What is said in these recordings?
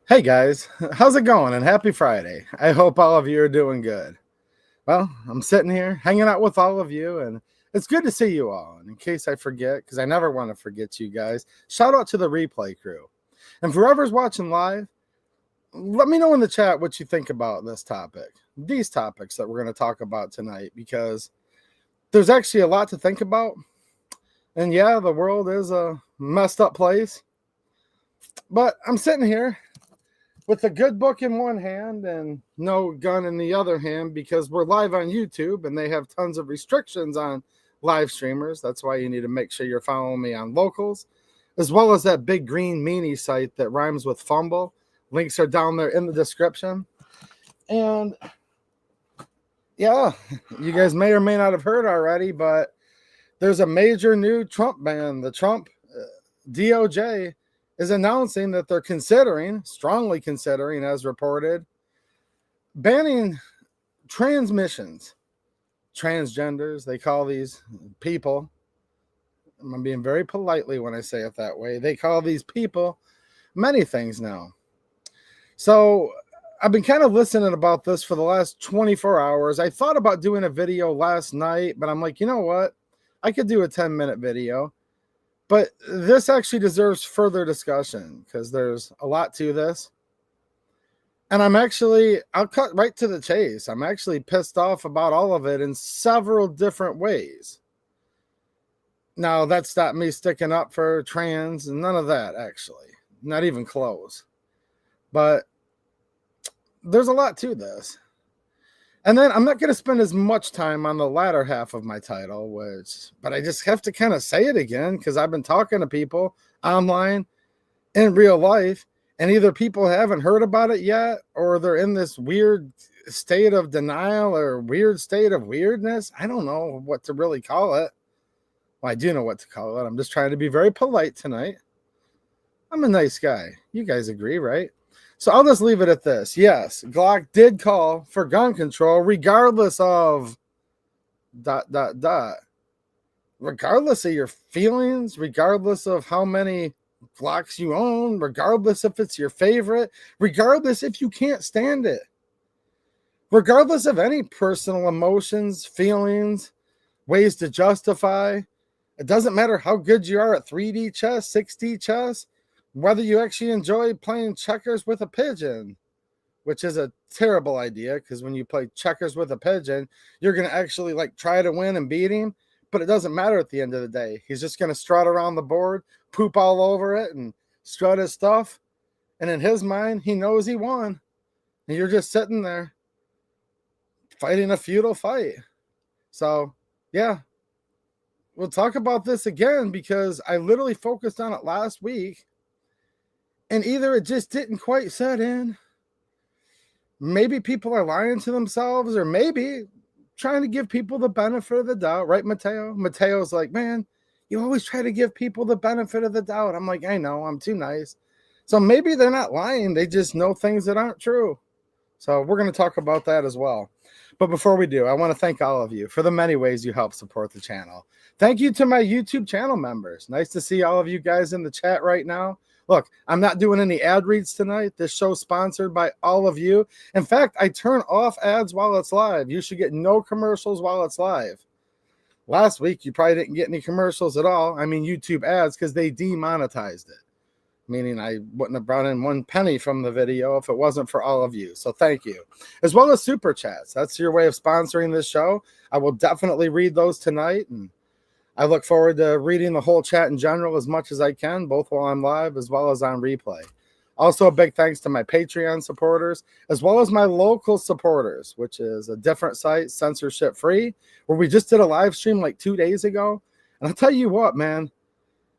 Hey guys, how's it going? And happy Friday. I hope all of you are doing good. Well, I'm sitting here hanging out with all of you, and it's good to see you all. And in case I forget, because I never want to forget you guys, shout out to the replay crew. And for whoever's watching live, let me know in the chat what you think about this topic, these topics that we're going to talk about tonight, because there's actually a lot to think about. And yeah, the world is a messed up place. But I'm sitting here with a good book in one hand and no gun in the other hand, because we're live on YouTube and they have tons of restrictions on live streamers. That's why you need to make sure you're following me on Locals, as well as that big green meanie site that rhymes with fumble. Links are down there in the description. And yeah, you guys may or may not have heard already, but there's a major new Trump ban. The Trump DOJ is announcing that they're strongly considering, as reported, banning transmissions. Transgenders, they call these people. I'm being very politely when I say it that way. They call these people many things now. So I've been kind of listening about this for the last 24 hours. I thought about doing a video last night, but I'm like, you know what? I could do a 10-minute video. But this actually deserves further discussion because there's a lot to this. And I'll cut right to the chase. I'm actually pissed off about all of it in several different ways. Now, that's not me sticking up for trans and none of that, actually. Not even close. But there's a lot to this. And then I'm not going to spend as much time on the latter half of my title, but I just have to kind of say it again because I've been talking to people online in real life, and either people haven't heard about it yet or they're in this weird state of denial or weird state of weirdness. I don't know what to really call it. Well, I do know what to call it. I'm just trying to be very polite tonight. I'm a nice guy. You guys agree, right? So I'll just leave it at this. Yes, Glock did call for gun control regardless of ... Regardless of your feelings, regardless of how many Glocks you own, regardless if it's your favorite, regardless if you can't stand it, regardless of any personal emotions, feelings, ways to justify. It doesn't matter how good you are at 3D chess, 6D chess, whether you actually enjoy playing checkers with a pigeon, which is a terrible idea because when you play checkers with a pigeon, you're going to actually try to win and beat him, but it doesn't matter at the end of the day. He's just going to strut around the board, poop all over it, and strut his stuff. And in his mind, he knows he won. And you're just sitting there fighting a futile fight. So, yeah, we'll talk about this again because I literally focused on it last week. And either it just didn't quite set in, maybe people are lying to themselves, or maybe trying to give people the benefit of the doubt, right, Mateo? Mateo's like, man, you always try to give people the benefit of the doubt. I'm like, I know, I'm too nice. So maybe they're not lying. They just know things that aren't true. So we're going to talk about that as well. But before we do, I want to thank all of you for the many ways you help support the channel. Thank you to my YouTube channel members. Nice to see all of you guys in the chat right now. Look, I'm not doing any ad reads tonight. This show's sponsored by all of you. In fact, I turn off ads while it's live. You should get no commercials while it's live. Last week, you probably didn't get any commercials at all. I mean, YouTube ads, because they demonetized it, meaning I wouldn't have brought in one penny from the video if it wasn't for all of you. So thank you. As well as super chats. That's your way of sponsoring this show. I will definitely read those tonight, and I look forward to reading the whole chat in general as much as I can, both while I'm live as well as on replay. Also, a big thanks to my Patreon supporters, as well as my local supporters, which is a different site, censorship-free, where we just did a live stream 2 days ago. And I'll tell you what, man,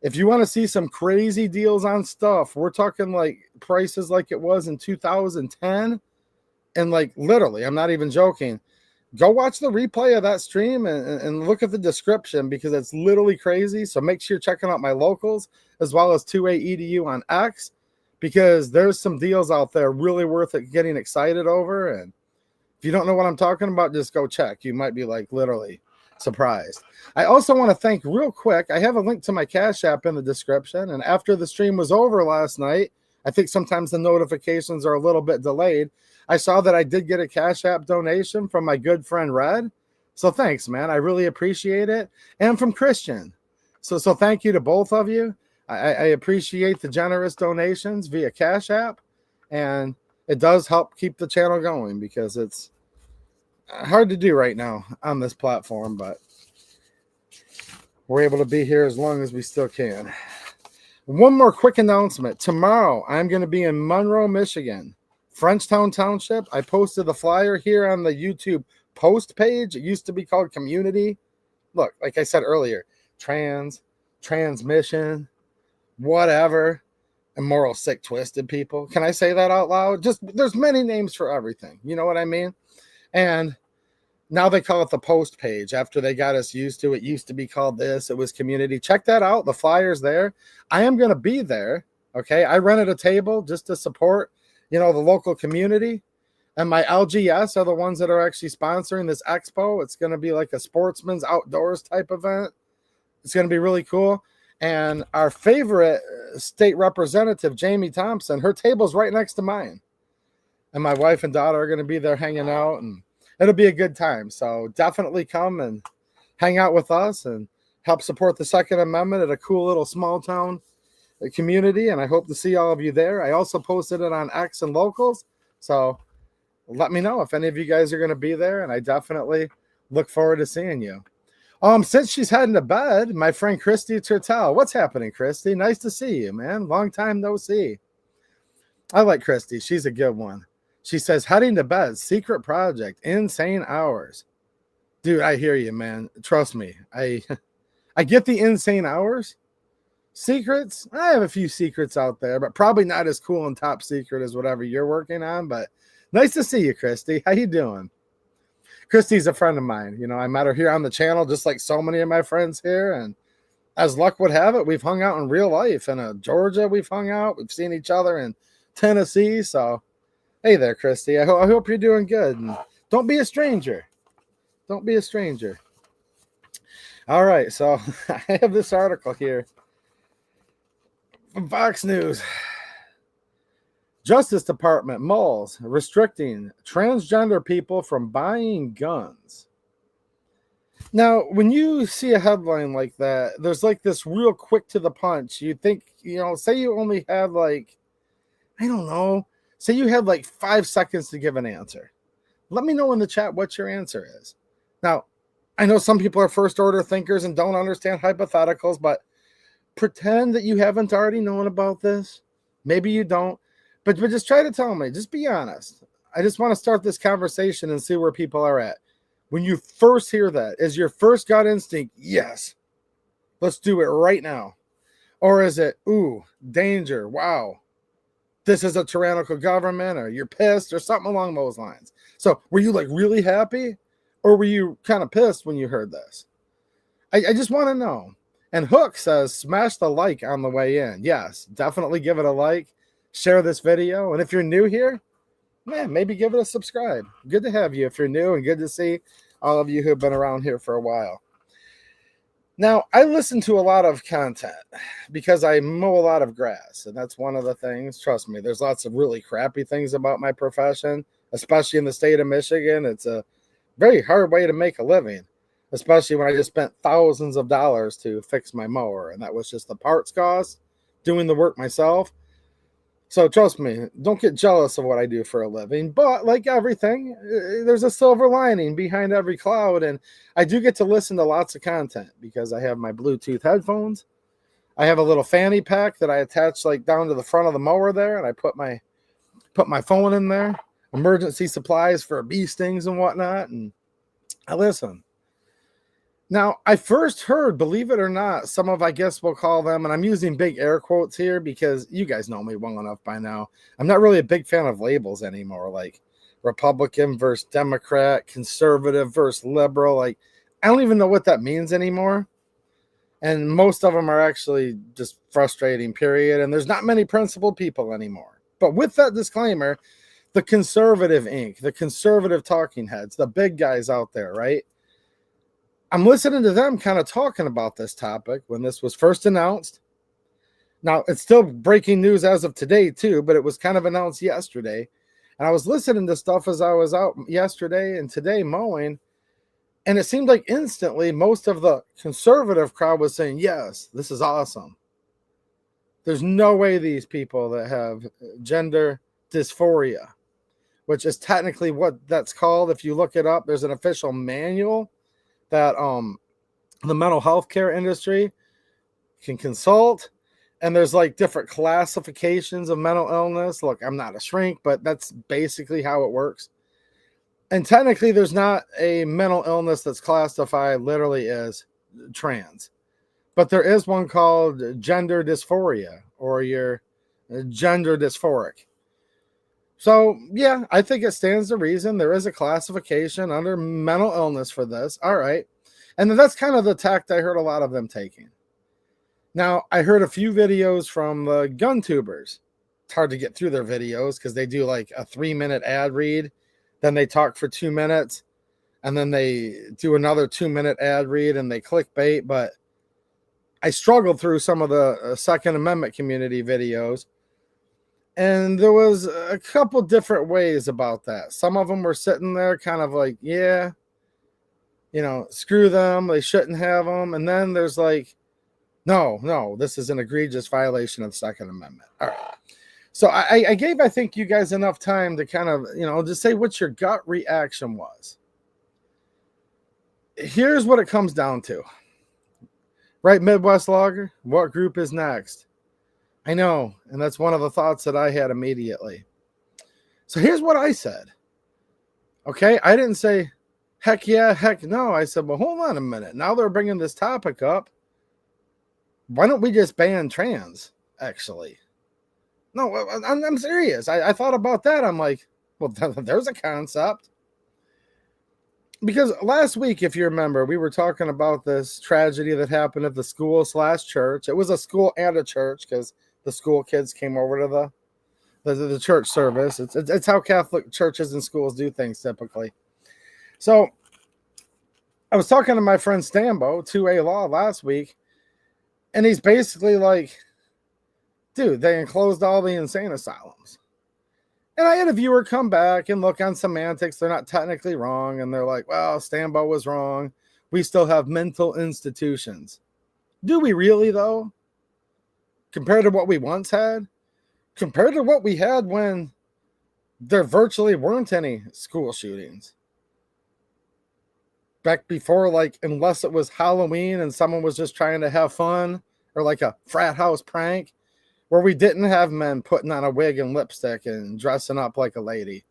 if you want to see some crazy deals on stuff, we're talking prices like it was in 2010. And literally, I'm not even joking. Go watch the replay of that stream and look at the description because it's literally crazy. So make sure you're checking out my locals as well as 2A-EDU on X because there's some deals out there really worth it getting excited over. And if you don't know what I'm talking about, just go check. You might be literally surprised. I also want to thank real quick. I have a link to my Cash App in the description. And after the stream was over last night, I think sometimes the notifications are a little bit delayed. I saw that I did get a Cash App donation from my good friend Red. So thanks, man. I really appreciate it. And from Christian. So thank you to both of you. I appreciate the generous donations via Cash App. And it does help keep the channel going because it's hard to do right now on this platform, but we're able to be here as long as we still can. One more quick announcement. Tomorrow, I'm going to be in Monroe, Michigan, Frenchtown Township. I posted the flyer here on the YouTube post page. It used to be called Community. Look, like I said earlier, transmission, whatever, immoral, sick, twisted people. Can I say that out loud? Just there's many names for everything. You know what I mean? And now they call it the post page after they got us used to it. Used to be called this. It was Community. Check that out. The flyer's there. I am going to be there. Okay. I rented a table just to support, the local community. And my LGS are the ones that are actually sponsoring this expo. It's going to be like a sportsman's outdoors type event. It's going to be really cool. And our favorite state representative, Jamie Thompson, her table's right next to mine. And my wife and daughter are going to be there hanging out, and it'll be a good time. So definitely come and hang out with us and help support the Second Amendment at a cool little small town community. And I hope to see all of you there. I also posted it on X and Locals. So let me know if any of you guys are going to be there. And I definitely look forward to seeing you. Since she's heading to bed, my friend Christy Turtel. What's happening, Christy? Nice to see you, man. Long time no see. I like Christy. She's a good one. She says, heading to bed, secret project, insane hours. Dude, I hear you, man. Trust me. I get the insane hours. Secrets, I have a few secrets out there, but probably not as cool and top secret as whatever you're working on. But nice to see you, Christy. How you doing? Christy's a friend of mine. I met her here on the channel, just like so many of my friends here. And as luck would have it, we've hung out in real life. In Georgia, we've hung out. We've seen each other in Tennessee. So hey there, Christy. I hope you're doing good. And don't be a stranger. Don't be a stranger. All right. So I have this article here from Fox News. Justice Department mulls restricting transgender people from buying guns. Now, when you see a headline like that, there's like this real quick to the punch. You think, say you only have say you had 5 seconds to give an answer. Let me know in the chat what your answer is. Now, I know some people are first order thinkers and don't understand hypotheticals, but pretend that you haven't already known about this. Maybe you don't, but just try to tell me. Just be honest. I just want to start this conversation and see where people are at. When you first hear that, is your first gut instinct, yes, let's do it right now? Or is it, ooh, danger, wow, this is a tyrannical government, or you're pissed, or something along those lines? So were you really happy, or were you kind of pissed when you heard this? I just want to know. And Hook says, smash the like on the way in. Yes, definitely give it a like. Share this video. And if you're new here, man, maybe give it a subscribe. Good to have you if you're new, and good to see all of you who have been around here for a while. Now, I listen to a lot of content because I mow a lot of grass, and that's one of the things. Trust me, there's lots of really crappy things about my profession, especially in the state of Michigan. It's a very hard way to make a living, especially when I just spent thousands of dollars to fix my mower, and that was just the parts cost, doing the work myself. So trust me, don't get jealous of what I do for a living. But like everything, there's a silver lining behind every cloud. And I do get to listen to lots of content because I have my Bluetooth headphones. I have a little fanny pack that I attach down to the front of the mower there. And I put my phone in there, emergency supplies for bee stings and whatnot. And I listen. Now, I first heard, believe it or not, some of, I guess we'll call them, and I'm using big air quotes here because you guys know me well enough by now. I'm not really a big fan of labels anymore, like Republican versus Democrat, conservative versus liberal. I don't even know what that means anymore. And most of them are actually just frustrating, period. And there's not many principled people anymore. But with that disclaimer, the conservative ink, the conservative talking heads, the big guys out there, right? I'm listening to them kind of talking about this topic when this was first announced. Now, it's still breaking news as of today, too, but it was kind of announced yesterday. And I was listening to stuff as I was out yesterday and today mowing, and it seemed like instantly most of the conservative crowd was saying, yes, this is awesome. There's no way these people that have gender dysphoria, which is technically what that's called. If you look it up, there's an official manual that the mental health care industry can consult. And there's like different classifications of mental illness. Look, I'm not a shrink, but that's basically how it works. And technically, there's not a mental illness that's classified literally as trans. But there is one called gender dysphoria, or you're gender dysphoric. So, yeah, I think it stands to reason. There is a classification under mental illness for this. All right. And that's kind of the tact I heard a lot of them taking. Now, I heard a few videos from the gun tubers. It's hard to get through their videos because they do like a 3-minute ad read. Then they talk for 2 minutes. And then they do another 2-minute ad read and they clickbait. But I struggled through some of the Second Amendment community videos. And there was a couple different ways about that. Some of them were sitting there kind of like, yeah, screw them. They shouldn't have them. And then there's like, no, this is an egregious violation of the Second Amendment. All right. So I gave, I think, you guys enough time to kind of, just say what your gut reaction was. Here's what it comes down to. Right, Midwest Logger? What group is next? I know, and that's one of the thoughts that I had immediately. So here's what I said. Okay, I didn't say, heck yeah, heck no. I said, well, hold on a minute. Now they're bringing this topic up. Why don't we just ban trans, actually? No, I'm serious. I thought about that. I'm like, well, there's a concept. Because last week, if you remember, we were talking about this tragedy that happened at the school/church. It was a school and a church because the school kids came over to the church service. It's how Catholic churches and schools do things typically. So I was talking to my friend Stambo, 2A Law, last week. And he's basically like, dude, they enclosed all the insane asylums. And I had a viewer come back and look on semantics. They're not technically wrong. And they're like, well, Stambo was wrong. We still have mental institutions. Do we really, though? Compared to what we once had? Compared to what we had when there virtually weren't any school shootings? Back before, like, unless it was Halloween and someone was just trying to have fun, or like a frat house prank, where we didn't have men putting on a wig and lipstick and dressing up like a lady.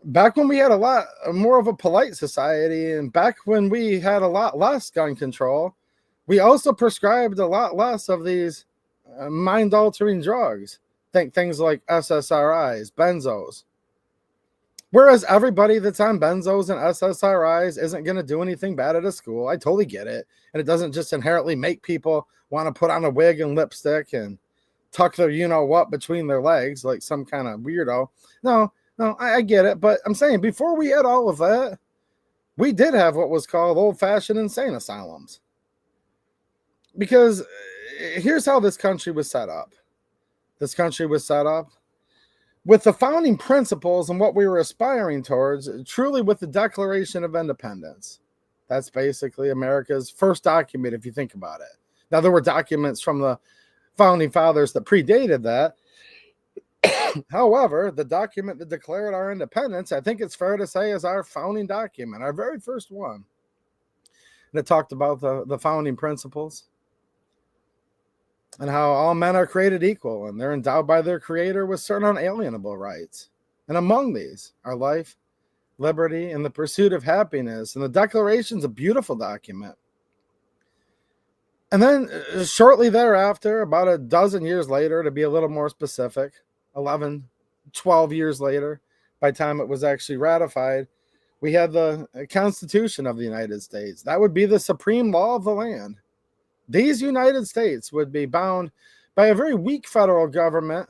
Back when we had a lot more of a polite society, and back when we had a lot less gun control, we also prescribed a lot less of these mind-altering drugs. Think things like SSRIs, benzos. Whereas everybody that's on benzos and SSRIs isn't going to do anything bad at a school. I totally get it. And it doesn't just inherently make people want to put on a wig and lipstick and tuck their you-know-what between their legs like some kind of weirdo. No, I get it. But I'm saying before we had all of that, we did have what was called old-fashioned insane asylums. Because here's how this country was set up. This country was set up with the founding principles and what we were aspiring towards, truly with the Declaration of Independence. That's basically America's first document, if you think about it. Now, there were documents from the founding fathers that predated that. However, the document that declared our independence, I think it's fair to say, is our founding document, our very first one. And it talked about the founding principles and how all men are created equal and they're endowed by their creator with certain unalienable rights. And among these are life, liberty, and the pursuit of happiness. And the Declaration's a beautiful document. And then shortly thereafter, about a dozen years later, to be a little more specific, 11, 12 years later, by the time it was actually ratified, we had the Constitution of the United States. That would be the supreme law of the land. These United States would be bound by a very weak federal government,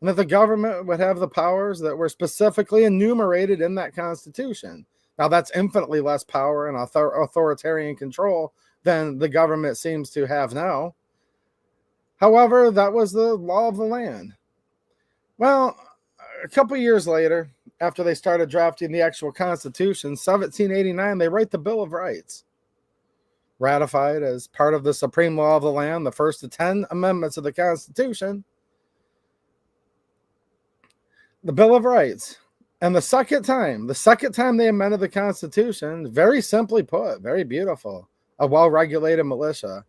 and that the government would have the powers that were specifically enumerated in that Constitution. Now, that's infinitely less power and authoritarian control than the government seems to have now. However, that was the law of the land. Well, a couple years later, after they started drafting the actual Constitution, 1789, they write the Bill of Rights, ratified as part of the supreme law of the land, the first of 10 amendments of the Constitution, the Bill of Rights. And the second time they amended the Constitution, very simply put, very beautiful, a well-regulated militia,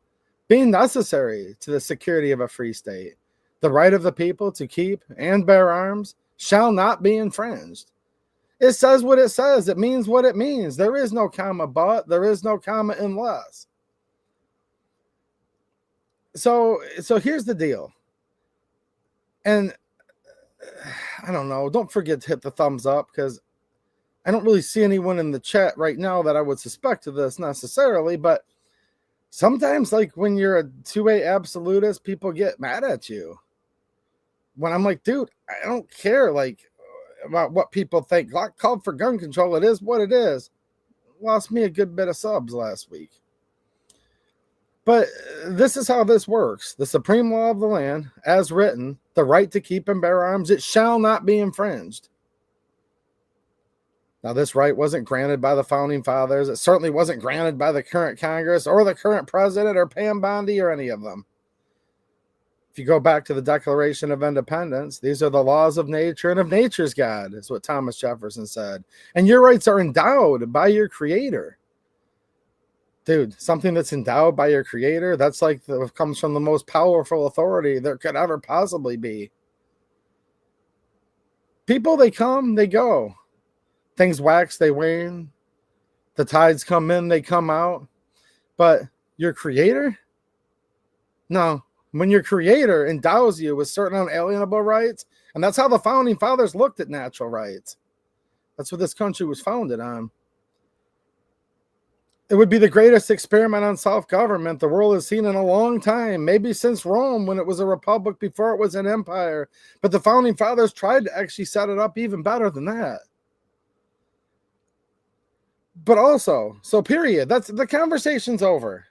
being necessary to the security of a free state, the right of the people to keep and bear arms shall not be infringed. It says what it says. It means what it means. There is no comma but. There is no comma unless. So here's the deal. And I don't know. Don't forget to hit the thumbs up, because I don't really see anyone in the chat right now that I would suspect of this necessarily. But sometimes, like when you're a 2A absolutist, people get mad at you. When I'm like, dude, I don't care about what people think. Glock called for gun control. It is what it is. Lost me a good bit of subs last week. But this is how this works. The supreme law of the land, as written, the right to keep and bear arms, it shall not be infringed. Now, this right wasn't granted by the founding fathers. It certainly wasn't granted by the current Congress or the current president or Pam Bondi or any of them. If you go back to the Declaration of Independence, these are the laws of nature and of nature's God, is what Thomas Jefferson said. And your rights are endowed by your creator. Dude, something that's endowed by your creator, that's comes from the most powerful authority there could ever possibly be. People, they come, they go. Things wax, they wane. The tides come in, they come out. But your creator? No. When your creator endows you with certain unalienable rights, and that's how the founding fathers looked at natural rights. That's what this country was founded on. It would be the greatest experiment on self-government the world has seen in a long time, maybe since Rome, when it was a republic before it was an empire. But the founding fathers tried to actually set it up even better than that. But also, so period, that's the conversation's over.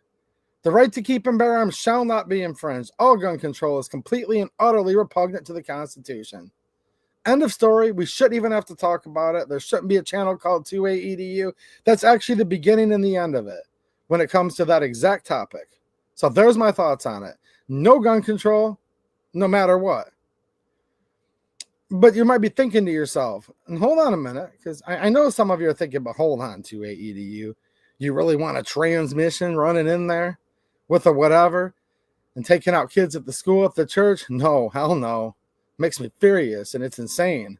The right to keep and bear arms shall not be infringed. All gun control is completely and utterly repugnant to the Constitution. End of story. We shouldn't even have to talk about it. There shouldn't be a channel called 2A EDU. That's actually the beginning and the end of it when it comes to that exact topic. So there's my thoughts on it. No gun control, no matter what. But you might be thinking to yourself, and hold on a minute, because I know some of you are thinking, but hold on, 2A EDU. You really want a transmission running in there with a whatever and taking out kids at the school, at the church? No, hell no. Makes me furious, and it's insane.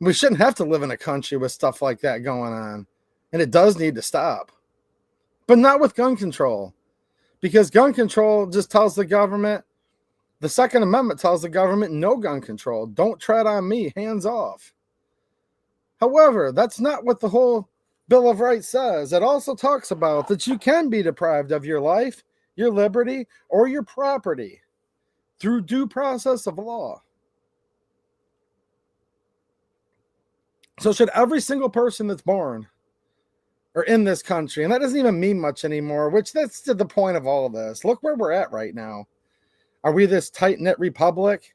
We shouldn't have to live in a country with stuff like that going on, and it does need to stop. But not with gun control, because gun control just tells the government, the Second Amendment tells the government, no gun control. Don't tread on me, hands off. However, that's not what the whole Bill of Rights says. It also talks about that you can be deprived of your life, your liberty, or your property through due process of law. So should every single person that's born or in this country, and that doesn't even mean much anymore, which that's to the point of all of this. Look where we're at right now. Are we this tight-knit republic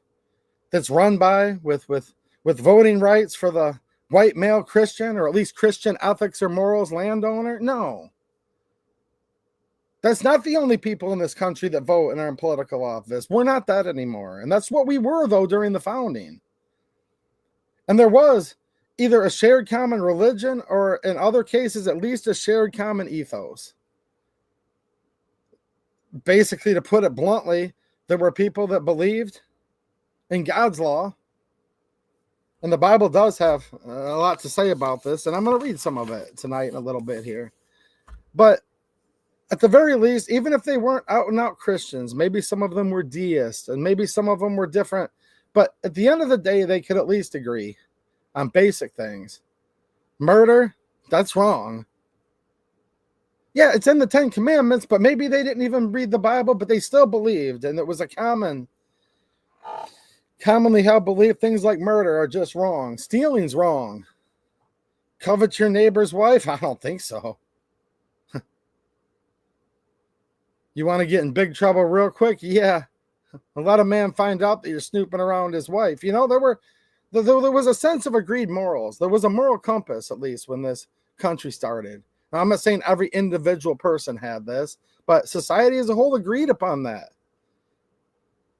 that's run by with voting rights for the white male Christian, or at least Christian ethics or morals landowner? No. That's not the only people in this country that vote and are in political office. We're not that anymore. And that's what we were, though, during the founding. And there was either a shared common religion or, in other cases, at least a shared common ethos. Basically, to put it bluntly, there were people that believed in God's law. And the Bible does have a lot to say about this. And I'm going to read some of it tonight in a little bit here. But at the very least, even if they weren't out and out Christians, maybe some of them were deists and maybe some of them were different. But at the end of the day, they could at least agree on basic things. Murder, that's wrong. Yeah, it's in the 10 Commandments, but maybe they didn't even read the Bible, but they still believed. And it was a commonly held belief. Things like murder are just wrong. Stealing's wrong. Covet your neighbor's wife? I don't think so. You want to get in big trouble real quick? Yeah. Let a man find out that you're snooping around his wife. You know, there was a sense of agreed morals. There was a moral compass, at least, when this country started. Now, I'm not saying every individual person had this, but society as a whole agreed upon that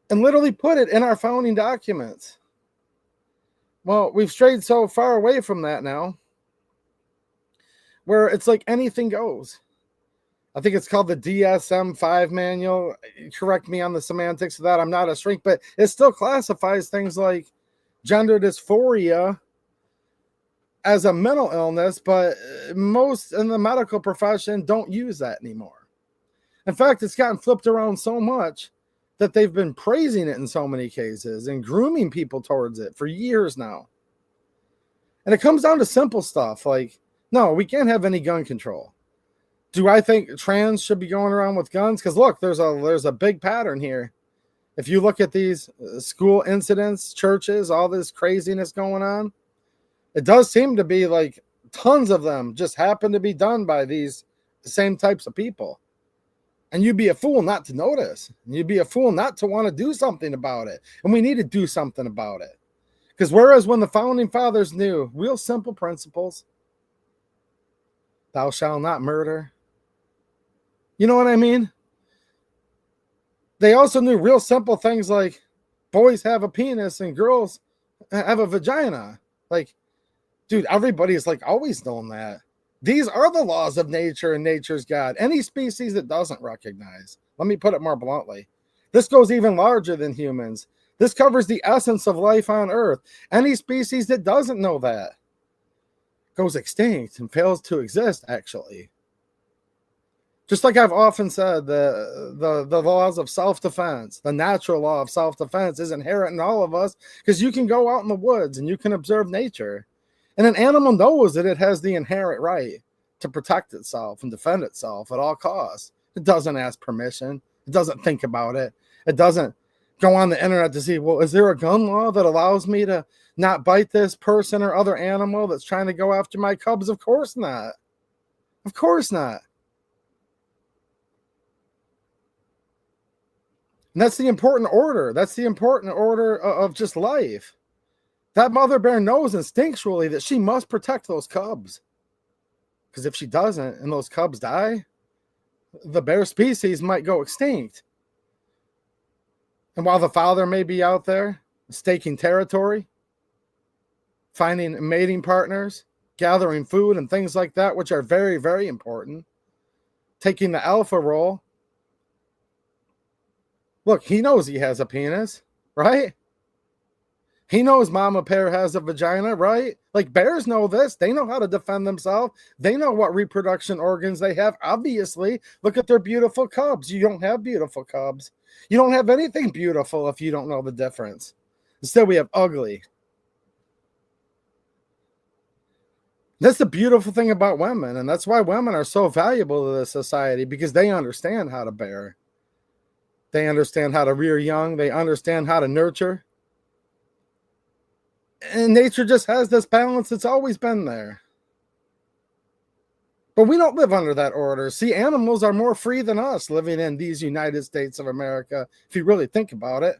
and literally put it in our founding documents. Well, we've strayed so far away from that now, where it's like anything goes. I think it's called the DSM-5 manual. Correct me on the semantics of that. I'm not a shrink, but it still classifies things like gender dysphoria as a mental illness, but most in the medical profession don't use that anymore. In fact, it's gotten flipped around so much that they've been praising it in so many cases and grooming people towards it for years now. And it comes down to simple stuff like, no, we can't have any gun control. Do I think trans should be going around with guns? Because look, there's a big pattern here. If you look at these school incidents, churches, all this craziness going on, it does seem to be like tons of them just happen to be done by these same types of people. And you'd be a fool not to notice. You'd be a fool not to want to do something about it. And we need to do something about it. Because whereas when the founding fathers knew real simple principles, thou shalt not murder. You know what I mean? They also knew real simple things like boys have a penis and girls have a vagina. Like, dude, everybody's like always known that. These are the laws of nature and nature's God. Any species that doesn't recognize, let me put it more bluntly, this goes even larger than humans. This covers the essence of life on Earth. Any species that doesn't know that goes extinct and fails to exist, actually. Just like I've often said, the laws of self-defense, the natural law of self-defense is inherent in all of us because you can go out in the woods and you can observe nature. And an animal knows that it has the inherent right to protect itself and defend itself at all costs. It doesn't ask permission. It doesn't think about it. It doesn't go on the internet to see, well, is there a gun law that allows me to not bite this person or other animal that's trying to go after my cubs? Of course not. Of course not. And that's the important order. That's the important order of just life. That mother bear knows instinctually that she must protect those cubs. Because if she doesn't and those cubs die, the bear species might go extinct. And while the father may be out there staking territory, finding mating partners, gathering food and things like that, which are very, very important, taking the alpha role, look, he knows he has a penis, right? He knows mama bear has a vagina, right? Like bears know this. They know how to defend themselves. They know what reproduction organs they have. Obviously, look at their beautiful cubs. You don't have beautiful cubs. You don't have anything beautiful if you don't know the difference. Instead, we have ugly. That's the beautiful thing about women, and that's why women are so valuable to this society, because they understand how to bear. They understand how to rear young. They understand how to nurture. And nature just has this balance that's always been there. But we don't live under that order. See, animals are more free than us living in these United States of America, if you really think about it.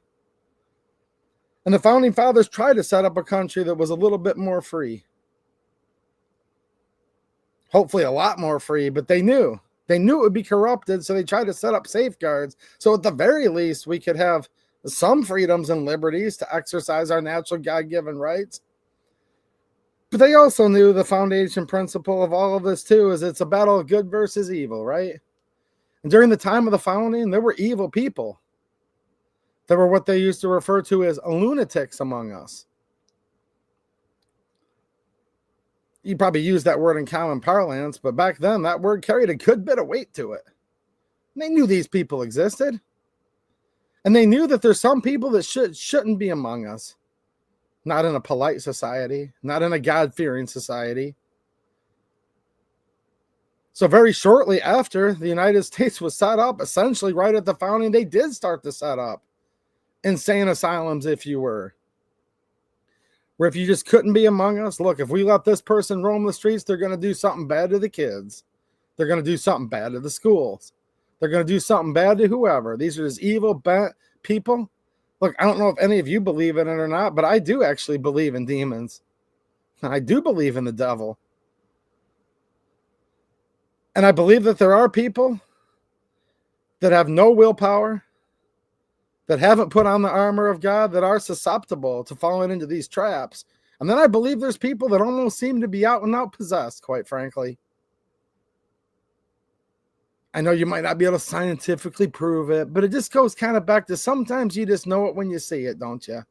And the founding fathers tried to set up a country that was a little bit more free. Hopefully a lot more free, but they knew. They knew it would be corrupted, so they tried to set up safeguards. So at the very least, we could have some freedoms and liberties to exercise our natural God-given rights. But they also knew the foundation principle of all of this too is it's a battle of good versus evil, right? And during the time of the founding, there were evil people. There were what they used to refer to as lunatics among us. You probably use that word in common parlance, but back then that word carried a good bit of weight to it. And they knew these people existed. And they knew that there's some people that shouldn't be among us. Not in a polite society, not in a God-fearing society. So very shortly after the United States was set up, essentially right at the founding, they did start to set up insane asylums, if you were. Where if you just couldn't be among us, look, if we let this person roam the streets, they're going to do something bad to the kids. They're going to do something bad to the schools. They're going to do something bad to whoever. These are just evil, bent people. Look, I don't know if any of you believe in it or not, but I do actually believe in demons. I do believe in the devil. And I believe that there are people that have no willpower, that haven't put on the armor of God, that are susceptible to falling into these traps. And then I believe there's people that almost seem to be out and out possessed, quite frankly. I know you might not be able to scientifically prove it, but it just goes kind of back to sometimes you just know it when you see it, don't you?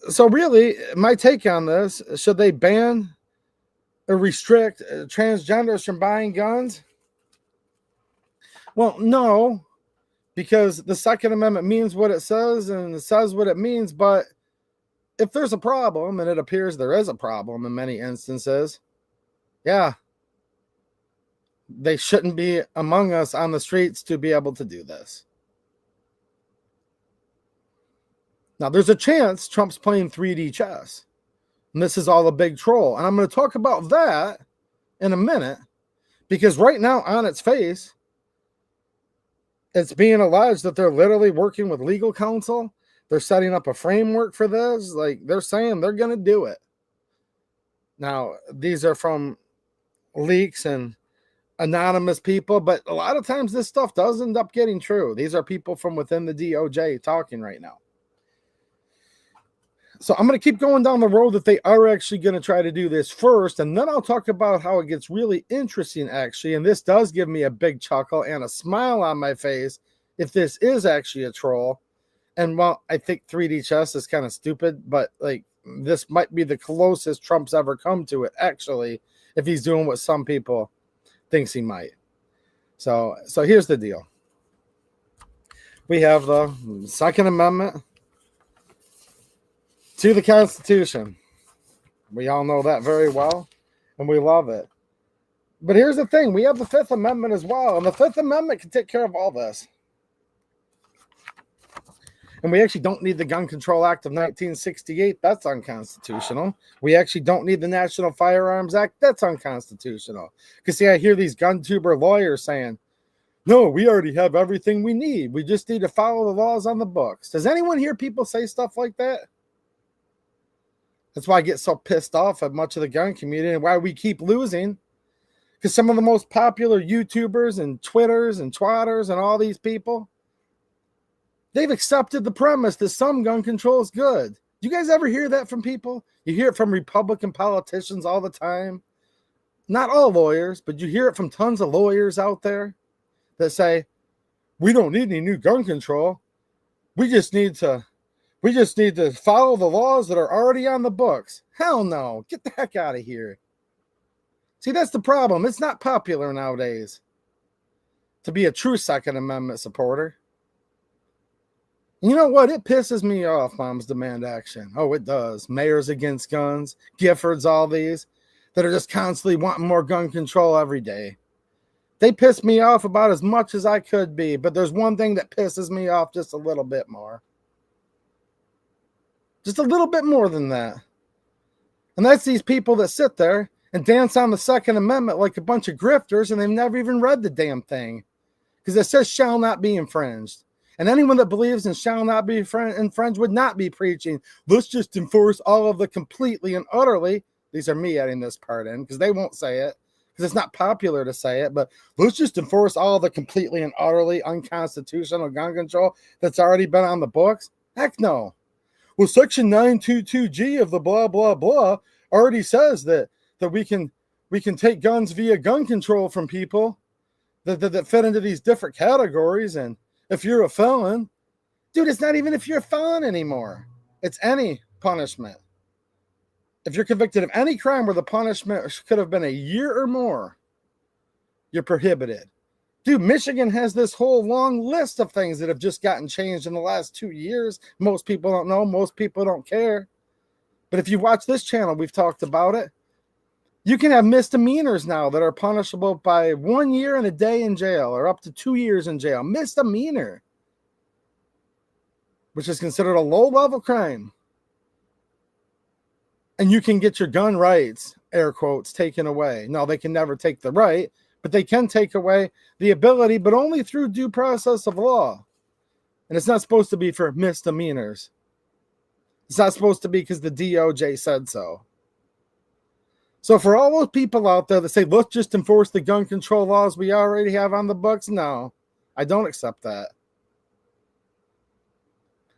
So really, my take on this, should they ban or restrict transgenders from buying guns? Well, no, because the Second Amendment means what it says and it says what it means. But if there's a problem, and it appears there is a problem in many instances, yeah, they shouldn't be among us on the streets to be able to do this. Now, there's a chance Trump's playing 3D chess, and this is all a big troll. And I'm going to talk about that in a minute, because right now on its face, it's being alleged that they're literally working with legal counsel. They're setting up a framework for this. Like, they're saying they're going to do it. Now, these are from leaks and anonymous people, but a lot of times this stuff does end up getting true. These are people from within the DOJ talking right now. So I'm going to keep going down the road that they are actually going to try to do this first, and then I'll talk about how it gets really interesting, actually. And this does give me a big chuckle and a smile on my face if this is actually a troll. And well, I think 3D chess is kind of stupid, but like this might be the closest Trump's ever come to it, actually, if he's doing what some people thinks he might. So here's the deal. We have the Second Amendment to the Constitution. We all know that very well, and we love it. But here's the thing. We have the Fifth Amendment as well, and the Fifth Amendment can take care of all this. And we actually don't need the Gun Control Act of 1968. That's unconstitutional. We actually don't need the National Firearms Act. That's unconstitutional. Because, see, I hear these gun tuber lawyers saying, no, we already have everything we need. We just need to follow the laws on the books. Does anyone hear people say stuff like that? That's why I get so pissed off at much of the gun community and why we keep losing. Because some of the most popular YouTubers and Twitters and Twatters and all these people, they've accepted the premise that some gun control is good. Do you guys ever hear that from people? You hear it from Republican politicians all the time. Not all lawyers, but you hear it from tons of lawyers out there that say, we don't need any new gun control. We just need to follow the laws that are already on the books. Hell no. Get the heck out of here. See, that's the problem. It's not popular nowadays to be a true Second Amendment supporter. You know what? It pisses me off, Moms Demand Action. Oh, it does. Mayors Against Guns, Giffords, all these that are just constantly wanting more gun control every day. They piss me off about as much as I could be, but there's one thing that pisses me off just a little bit more. Just a little bit more than that. And that's these people that sit there and dance on the Second Amendment like a bunch of grifters, and they've never even read the damn thing. Because it says shall not be infringed. And anyone that believes in shall not be infringed would not be preaching, let's just enforce all of the completely and utterly. These are me adding this part in because they won't say it because it's not popular to say it, but let's just enforce all of the completely and utterly unconstitutional gun control that's already been on the books. Heck no. Well, Section 922G of the blah, blah, blah already says that we can take guns via gun control from people that fit into these different categories. And if you're a felon, dude, it's not even if you're a felon anymore. It's any punishment. If you're convicted of any crime where the punishment could have been a year or more, you're prohibited. Dude, Michigan has this whole long list of things that have just gotten changed in the last 2 years. Most people don't know. Most people don't care. But if you watch this channel, we've talked about it. You can have misdemeanors now that are punishable by 1 year and a day in jail or up to 2 years in jail. Misdemeanor, which is considered a low-level crime. And you can get your gun rights, air quotes, taken away. No, they can never take the right, but they can take away the ability, but only through due process of law. And it's not supposed to be for misdemeanors. It's not supposed to be because the DOJ said so. So for all those people out there that say, let's just enforce the gun control laws we already have on the books, no, I don't accept that.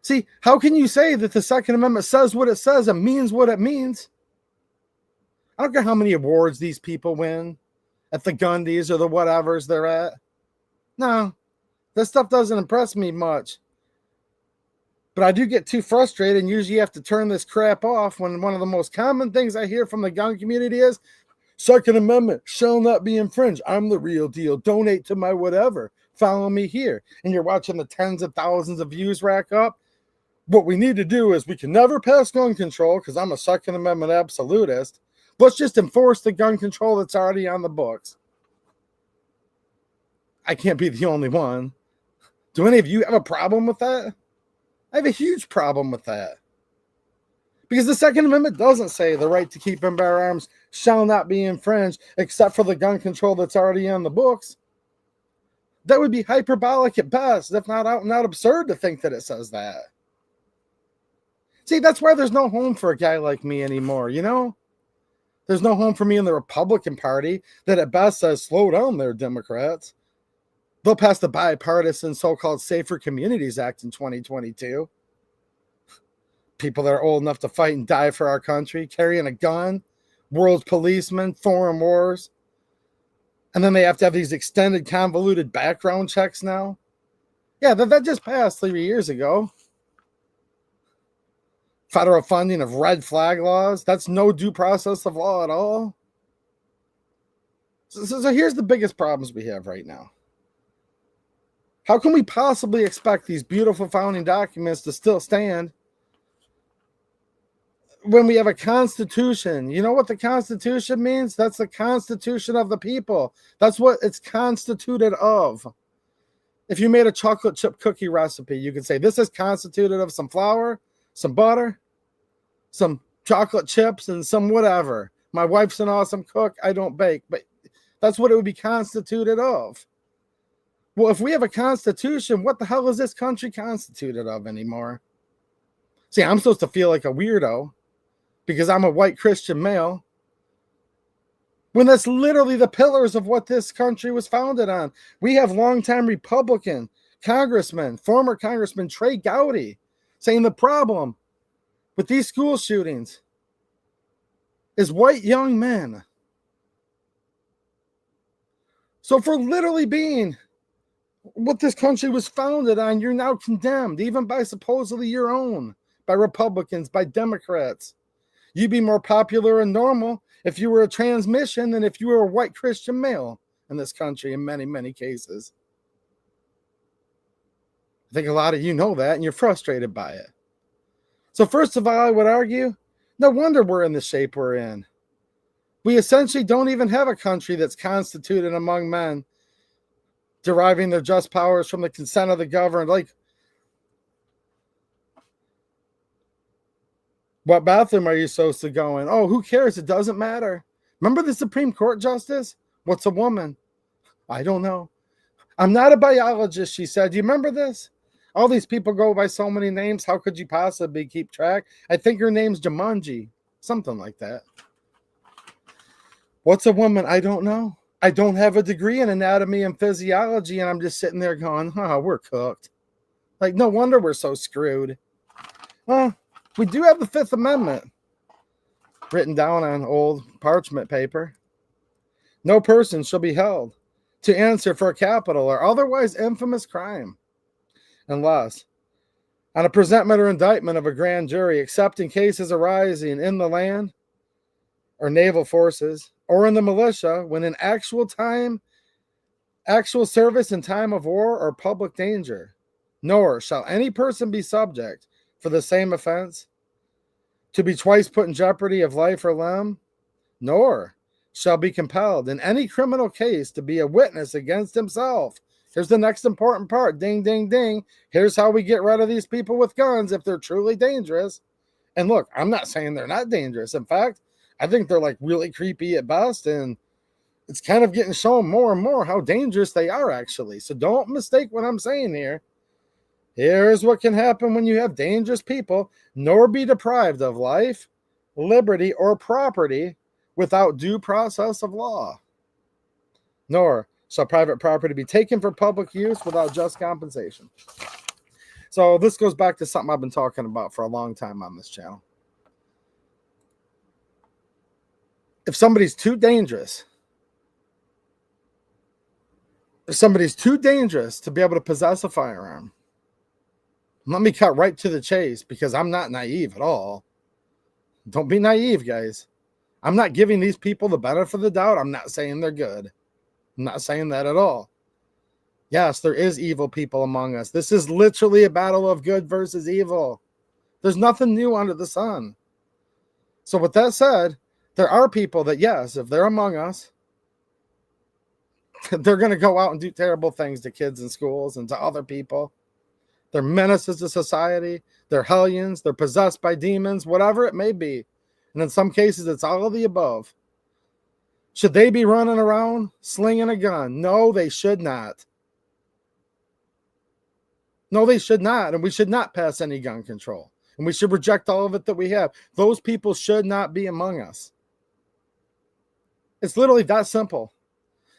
See, how can you say that the Second Amendment says what it says and means what it means? I don't care how many awards these people win at the Gundys or the whatevers they're at. No, this stuff doesn't impress me much. But I do get too frustrated and usually have to turn this crap off when one of the most common things I hear from the gun community is, Second Amendment shall not be infringed. I'm the real deal. Donate to my whatever. Follow me here. And you're watching the tens of thousands of views rack up. What we need to do is we can never pass gun control because I'm a Second Amendment absolutist. Let's just enforce the gun control that's already on the books. I can't be the only one. Do any of you have a problem with that? I have a huge problem with that. Because the Second Amendment doesn't say the right to keep and bear arms shall not be infringed except for the gun control that's already on the books. That would be hyperbolic at best, if not out and out absurd to think that it says that. See, that's why there's no home for a guy like me anymore, you know? There's no home for me in the Republican Party that at best says, slow down there, Democrats. They'll pass the bipartisan so-called Safer Communities Act in 2022. People that are old enough to fight and die for our country, carrying a gun, world policemen, foreign wars. And then they have to have these extended, convoluted background checks now. Yeah, that just passed 3 years ago. Federal funding of red flag laws. That's no due process of law at all. So here's the biggest problems we have right now. How can we possibly expect these beautiful founding documents to still stand when we have a constitution? You know what the Constitution means? That's the constitution of the people. That's what it's constituted of. If you made a chocolate chip cookie recipe, you could say this is constituted of some flour, some butter, some chocolate chips, and some whatever. My wife's an awesome cook. I don't bake, but that's what it would be constituted of. Well, if we have a constitution, what the hell is this country constituted of anymore? See, I'm supposed to feel like a weirdo because I'm a white Christian male, when that's literally the pillars of what this country was founded on. We have longtime Republican congressman, former Congressman Trey Gowdy, saying the problem with these school shootings is white young men. So for literally being what this country was founded on, you're now condemned, even by supposedly your own, by Republicans, by Democrats. You'd be more popular and normal if you were a transmission than if you were a white Christian male in this country in many, many cases. I think a lot of you know that, and you're frustrated by it. So first of all, I would argue, no wonder we're in the shape we're in. We essentially don't even have a country that's constituted among men, deriving their just powers from the consent of the governed. Like, what bathroom are you supposed to go in? Oh, who cares? It doesn't matter. Remember the Supreme Court justice? What's a woman? I don't know. I'm not a biologist, she said. Do you remember this? All these people go by so many names. How could you possibly keep track? I think her name's Jumanji. Something like that. What's a woman? I don't know. I don't have a degree in anatomy and physiology, and I'm just sitting there going, oh, we're cooked. Like, no wonder we're so screwed. Well, we do have the Fifth Amendment written down on old parchment paper. No person shall be held to answer for a capital or otherwise infamous crime unless on a presentment or indictment of a grand jury, except in cases arising in the land or naval forces or in the militia when in actual service in time of war or public danger, nor shall any person be subject for the same offense to be twice put in jeopardy of life or limb, nor shall be compelled in any criminal case to be a witness against himself. Here's the next important part. Ding, ding, ding. Here's how we get rid of these people with guns if they're truly dangerous. And look, I'm not saying they're not dangerous. In fact, I think they're like really creepy at best and it's kind of getting shown more and more how dangerous they are actually. So don't mistake what I'm saying here. Here's what can happen when you have dangerous people, nor be deprived of life, liberty, or property without due process of law. Nor shall private property be taken for public use without just compensation. So this goes back to something I've been talking about for a long time on this channel. If somebody's too dangerous, to be able to possess a firearm, let me cut right to the chase because I'm not naive at all. Don't be naive, guys. I'm not giving these people the benefit of the doubt. I'm not saying they're good. I'm not saying that at all. Yes, there is evil people among us. This is literally a battle of good versus evil. There's nothing new under the sun. So with that said, there are people that, yes, if they're among us, they're going to go out and do terrible things to kids in schools and to other people. They're menaces to society. They're hellions. They're possessed by demons, whatever it may be. And in some cases, it's all of the above. Should they be running around slinging a gun? No, they should not. No, they should not. And we should not pass any gun control. And we should reject all of it that we have. Those people should not be among us. It's literally that simple.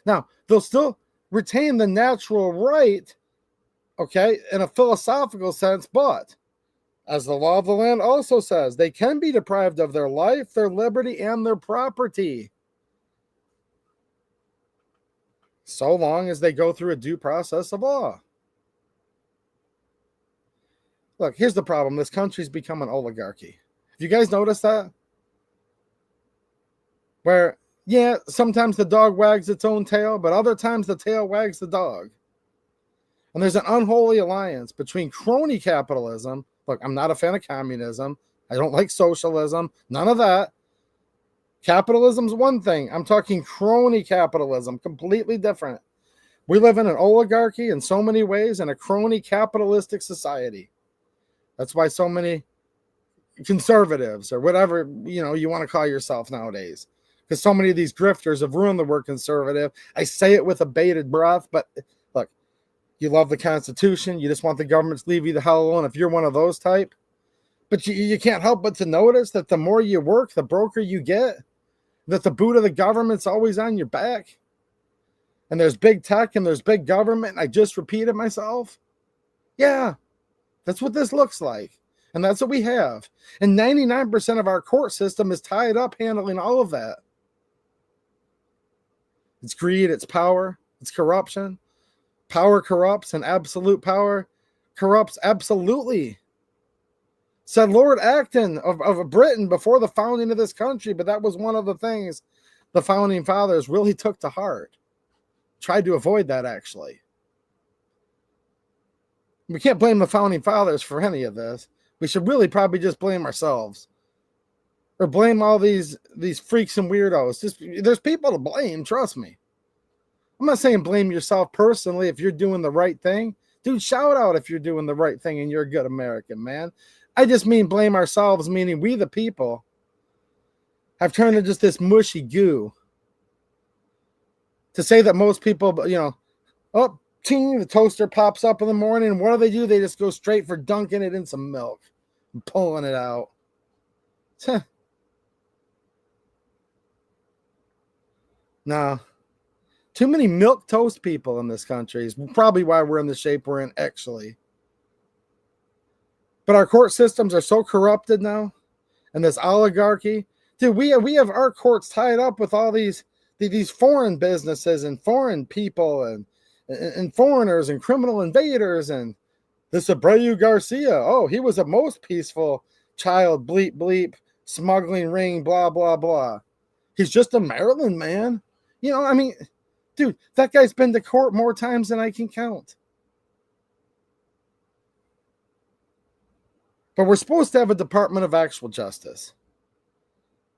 Now, they'll still retain the natural right, okay, in a philosophical sense, but as the law of the land also says, they can be deprived of their life, their liberty, and their property, so long as they go through a due process of law. Look, here's the problem. This country's become an oligarchy. Have you guys noticed that? Where, yeah, sometimes the dog wags its own tail, but other times the tail wags the dog. And there's an unholy alliance between crony capitalism. Look, I'm not a fan of communism. I don't like socialism. None of that. Capitalism's one thing. I'm talking crony capitalism, completely different. We live in an oligarchy in so many ways and a crony capitalistic society. That's why so many conservatives or whatever, you want to call yourself nowadays, because so many of these grifters have ruined the word conservative. I say it with a bated breath, but look, you love the Constitution. You just want the government to leave you the hell alone if you're one of those type. But you can't help but to notice that the more you work, the broker you get, that the boot of the government's always on your back. And there's big tech and there's big government. And I just repeated myself. Yeah, that's what this looks like. And that's what we have. And 99% of our court system is tied up handling all of that. It's greed, it's power, it's corruption. Power corrupts, and absolute power corrupts absolutely. Said Lord Acton of Britain before the founding of this country, but that was one of the things the founding fathers really took to heart. Tried to avoid that, actually. We can't blame the founding fathers for any of this. We should really probably just blame ourselves. Or blame all these freaks and weirdos. There's people to blame, trust me. I'm not saying blame yourself personally if you're doing the right thing. Dude, shout out if you're doing the right thing and you're a good American, man. I just mean blame ourselves, meaning we the people have turned into just this mushy goo. To say that most people, ting, the toaster pops up in the morning, and what do? They just go straight for dunking it in some milk and pulling it out. No. Too many milk toast people in this country is probably why we're in the shape we're in, actually. But our court systems are so corrupted now, and this oligarchy. Dude, we have our courts tied up with all these foreign businesses and foreign people and foreigners and criminal invaders. And this Abreu Garcia, oh, he was a most peaceful child, bleep, bleep, smuggling ring, blah, blah, blah. He's just a Maryland man. Dude, that guy's been to court more times than I can count. But we're supposed to have a Department of Actual Justice.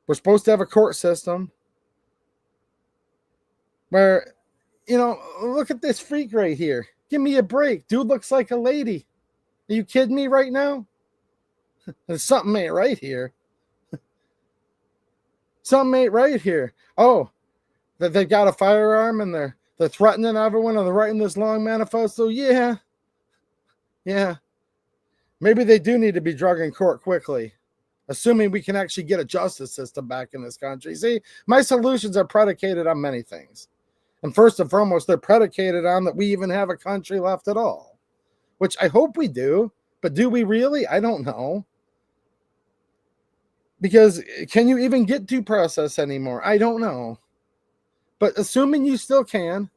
We're supposed to have a court system where, look at this freak right here. Give me a break. Dude looks like a lady. Are you kidding me right now? There's something ain't right here. Something ain't right here. Oh, that they've got a firearm and they're threatening everyone and they're writing this long manifesto. Yeah. Maybe they do need to be drugged in court quickly, assuming we can actually get a justice system back in this country. See, my solutions are predicated on many things. And first and foremost, they're predicated on that we even have a country left at all, which I hope we do. But do we really? I don't know. Because can you even get due process anymore? I don't know. But assuming you still can,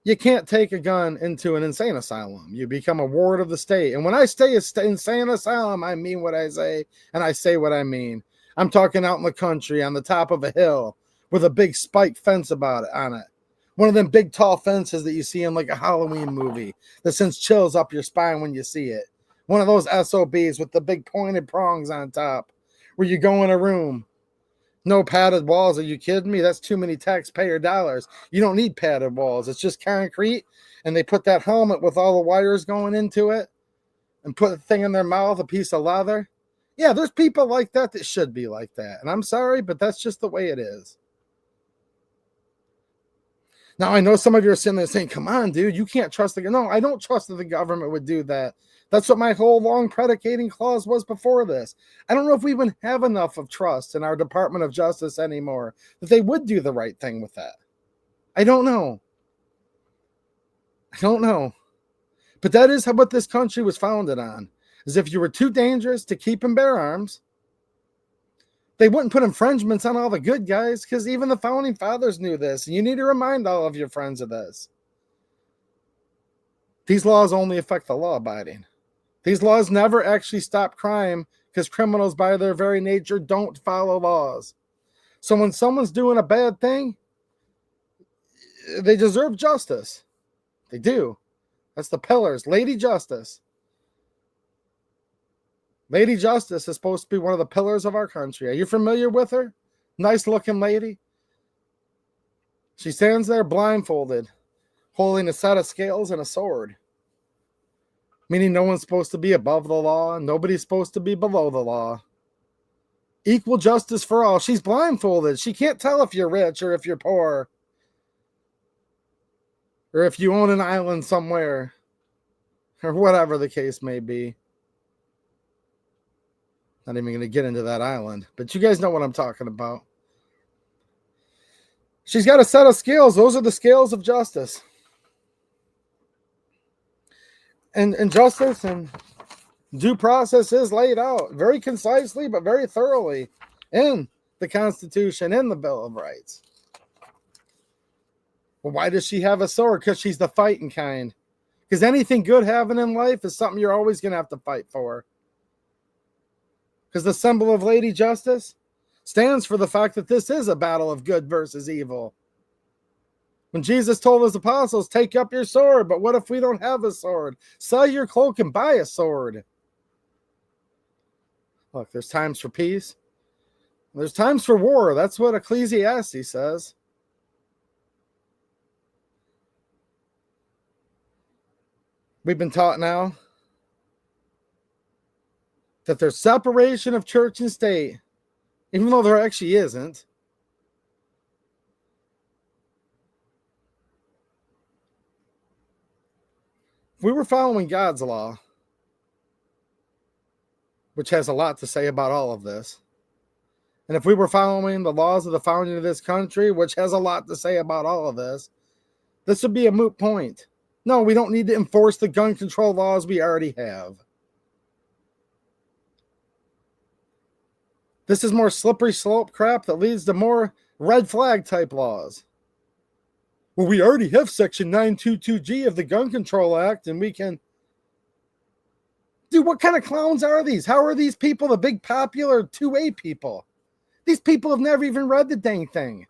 you can't take a gun into an insane asylum. You become a ward of the state. And when I say insane asylum, I mean what I say, and I say what I mean. I'm talking out in the country on the top of a hill with a big spike fence on it. One of them big tall fences that you see in like a Halloween movie that sends chills up your spine when you see it. One of those SOBs with the big pointed prongs on top where you go in a room. No padded walls. Are you kidding me? That's too many taxpayer dollars. You don't need padded walls. It's just concrete. And they put that helmet with all the wires going into it and put a thing in their mouth, a piece of leather. Yeah, there's people like that that should be like that. And I'm sorry, but that's just the way it is. Now, I know some of you are sitting there saying, come on, dude, you can't trust the government. No, I don't trust that the government would do that. That's what my whole long predicating clause was before this. I don't know if we even have enough of trust in our Department of Justice anymore that they would do the right thing with that. I don't know. But that is what this country was founded on, is if you were too dangerous to keep and bear arms, they wouldn't put infringements on all the good guys, because even the founding fathers knew this. And you need to remind all of your friends of this. These laws only affect the law-abiding. These laws never actually stop crime, because criminals by their very nature don't follow laws. So when someone's doing a bad thing, they deserve justice. They do. That's the pillars. Lady Justice. Lady Justice is supposed to be one of the pillars of our country. Are you familiar with her? Nice looking lady. She stands there blindfolded, holding a set of scales and a sword. Meaning no one's supposed to be above the law. Nobody's supposed to be below the law. Equal justice for all. She's blindfolded. She can't tell if you're rich or if you're poor. Or if you own an island somewhere. Or whatever the case may be. Not even going to get into that island. But you guys know what I'm talking about. She's got a set of scales. Those are the scales of justice. And justice and due process is laid out very concisely, but very thoroughly in the Constitution, in the Bill of Rights. Well, why does she have a sword? Because she's the fighting kind. Because anything good happening in life is something you're always going to have to fight for. Because the symbol of Lady Justice stands for the fact that this is a battle of good versus evil. When Jesus told his apostles, take up your sword, but what if we don't have a sword? Sell your cloak and buy a sword. Look, there's times for peace. There's times for war. That's what Ecclesiastes says. We've been taught now that there's separation of church and state, even though there actually isn't. If we were following God's law, which has a lot to say about all of this, and if we were following the laws of the founding of this country, which has a lot to say about all of this, this would be a moot point. No, we don't need to enforce the gun control laws we already have. This is more slippery slope crap that leads to more red flag type laws. Well, we already have Section 922G of the Gun Control Act, and we can... Dude, what kind of clowns are these? How are these people the big popular 2A people? These people have never even read the dang thing.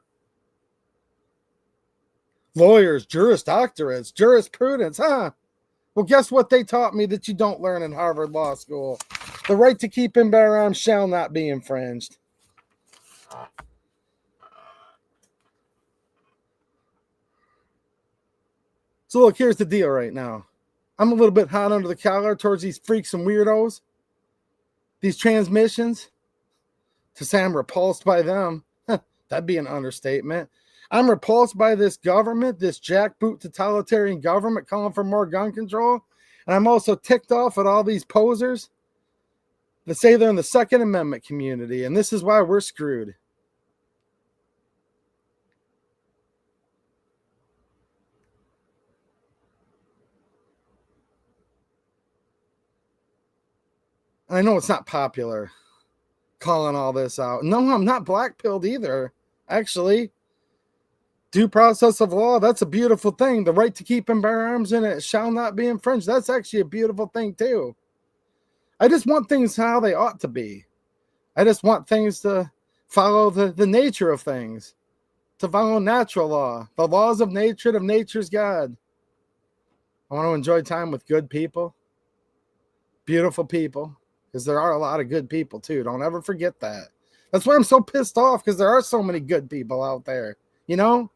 Lawyers, juris doctorates, jurisprudence, huh? Well, guess what they taught me that you don't learn in Harvard Law School? The right to keep and bear arms shall not be infringed. So look, here's the deal right now. I'm a little bit hot under the collar towards these freaks and weirdos. These transmissions. To say I'm repulsed by them. That'd be an understatement. I'm repulsed by this government, this jackboot totalitarian government calling for more gun control. And I'm also ticked off at all these posers that say they're in the Second Amendment community. And this is why we're screwed. I know it's not popular calling all this out. No, I'm not black-pilled either. Actually, due process of law, that's a beautiful thing. The right to keep and bear arms in it shall not be infringed. That's actually a beautiful thing too. I just want things how they ought to be. I just want things to follow the nature of things, to follow natural law, the laws of nature, of nature's God. I want to enjoy time with good people, beautiful people, because there are a lot of good people too. Don't ever forget that. That's why I'm so pissed off, because there are so many good people out there, you know?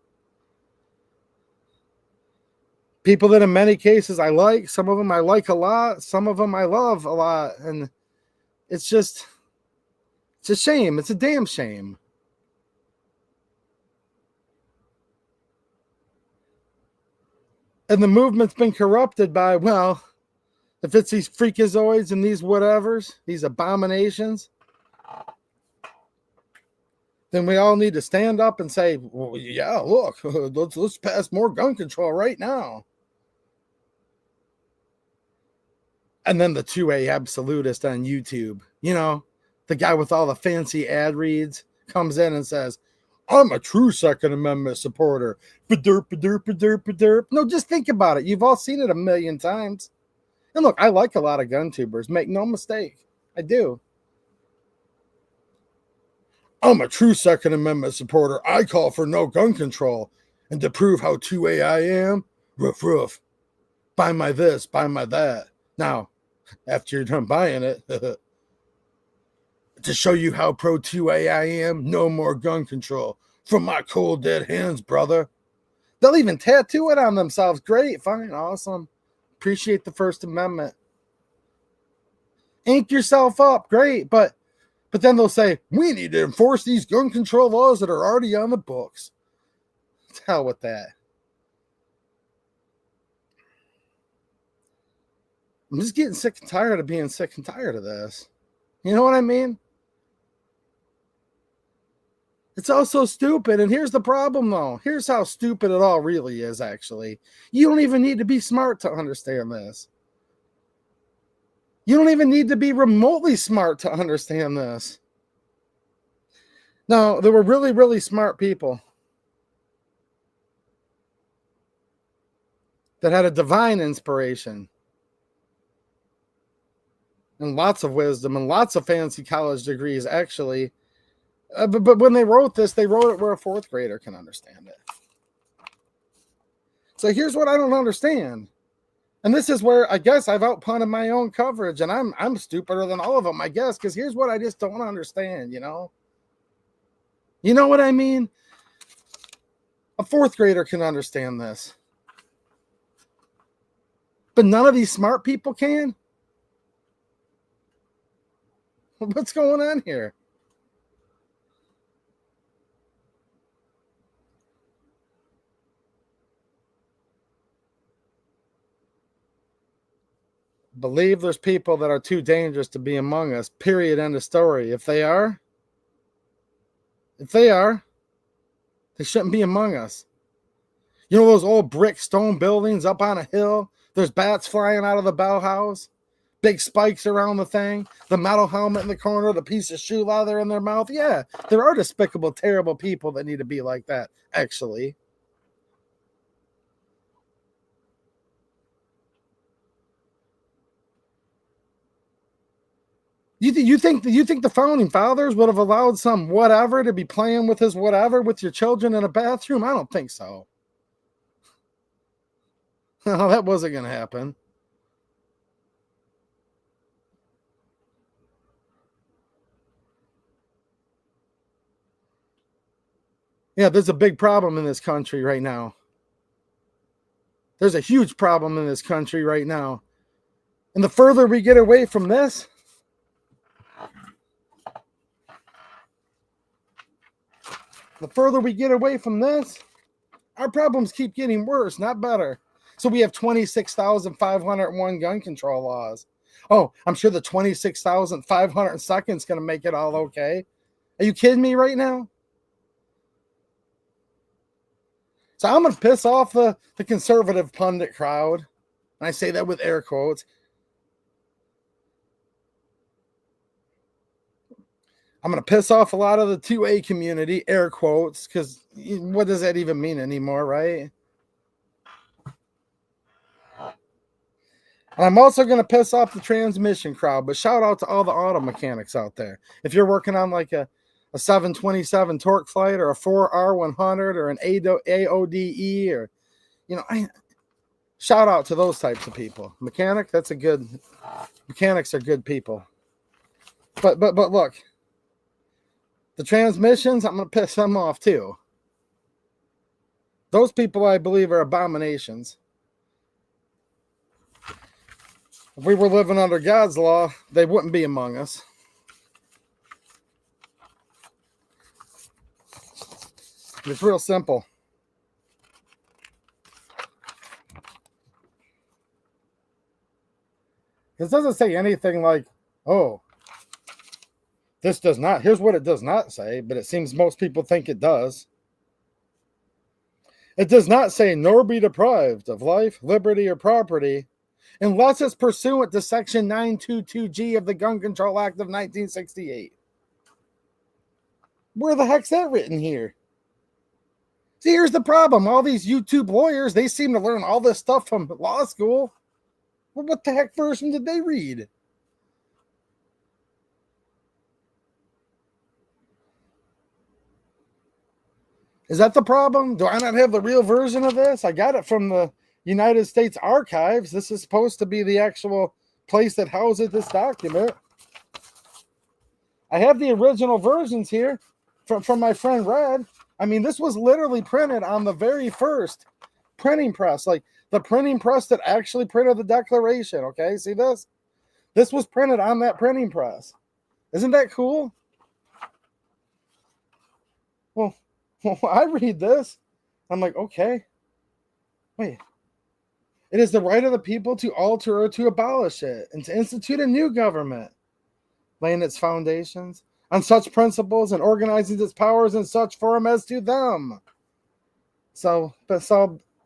People that in many cases I like, some of them I like a lot, some of them I love a lot. And it's a shame. It's a damn shame. And the movement's been corrupted by, well, if it's these freakazoids and these whatevers, these abominations, then we all need to stand up and say, well, yeah, look, let's pass more gun control right now. And then the 2A absolutist on YouTube, you know, the guy with all the fancy ad reads comes in and says, I'm a true Second Amendment supporter. Ba-derp, ba-derp, ba-derp, ba-derp. No, just think about it. You've all seen it a million times. And look, I like a lot of gun tubers. Make no mistake. I do. I'm a true Second Amendment supporter. I call for no gun control. And to prove how 2A I am, roof, roof. Buy my this, buy my that. Now, after you're done buying it, to show you how pro 2A I am, no more gun control. From my cold dead hands, brother. They'll even tattoo it on themselves. Great, fine, awesome. Appreciate the First Amendment. Ink yourself up, great, but then they'll say, we need to enforce these gun control laws that are already on the books. To hell with that. I'm just getting sick and tired of being sick and tired of this. You know what I mean? It's all so stupid. And here's the problem, though. Here's how stupid it all really is, actually. You don't even need to be smart to understand this. You don't even need to be remotely smart to understand this. No, there were really, really smart people that had a divine inspiration and lots of wisdom and lots of fancy college degrees, actually. But when they wrote this, they wrote it where a fourth grader can understand it. So here's what I don't understand. And this is where I guess I've outpunted my own coverage, and I'm stupider than all of them, I guess, because here's what I just don't understand, you know? You know what I mean? A fourth grader can understand this. But none of these smart people can? What's going on here? Believe there's people that are too dangerous to be among us. Period. End of story. If they are, they shouldn't be among us. You know those old brick stone buildings up on a hill? There's bats flying out of the bell house. Big spikes around the thing. The metal helmet in the corner. The piece of shoe leather in their mouth. Yeah, there are despicable, terrible people that need to be like that, actually. You think the founding fathers would have allowed some whatever to be playing with his whatever with your children in a bathroom? I don't think so. No, that wasn't going to happen. Yeah, there's a big problem in this country right now. There's a huge problem in this country right now. And the further we get away from this, The further we get away from this, our problems keep getting worse, not better. So we have 26,501 gun control laws. Oh, I'm sure the 26,502nd is going to make it all okay. Are you kidding me right now? So I'm going to piss off the conservative pundit crowd. And I say that with air quotes. I'm going to piss off a lot of the 2A community, air quotes, because what does that even mean anymore, right? And I'm also going to piss off the transmission crowd, but shout out to all the auto mechanics out there. If you're working on like a 727 torque flight or a 4R100 or an AODE or, shout out to those types of people. Mechanics are good people. But look, the transmissions, I'm going to piss them off too. Those people, I believe, are abominations. If we were living under God's law, they wouldn't be among us. It's real simple. This doesn't say anything like, oh, this does not. Here's what it does not say, but it seems most people think it does. It does not say, nor be deprived of life, liberty, or property, unless it's pursuant to Section 922G of the Gun Control Act of 1968. Where the heck's that written here? See, here's the problem. All these YouTube lawyers, they seem to learn all this stuff from law school. Well, what the heck version did they read? Is that the problem? Do I not have the real version of this? I got it from the United States Archives. This is supposed to be the actual place that houses this document. I have the original versions here from my friend Red. I mean, this was literally printed on the very first printing press, like the printing press that actually printed the Declaration. Okay, see this? This was printed on that printing press. Isn't that cool? Well, I read this. I'm like, okay. Wait. It is the right of the people to alter or to abolish it and to institute a new government, laying its foundations on such principles and organizing its powers in such form as to them. So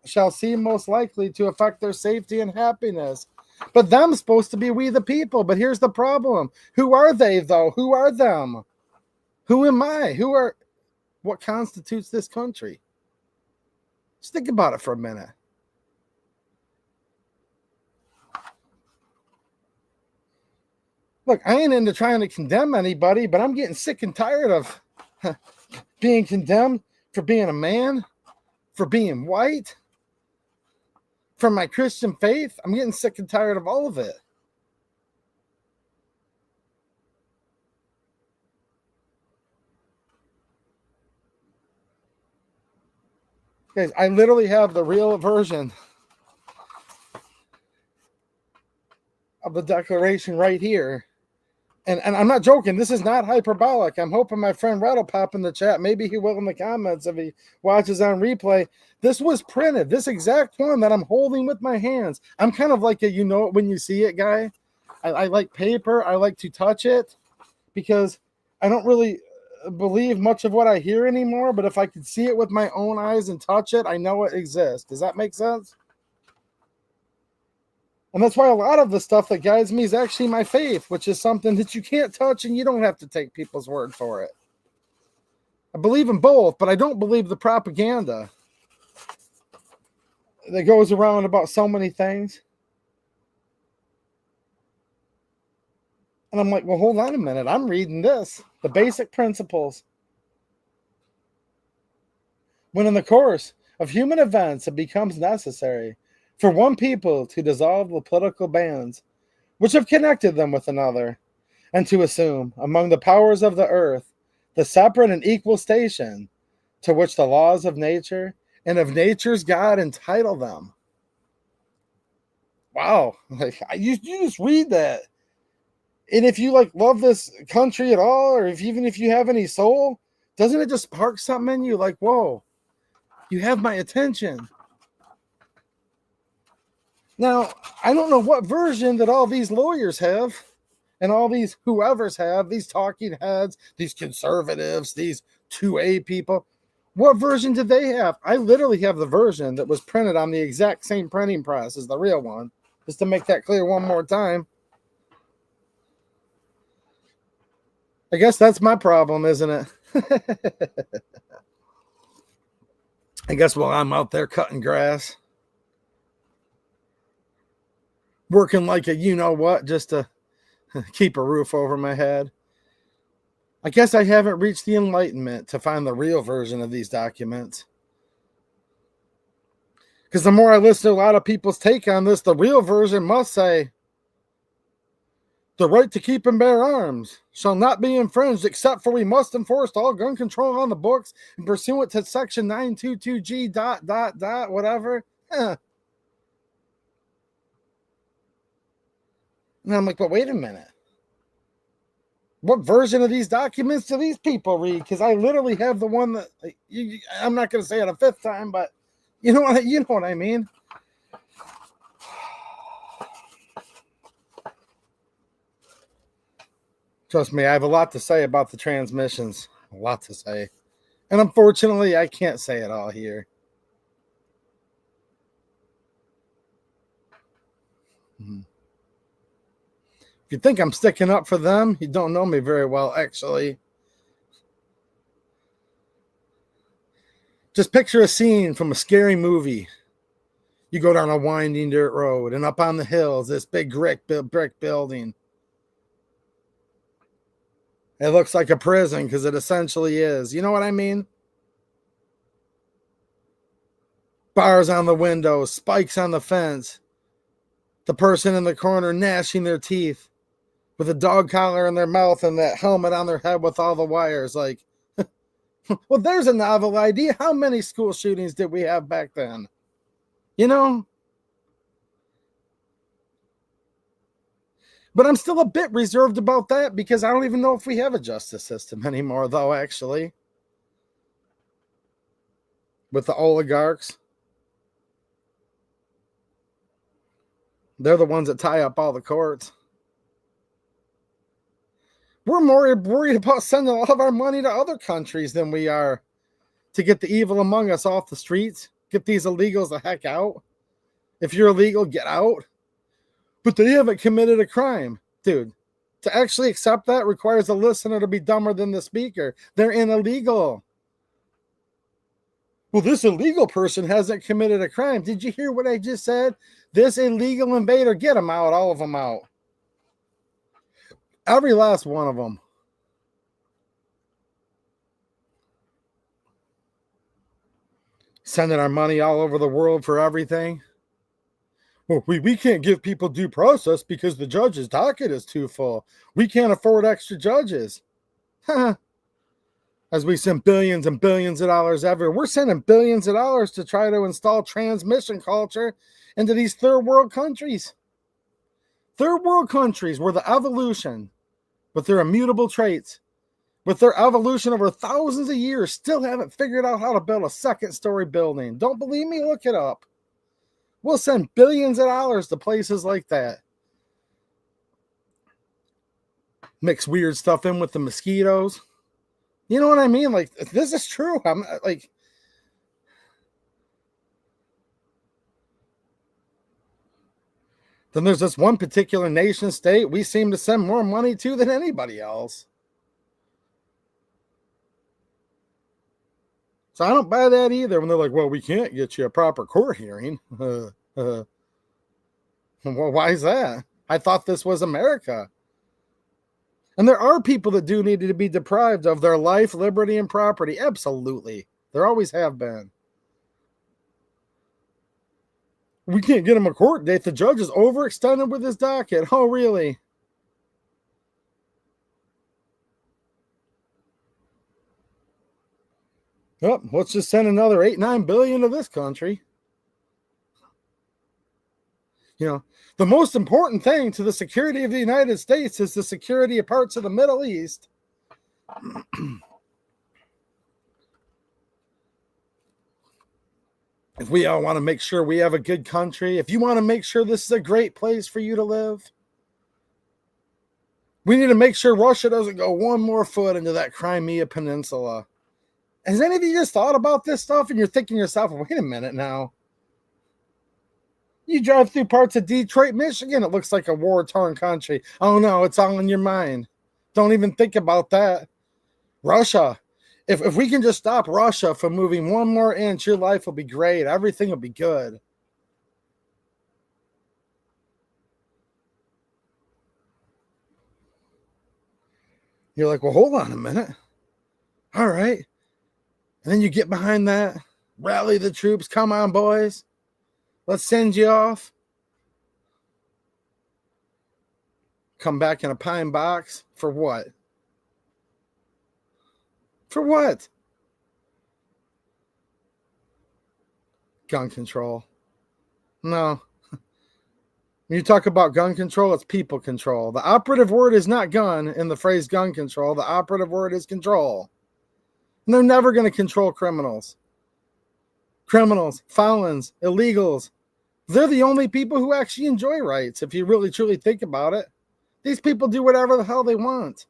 shall seem most likely to affect their safety and happiness. But them's supposed to be we the people. But here's the problem. Who are they, though? Who are them? Who am I? What constitutes this country? Just think about it for a minute. Look, I ain't into trying to condemn anybody, but I'm getting sick and tired of being condemned for being a man, for being white, for my Christian faith. I'm getting sick and tired of all of it. Guys, I literally have the real version of the Declaration right here. And I'm not joking. This is not hyperbolic. I'm hoping my friend Red will pop in the chat. Maybe he will in the comments if he watches on replay. This was printed. This exact one that I'm holding with my hands. I'm kind of like a you know it when you see it guy. I like paper. I like to touch it because I don't really believe much of what I hear anymore. But if I could see it with my own eyes and touch it, I know it exists. Does that make sense? And that's why a lot of the stuff that guides me is actually my faith, which is something that you can't touch and you don't have to take people's word for it. I believe in both, but I don't believe the propaganda that goes around about so many things. And I'm like, well, hold on a minute. I'm reading this, the basic principles. When in the course of human events, it becomes necessary for one people to dissolve the political bands which have connected them with another, and to assume, among the powers of the earth, the separate and equal station to which the laws of nature and of nature's God entitle them. Wow. Like, you just read that. And if you love this country at all, or even if you have any soul, Doesn't it just spark something in you? Like, whoa, you have my attention. Now, I don't know what version that all these lawyers have and all these whoever's have, these talking heads, these conservatives, these 2A people. What version did they have? I literally have the version that was printed on the exact same printing press as the real one, just to make that clear one more time. I guess that's my problem, isn't it? I guess while I'm out there cutting grass, working like a you-know-what just to keep a roof over my head, I guess I haven't reached the enlightenment to find the real version of these documents. Because the more I listen to a lot of people's take on this, the real version must say, the right to keep and bear arms shall not be infringed, except for we must enforce all gun control on the books and pursuant to section 922G ... whatever. And I'm like, but wait a minute. What version of these documents do these people read? Because I literally have the one that I'm not going to say it a fifth time, but you know what I mean. Trust me, I have a lot to say about the transmissions. A lot to say. And unfortunately, I can't say it all here. If you think I'm sticking up for them, you don't know me very well, actually. Just picture a scene from a scary movie. You go down a winding dirt road, and up on the hills, this big brick building. It looks like a prison because it essentially is. You know what I mean? Bars on the windows, spikes on the fence. The person in the corner gnashing their teeth with a dog collar in their mouth and that helmet on their head with all the wires. Like, well, there's a novel idea. How many school shootings did we have back then? You know? But I'm still a bit reserved about that because I don't even know if we have a justice system anymore, though, actually. With the oligarchs. They're the ones that tie up all the courts. We're more worried about sending all of our money to other countries than we are to get the evil among us off the streets. Get these illegals the heck out. If you're illegal, get out. But they haven't committed a crime. Dude, to actually accept that requires the listener to be dumber than the speaker. They're illegal. Well, this illegal person hasn't committed a crime. Did you hear what I just said? This illegal invader, get them out, all of them out. Every last one of them. Sending our money all over the world for everything. Well, we can't give people due process because the judge's docket is too full. We can't afford extra judges. As we send billions and billions of dollars everywhere. We're sending billions of dollars to try to install transmission culture into these third world countries. Third world countries where the evolution, with their immutable traits, with their evolution over thousands of years, still haven't figured out how to build a second-story building. Don't believe me? Look it up. We'll send billions of dollars to places like that. Mix weird stuff in with the mosquitoes. You know what I mean? Like, this is true. I'm like, then there's this one particular nation state we seem to send more money to than anybody else. So I don't buy that either when they're like, well, we can't get you a proper court hearing. Well, why is that? I thought this was America. And there are people that do need to be deprived of their life, liberty, and property. Absolutely. There always have been. We can't get them a court date. The judge is overextended with his docket. Oh, really? Oh, let's just send another 8-9 billion to this country. You know, the most important thing to the security of the United States is the security of parts of the Middle East. if we all want to make sure we have a good country, if you want to make sure this is a great place for you to live, we need to make sure Russia doesn't go one more foot into that Crimea Peninsula. Has any of you just thought about this stuff and you're thinking to yourself, wait a minute now. You drive through parts of Detroit, Michigan, it looks like a war-torn country. Oh no, it's all in your mind. Don't even think about that. Russia. If we can just stop Russia from moving one more inch, your life will be great. Everything will be good. You're like, well, hold on a minute. All right. And then you get behind that, rally the troops. Come on, boys. Let's send you off. Come back in a pine box. For what? For what? Gun control. No. When you talk about gun control, it's people control. The operative word is not gun in the phrase gun control. The operative word is control. And they're never going to control criminals. Criminals, felons, illegals. They're the only people who actually enjoy rights, if you really truly think about it. These people do whatever the hell they want.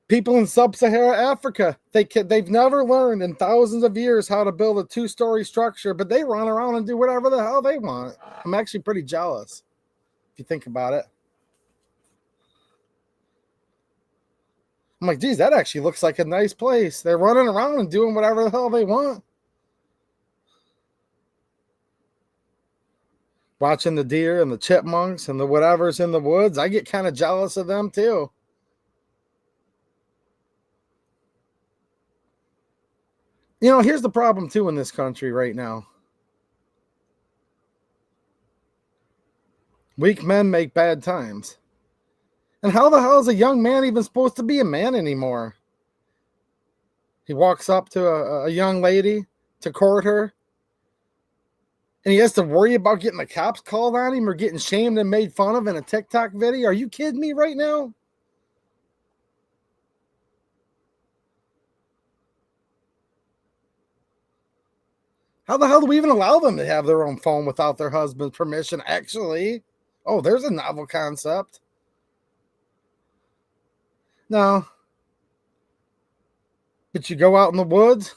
People in sub-Saharan Africa, they've never learned in thousands of years how to build a two-story structure, but they run around and do whatever the hell they want. I'm actually pretty jealous, if you think about it. I'm like, geez, that actually looks like a nice place. They're running around and doing whatever the hell they want. Watching the deer and the chipmunks and the whatever's in the woods, I get kind of jealous of them too. You know, here's the problem too in this country right now. Weak men make bad times. And how the hell is a young man even supposed to be a man anymore? He walks up to a young lady to court her, and he has to worry about getting the cops called on him or getting shamed and made fun of in a TikTok video. Are you kidding me right now? How the hell do we even allow them to have their own phone without their husband's permission? Actually, oh, there's a novel concept. No. But you go out in the woods,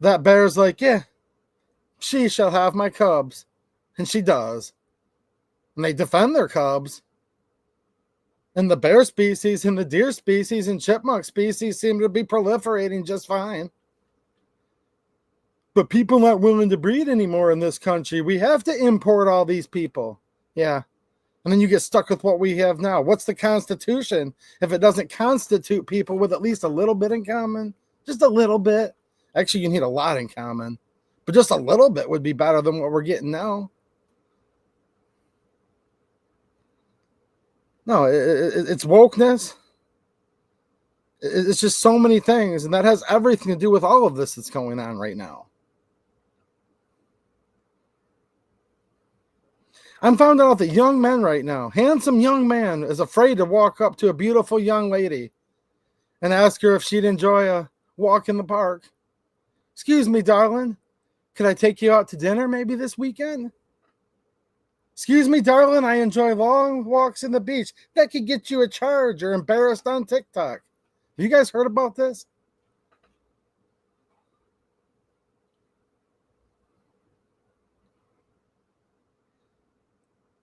that bear's like, yeah, she shall have my cubs. And she does. And they defend their cubs. And the bear species and the deer species and chipmunk species seem to be proliferating just fine. But people aren't willing to breed anymore in this country. We have to import all these people. Yeah. And then you get stuck with what we have now. What's the Constitution if it doesn't constitute people with at least a little bit in common? Just a little bit. Actually, you need a lot in common. But just a little bit would be better than what we're getting now. No, it's wokeness. It's just so many things. And that has everything to do with all of this that's going on right now. I'm found out that young men right now, handsome young man, is afraid to walk up to a beautiful young lady and ask her if she'd enjoy a walk in the park. Excuse me, darling. Could I take you out to dinner maybe this weekend? Excuse me, darling. I enjoy long walks in the beach. That could get you a charge or embarrassed on TikTok. Have you guys heard about this?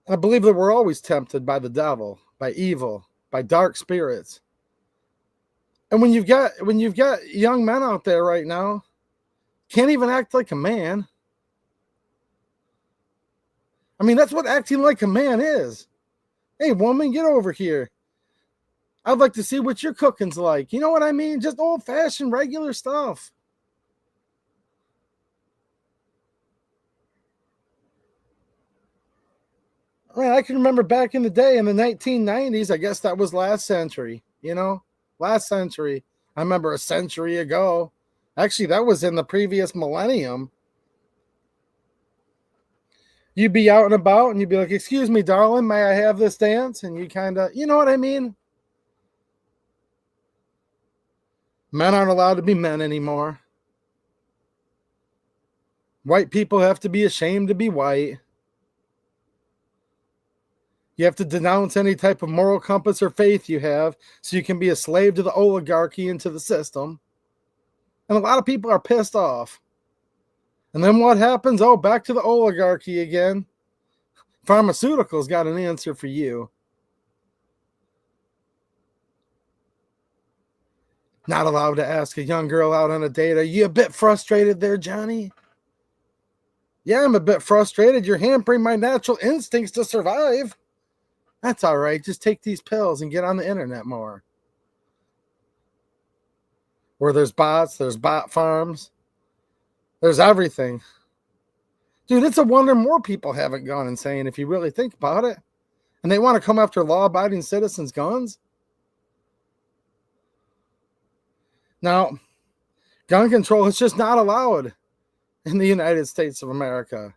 I believe that we're always tempted by the devil, by evil, by dark spirits. And when you've got young men out there right now, can't even act like a man. I mean, that's what acting like a man is. Hey, woman, get over here. I'd like to see what your cooking's like. You know what I mean? Just old-fashioned, regular stuff. Man, I can remember back in the day in the 1990s, I guess that was last century, last century. I remember a century ago. Actually, that was in the previous millennium. You'd be out and about and you'd be like, excuse me, darling, may I have this dance? And you kind of, you know what I mean? Men aren't allowed to be men anymore. White people have to be ashamed to be white. You have to denounce any type of moral compass or faith you have so you can be a slave to the oligarchy and to the system. And a lot of people are pissed off. And then what happens? Oh, back to the oligarchy again. Pharmaceuticals got an answer for you. Not allowed to ask a young girl out on a date. Are you a bit frustrated there, Johnny? Yeah, I'm a bit frustrated. You're hampering my natural instincts to survive. That's all right. Just take these pills and get on the internet more. Where there's bots, there's bot farms, there's everything. Dude, it's a wonder more people haven't gone insane if you really think about it. And they want to come after law-abiding citizens' guns. Now, gun control is just not allowed in the United States of America.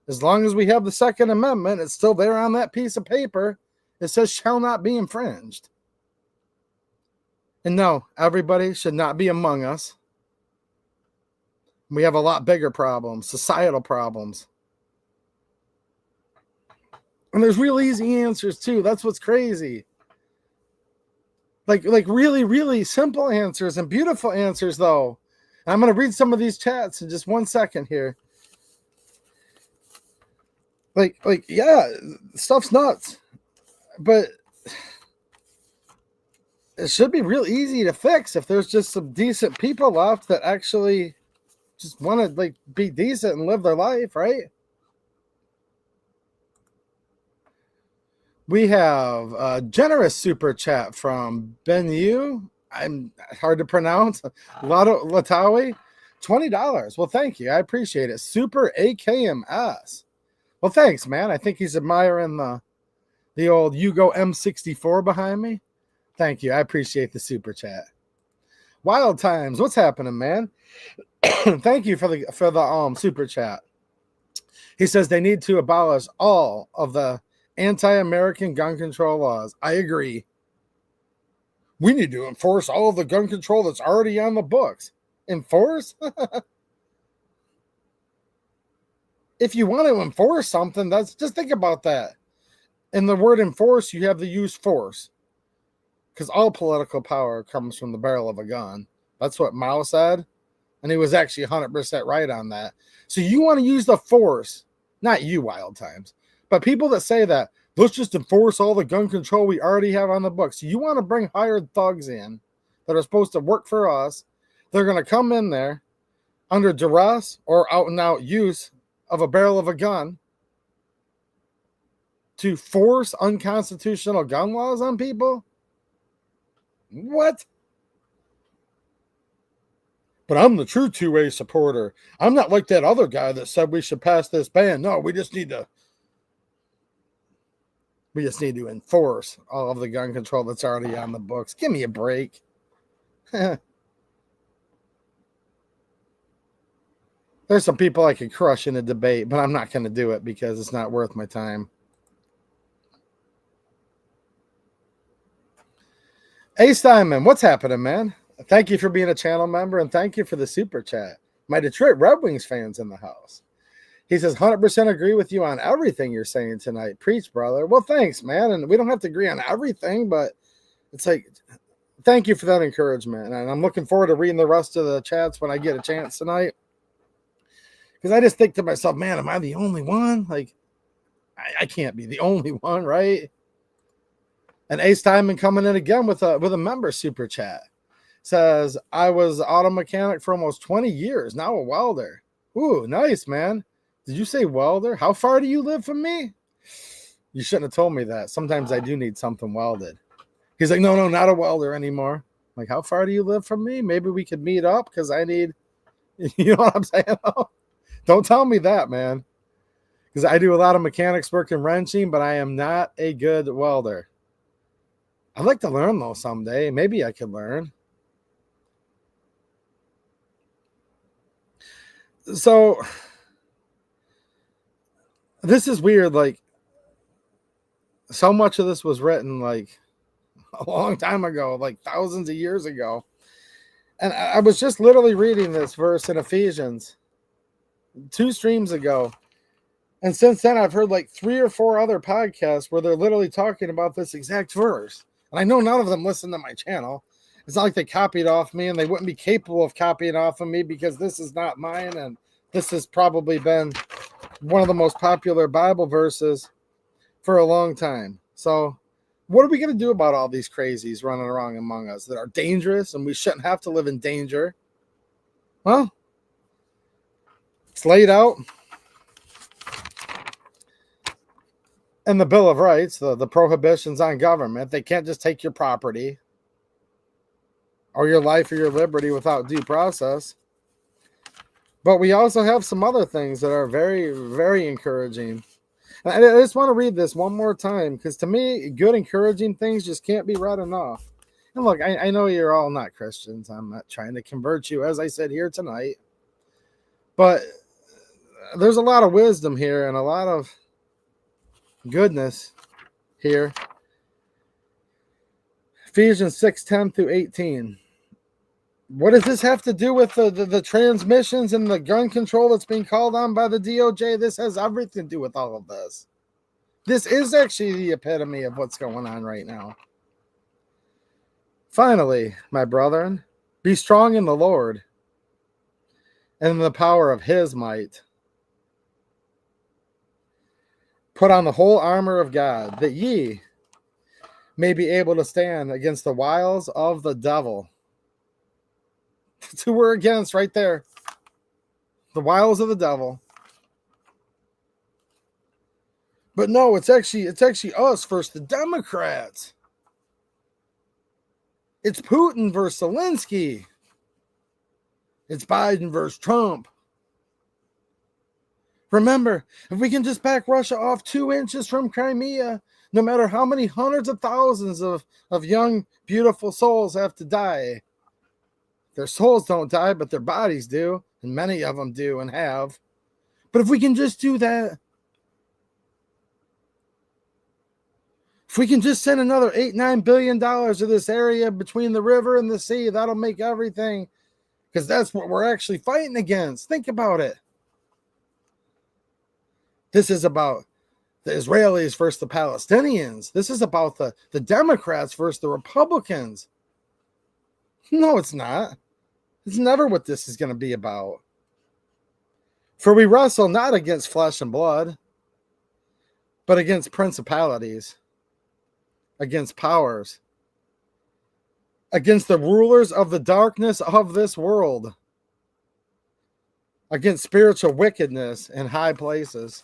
As long as we have the Second Amendment, it's still there on that piece of paper. It says shall not be infringed. And no, everybody should not be among us. We have a lot bigger problems, societal problems. And there's real easy answers too. That's what's crazy. Like really, really simple answers and beautiful answers though. And I'm going to read some of these chats in just 1 second here. Yeah, stuff's nuts. But it should be real easy to fix if there's just some decent people left that actually just want to be decent and live their life, right? We have a generous super chat from Ben Yu. I'm hard to pronounce. Latawi, $20. Well, thank you. I appreciate it. Super AKMS. Well, thanks, man. I think he's admiring the old Yugo M64 behind me. Thank you. I appreciate the super chat. Wild Times. What's happening, man? Thank you for the super chat. He says they need to abolish all of the anti-American gun control laws. I agree. We need to enforce all of the gun control that's already on the books. Enforce? If you want to enforce something, just think about that. In the word enforce, you have the use force. Because all political power comes from the barrel of a gun. That's what Mao said. And he was actually 100% right on that. So you want to use the force. Not you, Wild Times. But people that say that, let's just enforce all the gun control we already have on the books. So you want to bring hired thugs in that are supposed to work for us. They're going to come in there under duress or out and out use of a barrel of a gun to force unconstitutional gun laws on people? What? But I'm the true two-way supporter. I'm not like that other guy that said we should pass this ban. No, we just need to enforce all of the gun control that's already on the books. Give me a break. There's some people I could crush in a debate, but I'm not going to do it because it's not worth my time. Ace Diamond, what's happening, man? Thank you for being a channel member, and thank you for the super chat. My Detroit Red Wings fans in the house. He says, 100% agree with you on everything you're saying tonight. Preach, brother. Well, thanks, man. And we don't have to agree on everything, but it's like, thank you for that encouragement. And I'm looking forward to reading the rest of the chats when I get a chance tonight. Because I just think to myself, man, am I the only one? Like, I can't be the only one, right? And Ace Diamond coming in again with a member super chat. Says, I was an auto mechanic for almost 20 years. Now a welder. Ooh, nice, man. Did you say welder? How far do you live from me? You shouldn't have told me that. Sometimes I do need something welded. He's like, no, not a welder anymore. I'm like, how far do you live from me? Maybe we could meet up because I need, you know what I'm saying? Don't tell me that, man. Because I do a lot of mechanics work and wrenching, but I am not a good welder. I'd like to learn, though, someday. Maybe I could learn. So This is weird. Like, so much of this was written like a long time ago, like thousands of years ago. And I was just literally reading this verse in Ephesians 2 streams ago. And since then, I've heard like 3 or 4 other podcasts where they're literally talking about this exact verse. And I know none of them listen to my channel. It's not like they copied off me, and they wouldn't be capable of copying off of me because this is not mine. And this has probably been one of the most popular Bible verses for a long time. So what are we going to do about all these crazies running around among us that are dangerous and we shouldn't have to live in danger? Well, it's laid out in the Bill of Rights, the prohibitions on government. They can't just take your property or your life or your liberty without due process. But we also have some other things that are very, very encouraging. And I just want to read this one more time, because to me, good, encouraging things just can't be read enough. And look, I know you're all not Christians. I'm not trying to convert you, as I said here tonight. But there's a lot of wisdom here and a lot of goodness here. Ephesians 6:10-18. What does this have to do with the transmissions and the gun control that's being called on by the DOJ? This has everything to do with all of this. This is actually the epitome of what's going on right now. Finally, my brethren, be strong in the Lord and in the power of his might. Put on the whole armor of God, that ye may be able to stand against the wiles of the devil. That's who we're against right there. The wiles of the devil. But no, it's actually us versus the Democrats. It's Putin versus Zelensky. It's Biden versus Trump. Remember, if we can just back Russia off 2 inches from Crimea, no matter how many hundreds of thousands of young, beautiful souls have to die, their souls don't die, but their bodies do, and many of them do and have. But if we can just do that, if we can just send another $8-9 billion to this area between the river and the sea, that'll make everything, because that's what we're actually fighting against. Think about it. This is about the Israelis versus the Palestinians. This is about the Democrats versus the Republicans. No, it's not. It's never what this is going to be about. For we wrestle not against flesh and blood, but against principalities, against powers, against the rulers of the darkness of this world, against spiritual wickedness in high places.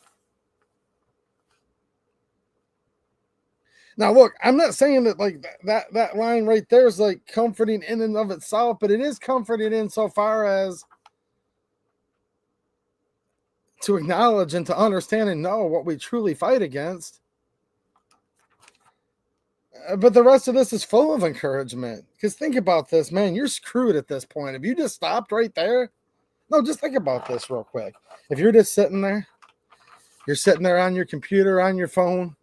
Now, look, I'm not saying that like that line right there is like comforting in and of itself, but it is comforting insofar as to acknowledge and to understand and know what we truly fight against. But the rest of this is full of encouragement. Because think about this, man, you're screwed at this point. If you just stopped right there, no, just think about this real quick. If you're just sitting there, you're sitting there on your computer, on your phone,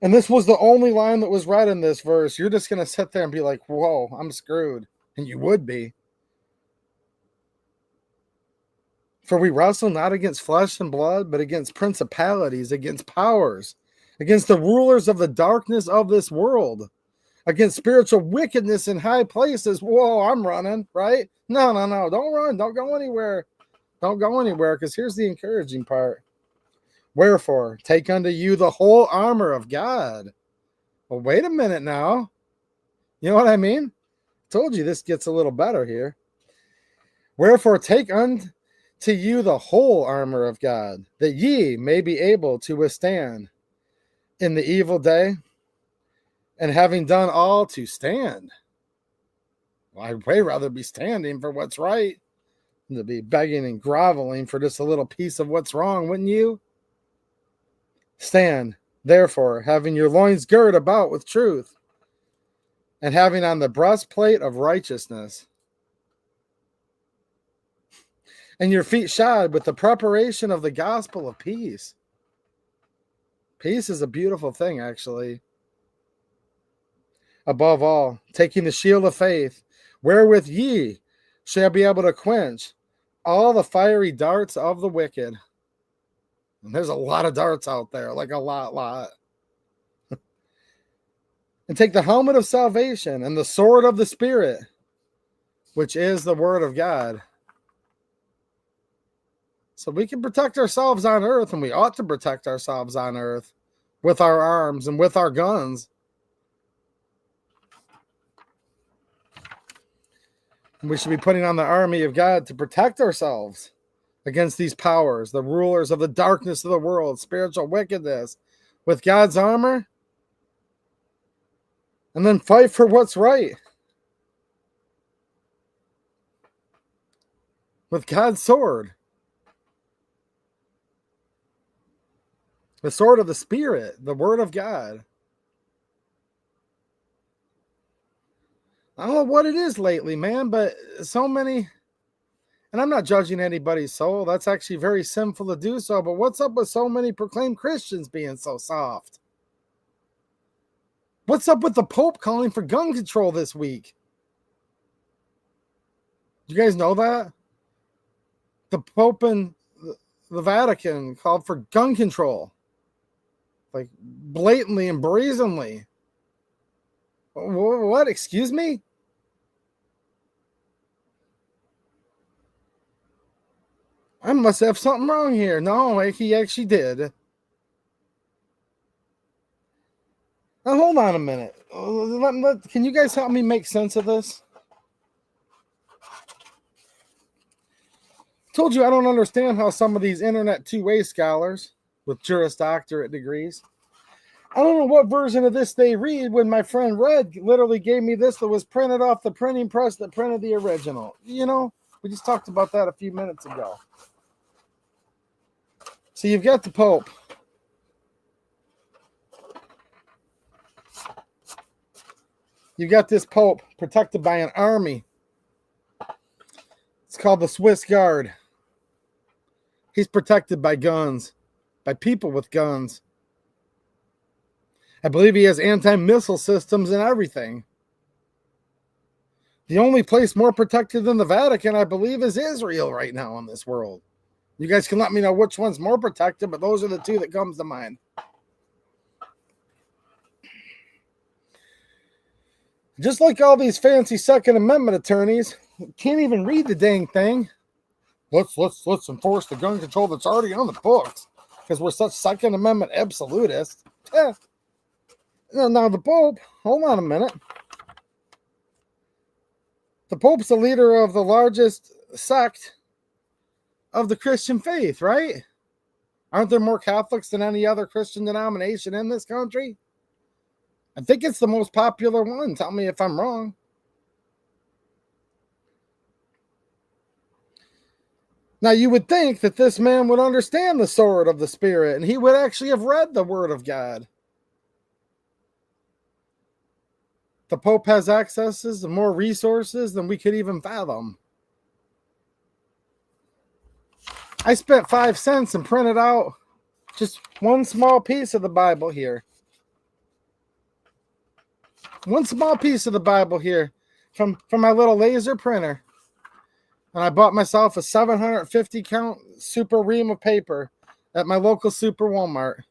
and this was the only line that was read in this verse, you're just going to sit there and be like, whoa, I'm screwed. And you would be. For we wrestle not against flesh and blood, but against principalities, against powers, against the rulers of the darkness of this world, against spiritual wickedness in high places. Whoa, I'm running, right? No. Don't run. Don't go anywhere. Don't go anywhere, because here's the encouraging part. Wherefore, take unto you the whole armor of God. Well, wait a minute now. You know what I mean? Told you this gets a little better here. Wherefore, take unto you the whole armor of God, that ye may be able to withstand in the evil day, and having done all to stand. Well, I'd way rather be standing for what's right than to be begging and groveling for just a little piece of what's wrong, wouldn't you? Stand, therefore, having your loins girt about with truth, and having on the breastplate of righteousness. and your feet shod with the preparation of the gospel of peace. Peace is a beautiful thing, actually. Above all, taking the shield of faith, wherewith ye shall be able to quench all the fiery darts of the wicked. And there's a lot of darts out there, like a lot. And take the helmet of salvation and the sword of the Spirit, which is the word of God. So we can protect ourselves on earth, and we ought to protect ourselves on earth with our arms and with our guns. And we should be putting on the army of God to protect ourselves against these powers, the rulers of the darkness of the world, spiritual wickedness, with God's armor, and then fight for what's right with God's sword. The sword of the Spirit, the word of God. I don't know what it is lately, man, but so many, and I'm not judging anybody's soul. That's actually very sinful to do so, but what's up with so many proclaimed Christians being so soft? What's up with the Pope calling for gun control this week? You guys know that? The Pope and the Vatican called for gun control. Like blatantly and brazenly. What? Excuse me? I must have something wrong here. No, he actually did. Now, hold on a minute. Can you guys help me make sense of this? Told you I don't understand how some of these internet two-way scholars with Juris Doctorate degrees, I don't know what version of this they read when my friend Red literally gave me this that was printed off the printing press that printed the original. You know, we just talked about that a few minutes ago. So you've got the Pope. You've got this Pope protected by an army. It's called the Swiss Guard. He's protected by guns, by people with guns. I believe he has anti-missile systems and everything. The only place more protected than the Vatican, I believe, is Israel right now in this world. You guys can let me know which one's more protected, but those are the two that comes to mind. Just like all these fancy Second Amendment attorneys, can't even read the dang thing. Let's enforce the gun control that's already on the books because we're such Second Amendment absolutists. Yeah. Now the Pope, hold on a minute. The Pope's the leader of the largest sect of the Christian faith, right? Aren't there more Catholics than any other Christian denomination in this country? I think it's the most popular one. Tell me if I'm wrong. Now, you would think that this man would understand the sword of the Spirit, and he would actually have read the Word of God. The Pope has accesses and more resources than we could even fathom. I spent 5 cents and printed out just one small piece of the Bible here. One small piece of the Bible here from my little laser printer. And I bought myself a 750 count super ream of paper at my local super Walmart.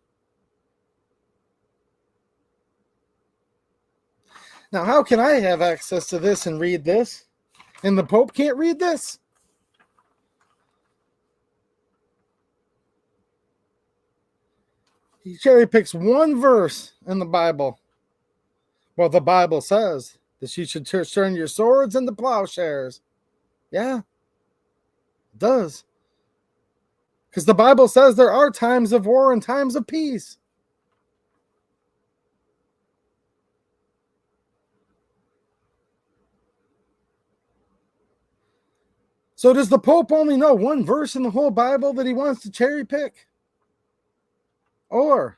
Now, how can I have access to this and read this? And the Pope can't read this? He cherry picks one verse in the Bible. Well, the Bible says that you should turn your swords into plowshares. Yeah, it does. Because the Bible says there are times of war and times of peace. So does the Pope only know one verse in the whole Bible that he wants to cherry pick? Or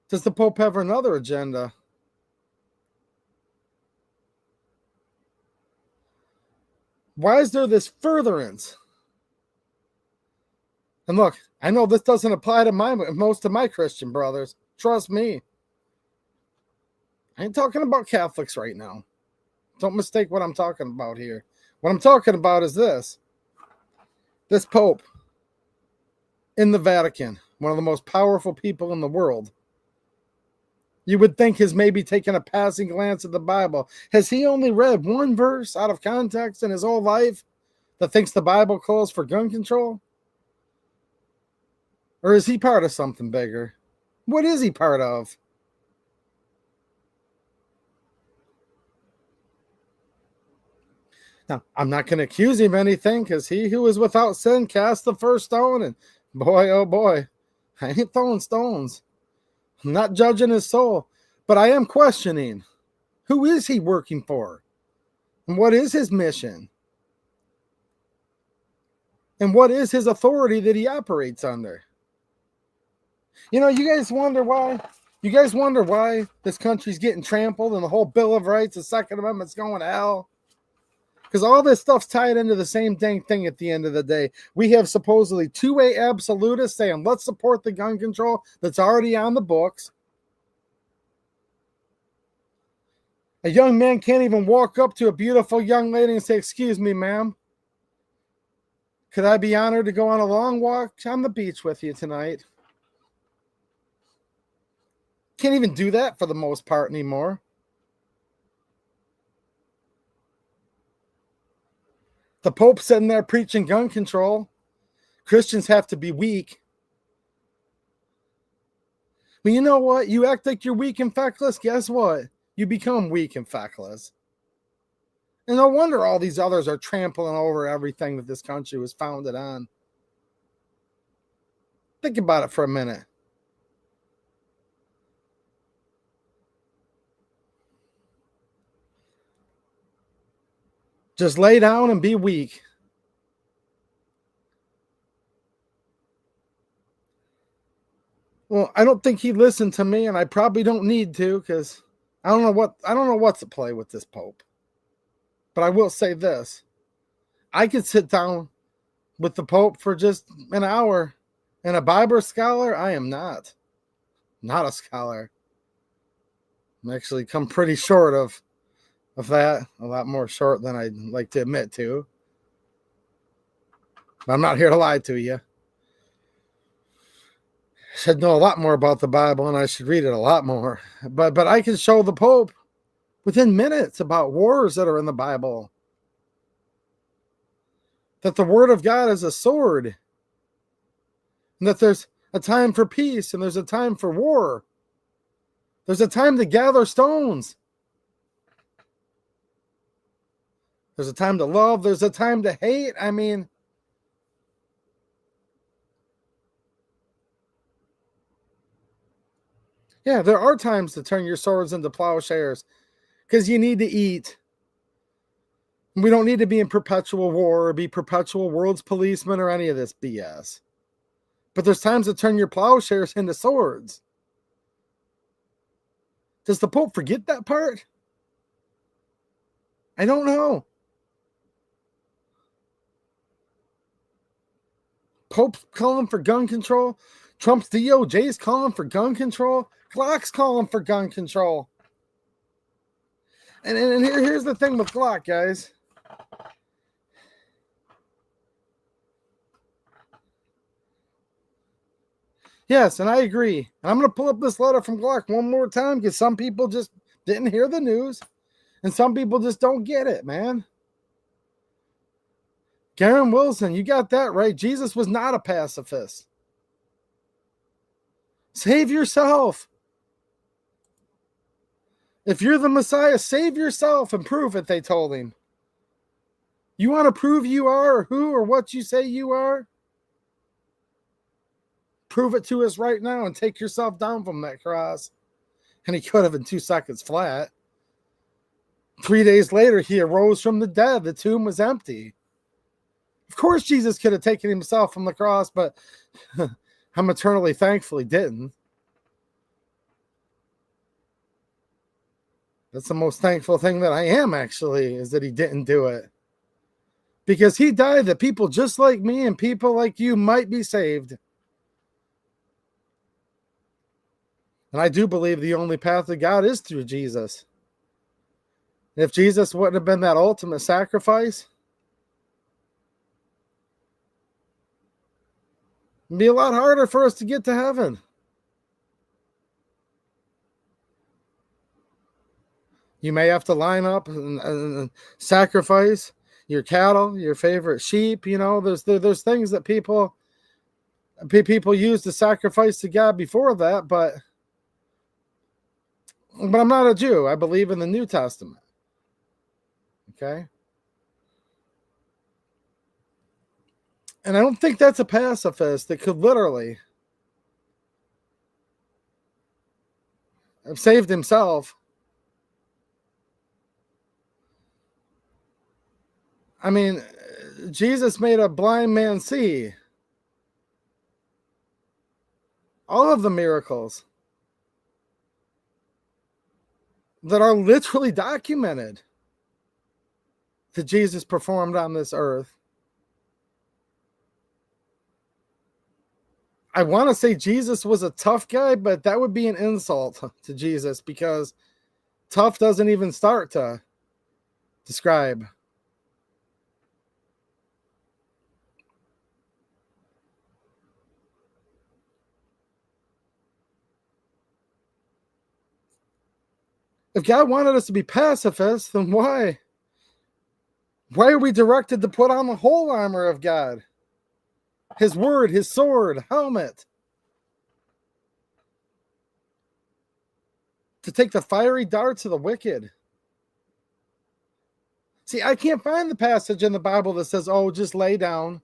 does the Pope have another agenda? Why is there this furtherance And look, I know this doesn't apply to most of my Christian brothers. Trust me. I ain't talking about Catholics right now. Don't mistake what I'm talking about here. What I'm talking about is this. This Pope in the Vatican, one of the most powerful people in the world, you would think has maybe taken a passing glance at the Bible. Has he only read one verse out of context in his whole life that thinks the Bible calls for gun control? Or is he part of something bigger? What is he part of? Now, I'm not going to accuse him of anything, because he who is without sin cast the first stone. And boy, oh boy, I ain't throwing stones. I'm not judging his soul, but I am questioning, who is he working for? And what is his mission? And what is his authority that he operates under? You know, you guys wonder why? You guys wonder why this country's getting trampled and the whole Bill of Rights, the Second Amendment's going to hell? Because all this stuff's tied into the same dang thing at the end of the day. We have supposedly two-way absolutists saying, let's support the gun control that's already on the books. A young man can't even walk up to a beautiful young lady and say, excuse me, ma'am, could I be honored to go on a long walk on the beach with you tonight? Can't even do that for the most part anymore. The Pope's sitting there preaching gun control. Christians have to be weak. But you know what? You act like you're weak and feckless. Guess what? You become weak and feckless. And no wonder all these others are trampling over everything that this country was founded on. Think about it for a minute. Just lay down and be weak. Well, I don't think he listened to me, and I probably don't need to, because I don't know what's at play with this Pope. But I will say this. I could sit down with the Pope for just an hour. And a Bible scholar, I am not. Not a scholar. I'm actually come pretty short of that. A lot more short than I'd like to admit to. But I'm not here to lie to you. I should know a lot more about the Bible, and I should read it a lot more. But I can show the Pope within minutes about wars that are in the Bible. That the Word of God is a sword. And that there's a time for peace and there's a time for war. There's a time to gather stones. There's a time to love. There's a time to hate. I mean, yeah, there are times to turn your swords into plowshares because you need to eat. We don't need to be in perpetual war or be perpetual world's policemen or any of this BS. But there's times to turn your plowshares into swords. Does the Pope forget that part? I don't know. Pope's calling for gun control. Trump's DOJ's calling for gun control. Glock's calling for gun control. And here's the thing with Glock, guys. Yes, and I agree. And I'm going to pull up this letter from Glock one more time because some people just didn't hear the news. And some people just don't get it, man. Garen Wilson, you got that right. Jesus was not a pacifist. Save yourself. If you're the Messiah, save yourself and prove it, they told him. You want to prove you are who or what you say you are? Prove it to us right now and take yourself down from that cross. And he could have in 2 seconds flat. 3 days later, he arose from the dead. The tomb was empty. Of course, Jesus could have taken himself from the cross, but I'm eternally thankful he didn't. That's the most thankful thing that I am, actually, is that he didn't do it. Because he died that people just like me and people like you might be saved. And I do believe the only path to God is through Jesus. If Jesus wouldn't have been that ultimate sacrifice, it'd be a lot harder for us to get to heaven. You may have to line up and sacrifice your cattle, your favorite sheep. You know, there's things that people use to sacrifice to God before that, but I'm not a Jew. I believe in the New Testament. Okay? And I don't think that's a pacifist that could literally have saved himself. I mean, Jesus made a blind man see. All of the miracles that are literally documented that Jesus performed on this earth. I want to say Jesus was a tough guy, but that would be an insult to Jesus because tough doesn't even start to describe. If God wanted us to be pacifists, then why? Why are we directed to put on the whole armor of God? His word, his sword, helmet. To take the fiery darts of the wicked. See, I can't find the passage in the Bible that says, oh, just lay down.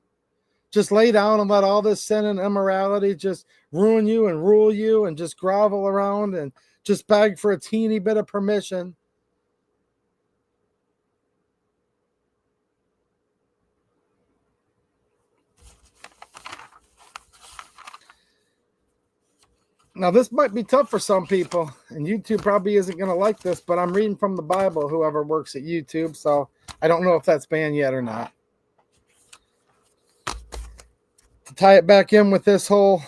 Just lay down and let all this sin and immorality just ruin you and rule you and just grovel around and just beg for a teeny bit of permission. Now, this might be tough for some people, and YouTube probably isn't going to like this, but I'm reading from the Bible, whoever works at YouTube, so I don't know if that's banned yet or not. To tie it back in with this whole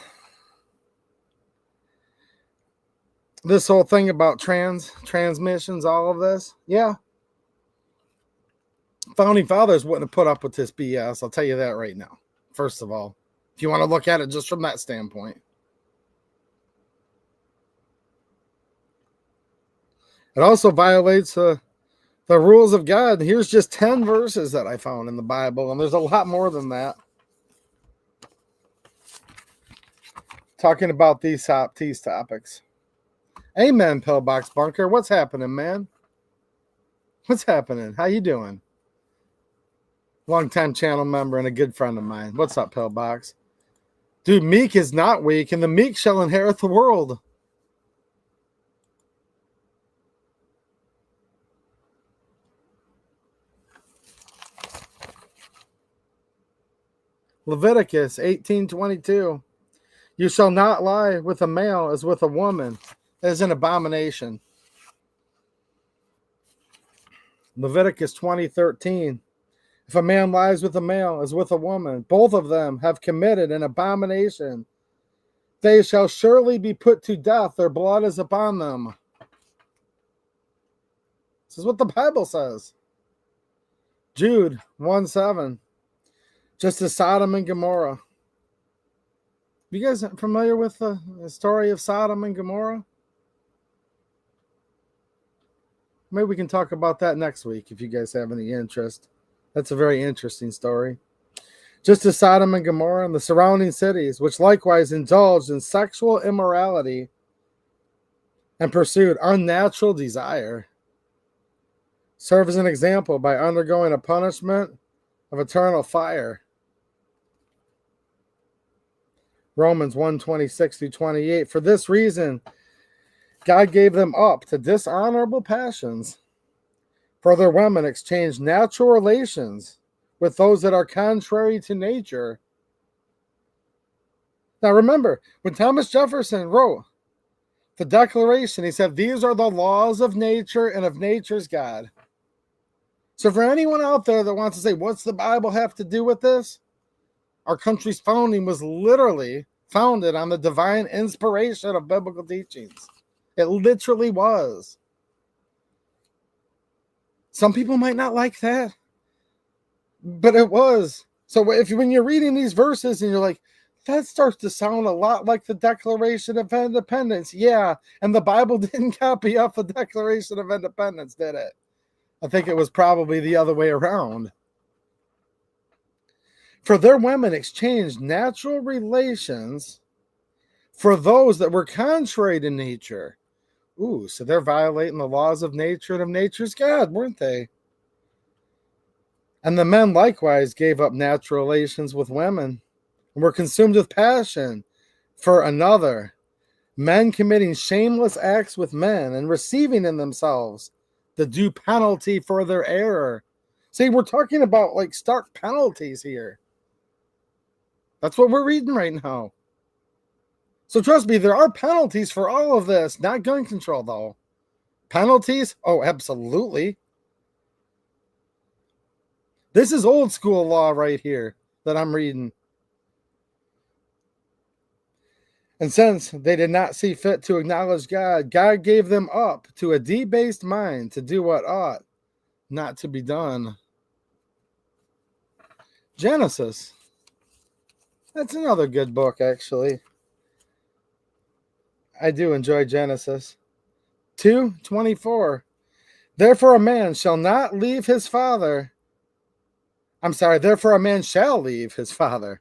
thing about transmissions, all of this, yeah. Founding fathers wouldn't have put up with this BS, I'll tell you that right now, first of all, if you want to look at it just from that standpoint. It also violates the rules of God. Here's just 10 verses that I found in the Bible, and there's a lot more than that. Talking about these topics. Amen, Pillbox Bunker. What's happening, man? What's happening? How you doing? Long-time channel member and a good friend of mine. What's up, Pillbox? Dude, meek is not weak, and the meek shall inherit the world. Leviticus 18:22. You shall not lie with a male as with a woman. That is an abomination. Leviticus 20:13. If a man lies with a male as with a woman, both of them have committed an abomination. They shall surely be put to death. Their blood is upon them. This is what the Bible says. Jude 1:7. Just as Sodom and Gomorrah. You guys familiar with the story of Sodom and Gomorrah? Maybe we can talk about that next week if you guys have any interest. That's a very interesting story. Just as Sodom and Gomorrah and the surrounding cities, which likewise indulged in sexual immorality and pursued unnatural desire, serve as an example by undergoing a punishment of eternal fire. Romans 1:26-28. For this reason, God gave them up to dishonorable passions. For their women exchanged natural relations with those that are contrary to nature. Now remember, when Thomas Jefferson wrote the Declaration, he said, these are the laws of nature and of nature's God. So for anyone out there that wants to say, what's the Bible have to do with this? Our country's founding was literally founded on the divine inspiration of biblical teachings. It literally was. Some people might not like that, but it was. So when you're reading these verses and you're like, that starts to sound a lot like the Declaration of Independence. Yeah, and the Bible didn't copy off the Declaration of Independence, did it? I think it was probably the other way around. For their women exchanged natural relations for those that were contrary to nature. Ooh, so they're violating the laws of nature and of nature's God, weren't they? And the men likewise gave up natural relations with women and were consumed with passion for another, men committing shameless acts with men and receiving in themselves the due penalty for their error. See, we're talking about like stark penalties here. That's what we're reading right now. So trust me, there are penalties for all of this, not gun control though. Penalties? Oh, absolutely. This is old school law right here that I'm reading. And since they did not see fit to acknowledge God, God gave them up to a debased mind to do what ought not to be done. Genesis. That's another good book, actually. I do enjoy Genesis. 2:24. Therefore a man shall not leave his father. Therefore a man shall leave his father.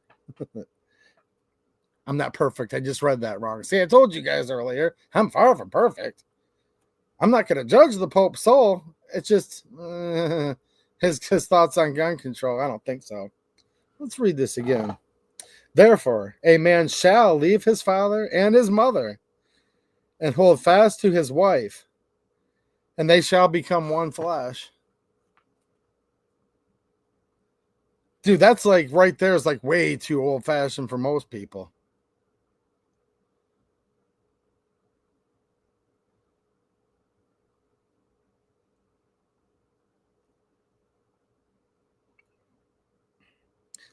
I'm not perfect. I just read that wrong. See, I told you guys earlier, I'm far from perfect. I'm not going to judge the Pope's soul. It's just his thoughts on gun control. I don't think so. Let's read this again. Therefore, a man shall leave his father and his mother and hold fast to his wife, and they shall become one flesh. Dude, that's like right there is like way too old fashioned for most people.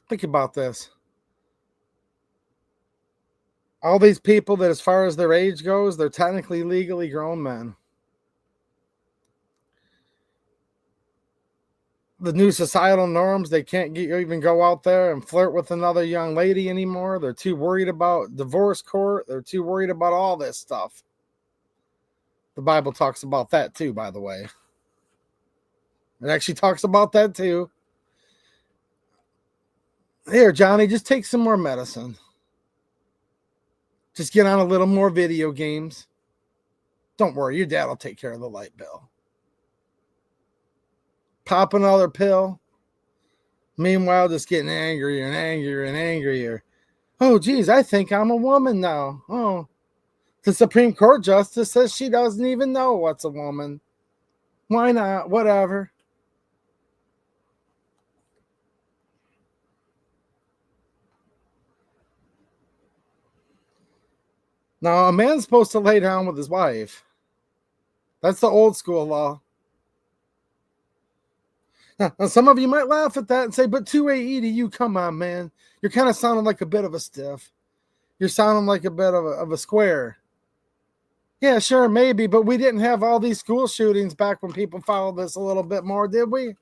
Think about this. All these people that, as far as their age goes, they're technically legally grown men. The new societal norms, they can't even go out there and flirt with another young lady anymore. They're too worried about divorce court. They're too worried about all this stuff. The Bible talks about that too, by the way. It actually talks about that too. Here, Johnny, just take some more medicine. Just get on a little more video games. Don't worry, your dad will take care of the light bill. Pop another pill. Meanwhile, just getting angrier and angrier and angrier. Oh, geez, I think I'm a woman now. Oh, the Supreme Court justice says she doesn't even know what's a woman. Why not? Whatever. Now, a man's supposed to lay down with his wife. That's the old school law. Now, some of you might laugh at that and say, but 2AE to you, come on, man. You're kind of sounding like a bit of a stiff. You're sounding like a bit of a square. Yeah, sure, maybe, but we didn't have all these school shootings back when people followed this a little bit more, did we?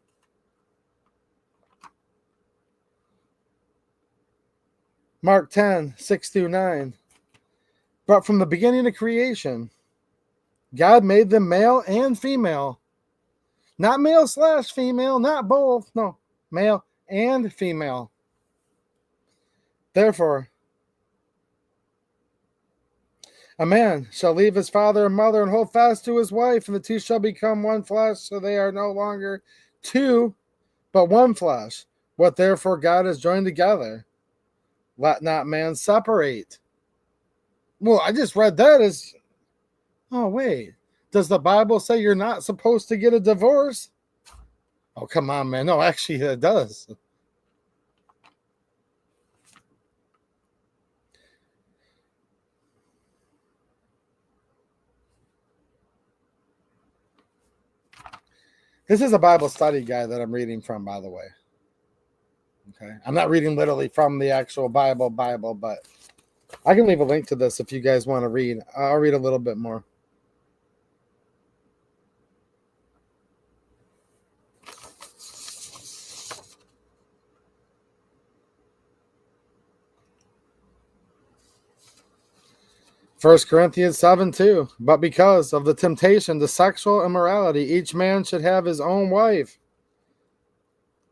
Mark 10:6-9. But from the beginning of creation, God made them male and female. Not male/female, not both. No, male and female. Therefore, a man shall leave his father and mother and hold fast to his wife, and the two shall become one flesh, so they are no longer two, but one flesh. What therefore God has joined together, let not man separate. Well, I just read that as, oh, wait. Does the Bible say you're not supposed to get a divorce? Oh, come on, man. No, actually, it does. This is a Bible study guide that I'm reading from, by the way. Okay. I'm not reading literally from the actual Bible, but I can leave a link to this if you guys want to read. I'll read a little bit more. First Corinthians 7:2. But because of the temptation to sexual immorality, each man should have his own wife,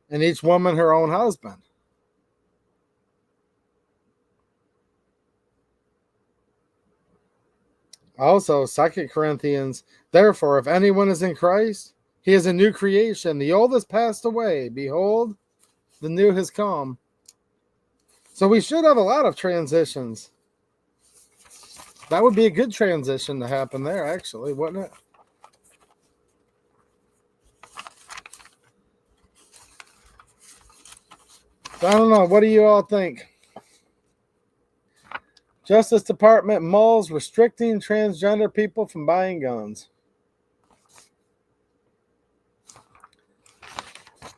and each woman her own husband. Also, 2 Corinthians, therefore, if anyone is in Christ, he is a new creation. The old has passed away. Behold, the new has come. So we should have a lot of transitions. That would be a good transition to happen there, actually, wouldn't it? I don't know. What do you all think? Justice Department mulls restricting transgender people from buying guns.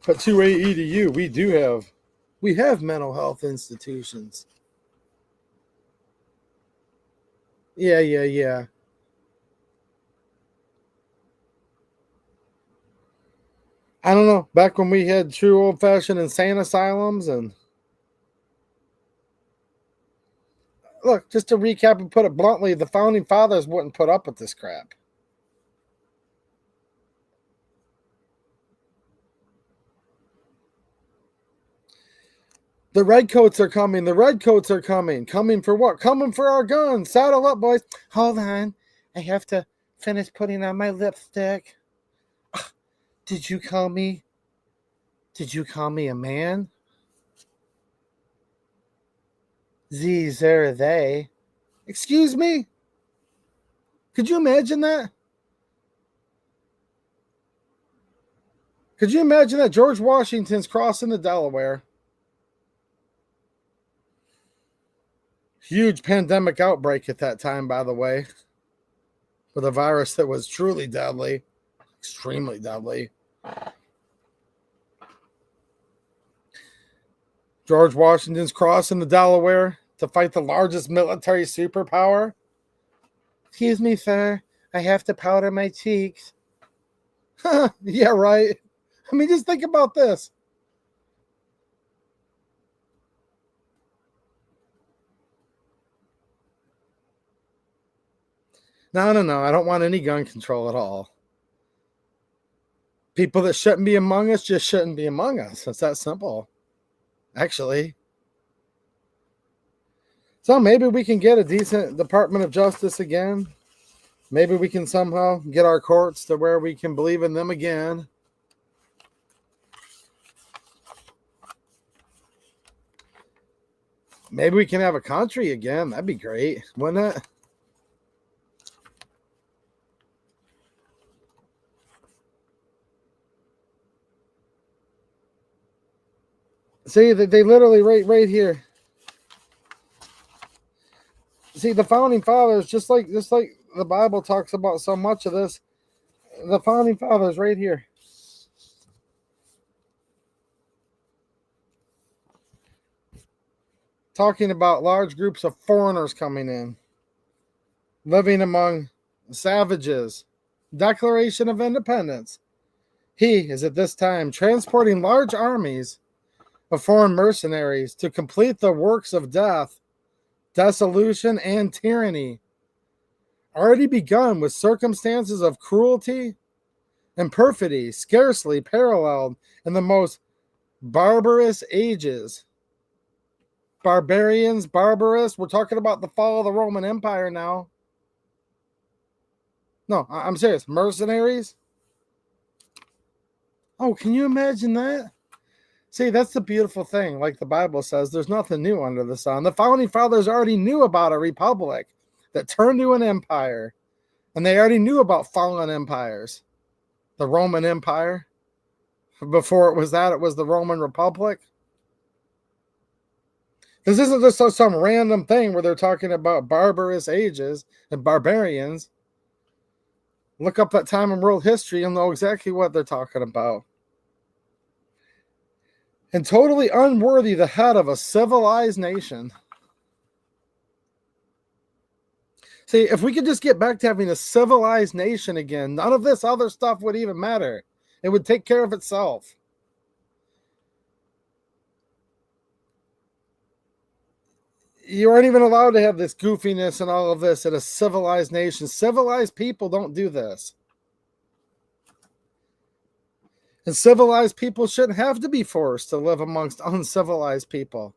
But to AEDU, we have mental health institutions. Yeah. I don't know. Back when we had true old-fashioned insane asylums, and look, just to recap and put it bluntly, the founding fathers wouldn't put up with this crap. The redcoats are coming. The redcoats are coming. Coming for what? Coming for our guns. Saddle up, boys. Hold on. I have to finish putting on my lipstick. Did you call me a man? These are they. Excuse me? Could you imagine that? Could you imagine that George Washington's crossing the Delaware? Huge pandemic outbreak at that time, by the way, with a virus that was truly deadly, extremely deadly. George Washington's crossing the Delaware to fight the largest military superpower. Excuse me, sir. I have to powder my cheeks. Yeah, right. I mean, just think about this. No. I don't want any gun control at all. People that shouldn't be among us just shouldn't be among us. It's that simple, actually. So maybe we can get a decent Department of Justice again. Maybe we can somehow get our courts to where we can believe in them again. Maybe we can have a country again. That'd be great, wouldn't it? See, they literally right here. See, the founding fathers, just like the Bible talks about so much of this, the founding fathers right here. Talking about large groups of foreigners coming in, living among savages. Declaration of Independence. He is at this time transporting large armies of foreign mercenaries to complete the works of death, dissolution, and tyranny, already begun with circumstances of cruelty and perfidy scarcely paralleled in the most barbarous ages. Barbarians, barbarous. We're talking about the fall of the Roman Empire now. No, I'm serious. Mercenaries? Oh, can you imagine that? See, that's the beautiful thing. Like the Bible says, there's nothing new under the sun. The founding fathers already knew about a republic that turned to an empire. And they already knew about fallen empires. The Roman Empire. Before it was that, it was the Roman Republic. This isn't just some random thing where they're talking about barbarous ages and barbarians. Look up that time in world history and know exactly what they're talking about. And totally unworthy the head of a civilized nation. See, if we could just get back to having a civilized nation again, none of this other stuff would even matter. It would take care of itself. You aren't even allowed to have this goofiness and all of this in a civilized nation. Civilized people don't do this. And civilized people shouldn't have to be forced to live amongst uncivilized people.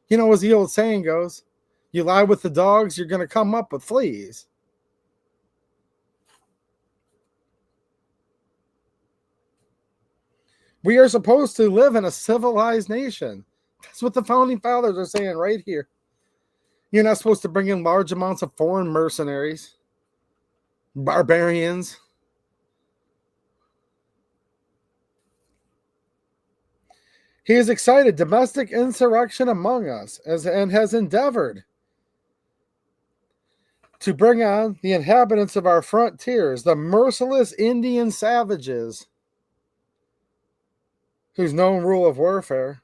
You know, as the old saying goes, you lie with the dogs, you're going to come up with fleas. We are supposed to live in a civilized nation. That's what the founding fathers are saying right here. You're not supposed to bring in large amounts of foreign mercenaries, barbarians. He has excited domestic insurrection among us and has endeavored to bring on the inhabitants of our frontiers, the merciless Indian savages, whose known rule of warfare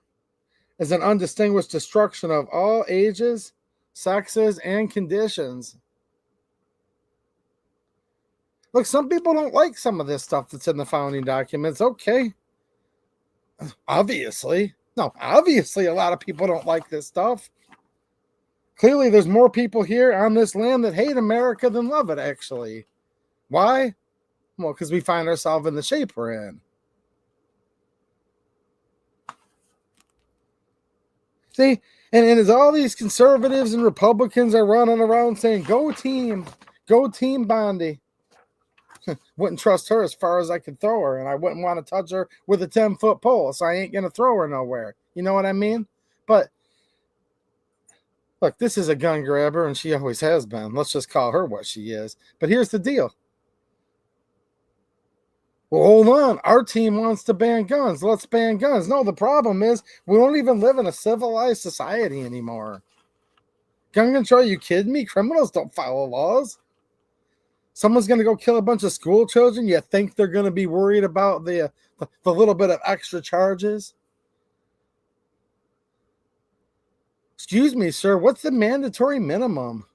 is an undistinguished destruction of all ages, sexes, and conditions. Look, some people don't like some of this stuff that's in the founding documents. Okay. Obviously. No, obviously a lot of people don't like this stuff. Clearly there's more people here on this land that hate America than love it, actually. Why? Well, because we find ourselves in the shape we're in. See, and as all these conservatives and Republicans are running around saying, go team Bondi. Wouldn't trust her as far as I could throw her, and I wouldn't want to touch her with a 10-foot pole, so I ain't going to throw her nowhere. You know what I mean? But, look, this is a gun grabber, and she always has been. Let's just call her what she is. But here's the deal. Well, hold on. Our team wants to ban guns. Let's ban guns. No, the problem is we don't even live in a civilized society anymore. Gun control, you kidding me? Criminals don't follow laws. Someone's going to go kill a bunch of school children. You think they're going to be worried about the little bit of extra charges? Excuse me, sir. What's the mandatory minimum?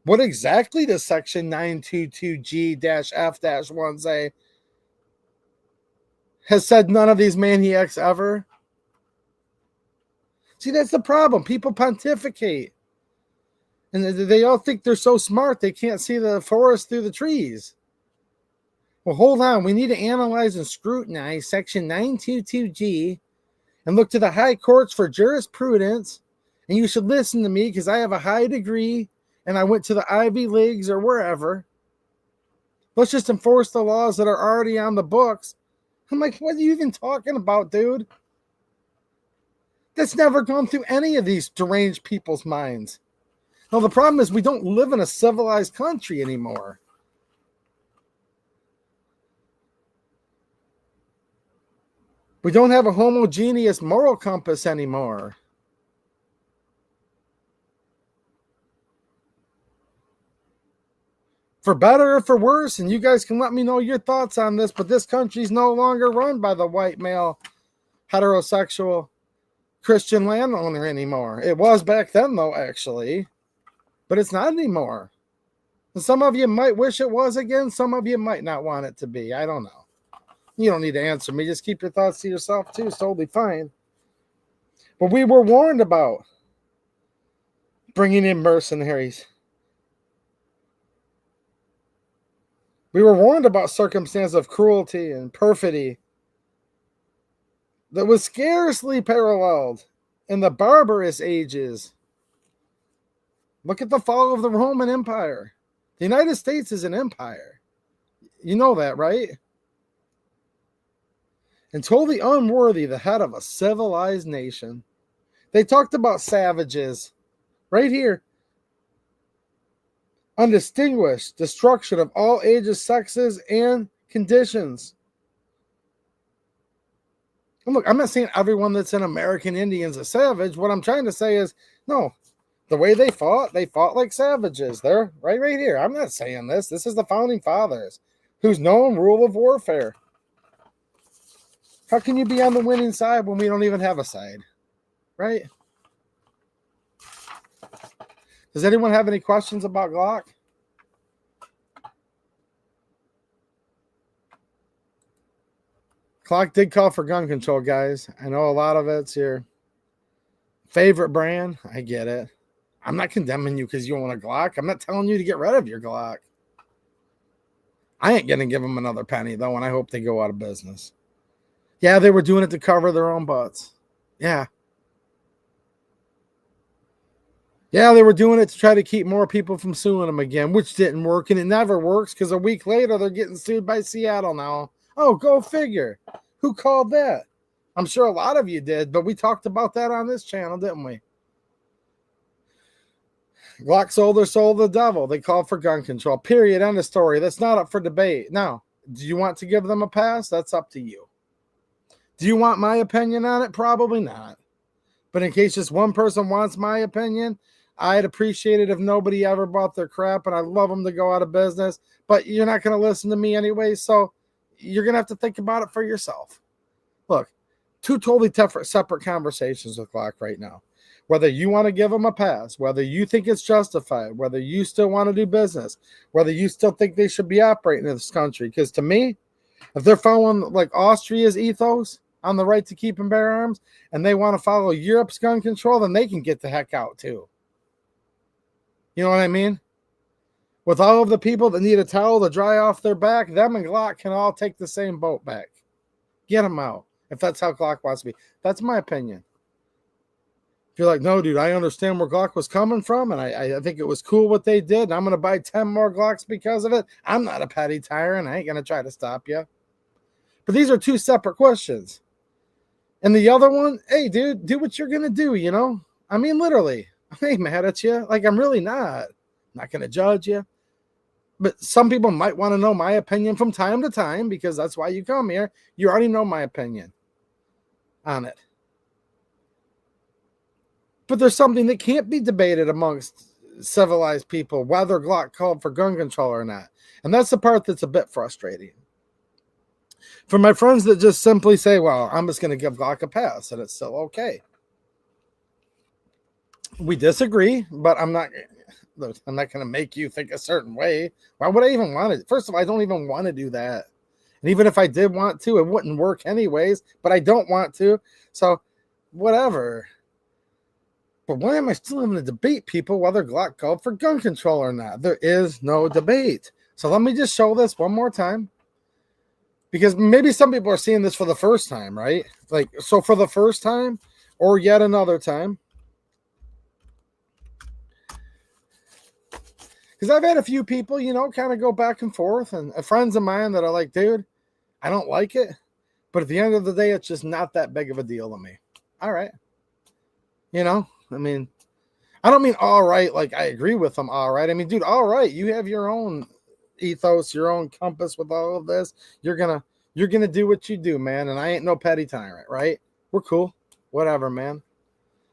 What exactly does Section 922G-F-1 say? Has said none of these maniacs ever? See, that's the problem. People pontificate. And they all think they're so smart they can't see the forest through the trees. Well, hold on. We need to analyze and scrutinize Section 922G and look to the high courts for jurisprudence. And you should listen to me because I have a high degree and I went to the Ivy Leagues or wherever. Let's just enforce the laws that are already on the books. I'm like, what are you even talking about, dude? That's never gone through any of these deranged people's minds. No, the problem is we don't live in a civilized country anymore. We don't have a homogeneous moral compass anymore. For better or for worse, and you guys can let me know your thoughts on this, but this country's no longer run by the white male, heterosexual, Christian landowner anymore. It was back then, though, actually. But it's not anymore. And some of you might wish it was again. Some of you might not want it to be. I don't know. You don't need to answer me. Just keep your thoughts to yourself, too. It's totally fine. But we were warned about bringing in mercenaries. We were warned about circumstances of cruelty and perfidy that was scarcely paralleled in the barbarous ages. Look at the fall of the Roman Empire. The United States is an empire. You know that, right? And totally unworthy the head of a civilized nation. They talked about savages. Right here. Undistinguished destruction of all ages, sexes, and conditions. And look, I'm not saying everyone that's an American Indian is a savage. What I'm trying to say is, no, the way they fought like savages. They're right here. I'm not saying this. This is the founding fathers. who's known rule of warfare. How can you be on the winning side when we don't even have a side, right? Does anyone have any questions about Glock? Glock did call for gun control, guys. I know a lot of it's your favorite brand. I get it. I'm not condemning you because you want a Glock. I'm not telling you to get rid of your Glock. I ain't going to give them another penny, though, and I hope they go out of business. Yeah, they were doing it to cover their own butts. Yeah. Yeah, they were doing it to try to keep more people from suing them again, which didn't work, and it never works because a week later they're getting sued by Seattle now. Oh, go figure. Who called that? I'm sure a lot of you did, but we talked about that on this channel, didn't we? Glock sold their soul to the devil. They called for gun control. Period. End of story. That's not up for debate. Now, do you want to give them a pass? That's up to you. Do you want my opinion on it? Probably not. But in case just one person wants my opinion, I'd appreciate it if nobody ever bought their crap, and I'd love them to go out of business. But you're not going to listen to me anyway, so you're going to have to think about it for yourself. Look, two totally separate conversations with Glock right now. Whether you want to give them a pass, whether you think it's justified, whether you still want to do business, whether you still think they should be operating in this country. Because to me, if they're following like Austria's ethos on the right to keep and bear arms, and they want to follow Europe's gun control, then they can get the heck out too. You know what I mean? With all of the people that need a towel to dry off their back, them and Glock can all take the same boat back. Get them out, if that's how Glock wants to be. That's my opinion. If you're like, no, dude, I understand where Glock was coming from, and I think it was cool what they did, and I'm going to buy 10 more Glocks because of it, I'm not a petty tyrant. I ain't going to try to stop you. But these are two separate questions. And the other one, hey, dude, do what you're going to do, you know? I mean, literally, I ain't mad at you. Like, I'm really not. I'm not going to judge you. But some people might want to know my opinion from time to time because that's why you come here. You already know my opinion on it. But there's something that can't be debated amongst civilized people, whether Glock called for gun control or not. And that's the part that's a bit frustrating. For my friends that just simply say, well, I'm just going to give Glock a pass and it's still okay. We disagree, but I'm not going to make you think a certain way. Why would I even want to? First of all, I don't even want to do that. And even if I did want to, it wouldn't work anyways, but I don't want to. So whatever. But why am I still having to debate people whether Glock called for gun control or not? There is no debate. So let me just show this one more time. Because maybe some people are seeing this for the first time, right? Like, so for the first time or yet another time. Because I've had a few people, you know, kind of go back and forth. And friends of mine that are like, dude, I don't like it. But at the end of the day, it's just not that big of a deal to me. All right. You know, I mean, I don't mean all right, like I agree with them, all right. I mean, dude, all right, you have your own ethos, your own compass with all of this. You're gonna do what you do, man. And I ain't no petty tyrant, right? We're cool. Whatever, man.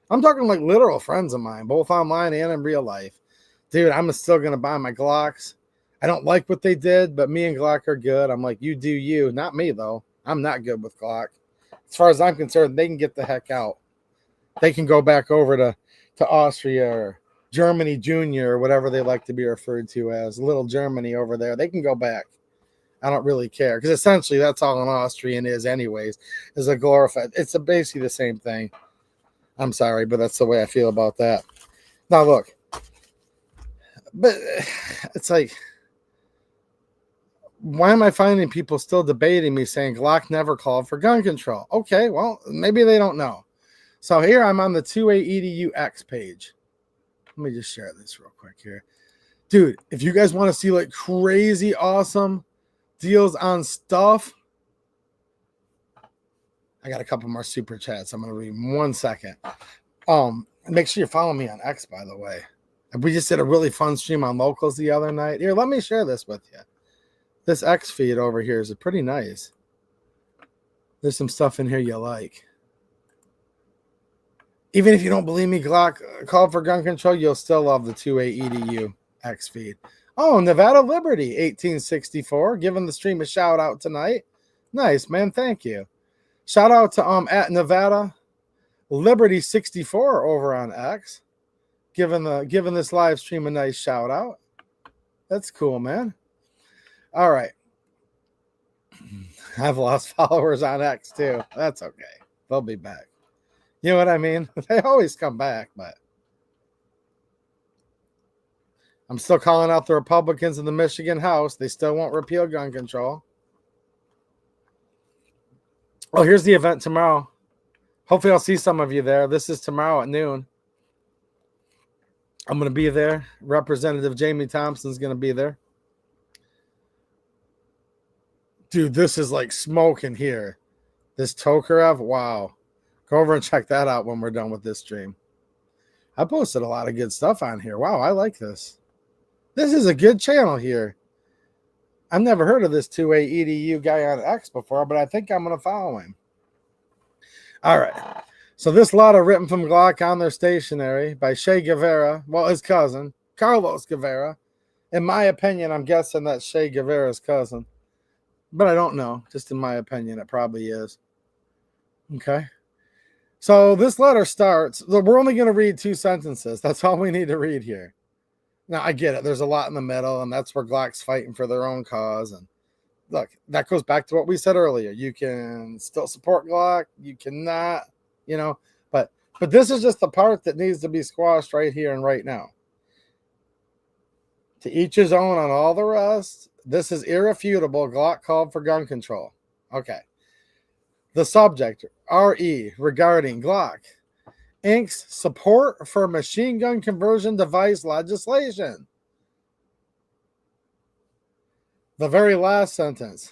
I'm talking like literal friends of mine, both online and in real life. Dude, I'm still gonna buy my Glocks. I don't like what they did, but me and Glock are good. I'm like, you do you, not me though. I'm not good with Glock. As far as I'm concerned, they can get the heck out. They can go back over to Austria or Germany Junior or whatever they like to be referred to as, little Germany over there. They can go back. I don't really care because essentially that's all an Austrian is anyways, is a glorified. It's basically the same thing. I'm sorry, but that's the way I feel about that. Now look, but it's like, why am I finding people still debating me saying Glock never called for gun control? Okay, well, maybe they don't know. So here I'm on the 2A-EDU-X page. Let me just share this real quick here. Dude, if you guys want to see like crazy awesome deals on stuff, I got a couple more super chats. I'm going to read in 1 second. Make sure you follow me on X, by the way. We just did a really fun stream on locals the other night. Here, let me share this with you. This X feed over here is pretty nice. There's some stuff in here you like. Even if you don't believe me, Glock called for gun control, you'll still love the 2A-EDU X feed. Oh, Nevada Liberty 1864, giving the stream a shout out tonight. Nice, man. Thank you. Shout out to at Nevada Liberty 64 over on X, giving this live stream a nice shout out. That's cool, man. All right. I've lost followers on X too. That's okay. They'll be back. You know what I mean? They always come back, but I'm still calling out the Republicans in the Michigan House. They still won't repeal gun control. Oh, here's the event tomorrow. Hopefully I'll see some of you there. This is tomorrow at noon. I'm going to be there. Representative Jamie Thompson's going to be there. Dude, this is like smoking here. This Tokarev, wow. Go over and check that out when we're done with this stream. I posted a lot of good stuff on here. Wow, I like this. This is a good channel here. I've never heard of this 2A EDU guy on X before, but I think I'm going to follow him. All right. So this letter written from Glock on their stationery by Che Guevara, well, his cousin, Carlos Guevara. In my opinion, I'm guessing that's Che Guevara's cousin. But I don't know. Just in my opinion, it probably is. Okay. So this letter starts, we're only going to read 2 sentences. That's all we need to read here. Now, I get it. There's a lot in the middle, and that's where Glock's fighting for their own cause. And look, that goes back to what we said earlier. You can still support Glock. You cannot, you know. But this is just the part that needs to be squashed right here and right now. To each his own on all the rest. This is irrefutable. Glock called for gun control. Okay. The subject, RE, regarding Glock Inc.'s support for machine gun conversion device legislation. The very last sentence.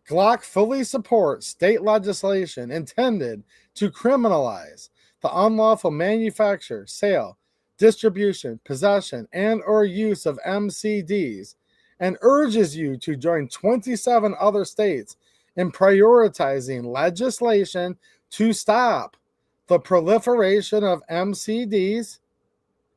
Glock fully supports state legislation intended to criminalize the unlawful manufacture, sale, distribution, possession, and or use of MCDs and urges you to join 27 other states in prioritizing legislation to stop the proliferation of MCDs,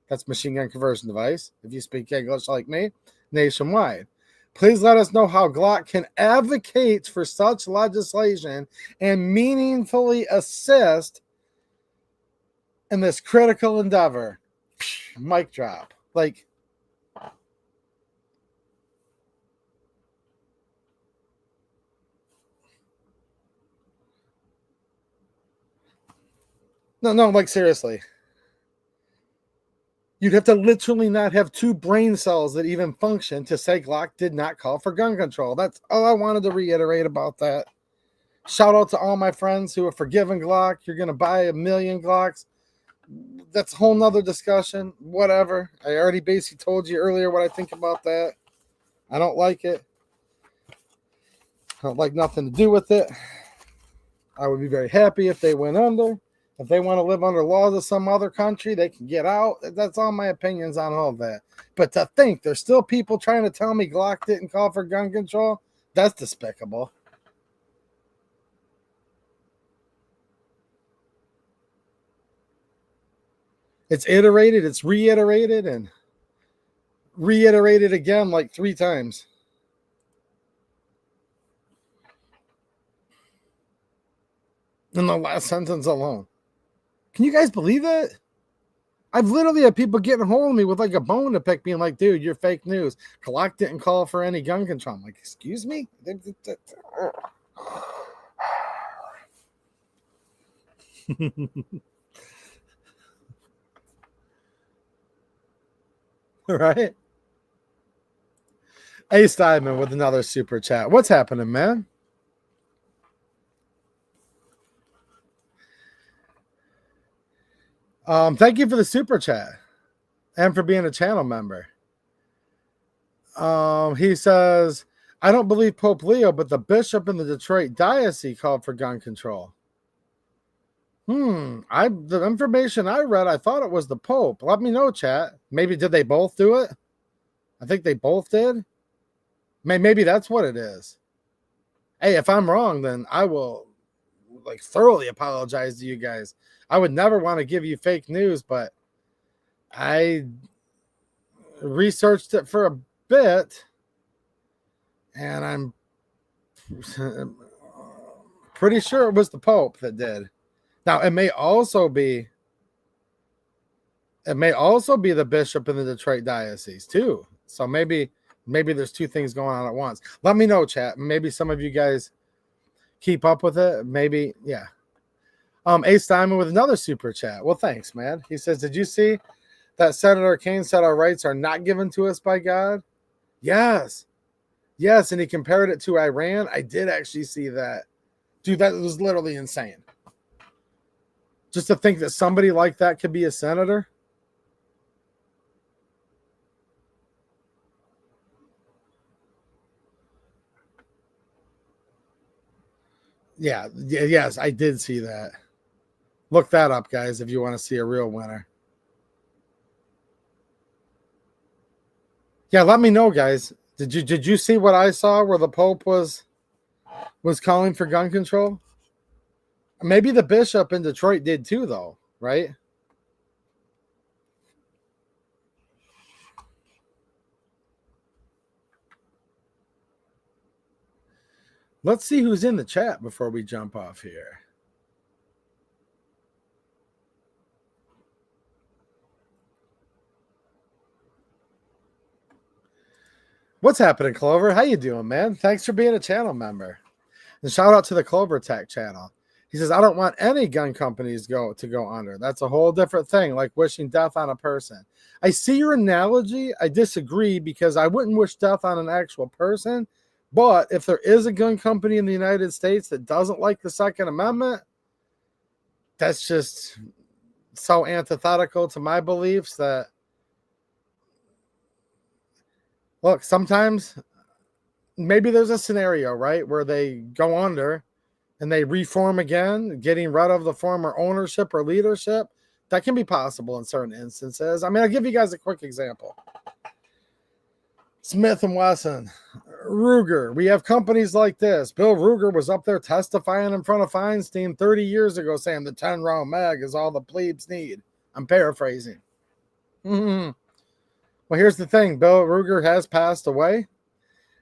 that's machine gun conversion device, if you speak English like me, nationwide. Please let us know how Glock can advocate for such legislation and meaningfully assist in this critical endeavor. Mic drop. Like, no, like seriously. You'd have to literally not have 2 brain cells that even function to say Glock did not call for gun control. That's all I wanted to reiterate about that. Shout out to all my friends who have forgiven Glock. You're going to buy 1 million Glocks. That's a whole nother discussion. Whatever. I already basically told you earlier what I think about that. I don't like it. I don't like nothing to do with it. I would be very happy if they went under. If they want to live under laws of some other country, they can get out. That's all my opinions on all of that. But to think there's still people trying to tell me Glock didn't call for gun control, that's despicable. It's iterated, it's reiterated, and reiterated again like 3 times. In the last sentence alone. Can you guys believe that? I've literally had people getting a hold of me with like a bone to pick, being like, dude, you're fake news. Glock didn't call for any gun control. I'm like, excuse me? Right? Ace Diamond with another super chat. What's happening, man? Thank you for the super chat and for being a channel member. He says, I don't believe Pope Leo, but the bishop in the Detroit diocese called for gun control. The information I read, I thought it was the Pope. Let me know, chat. Maybe did they both do it? I think they both did. Maybe that's what it is. Hey, if I'm wrong, then I will like thoroughly apologize to you guys. I would never want to give you fake news, but I researched it for bit, and I'm pretty sure it was the Pope that did. Now, it may also be the bishop in the Detroit diocese too. So maybe there's two things going on at once. Let me know, chat. Maybe some of you guys keep up with it. Maybe, yeah. Ace Diamond with another super chat. Well, thanks, man. He says, did you see that Senator Kane said our rights are not given to us by God? Yes. Yes, and he compared it to Iran. I did actually see that. Dude, that was literally insane. Just to think that somebody like that could be a senator. Yeah, yes, I did see that. Look that up, guys, if you want to see a real winner. Yeah, let me know, guys. Did you see what I saw where the Pope was calling for gun control? Maybe the bishop in Detroit did too, though, right? Let's see who's in the chat before we jump off here. What's happening, Clover? How you doing, man? Thanks for being a channel member. And shout out to the Clover Tech channel. He says, I don't want any gun companies to go under. That's a whole different thing, like wishing death on a person. I see your analogy. I disagree because I wouldn't wish death on an actual person. But if there is a gun company in the United States that doesn't like the Second Amendment, that's just so antithetical to my beliefs that, look, sometimes maybe there's a scenario, right, where they go under and they reform again, getting rid of the former ownership or leadership. That can be possible in certain instances. I mean, I'll give you guys a quick example. Smith & Wesson, Ruger. We have companies like this. Bill Ruger was up there testifying in front of Feinstein 30 years ago saying the 10-round mag is all the plebes need. I'm paraphrasing. Well, here's the thing. Bill Ruger has passed away.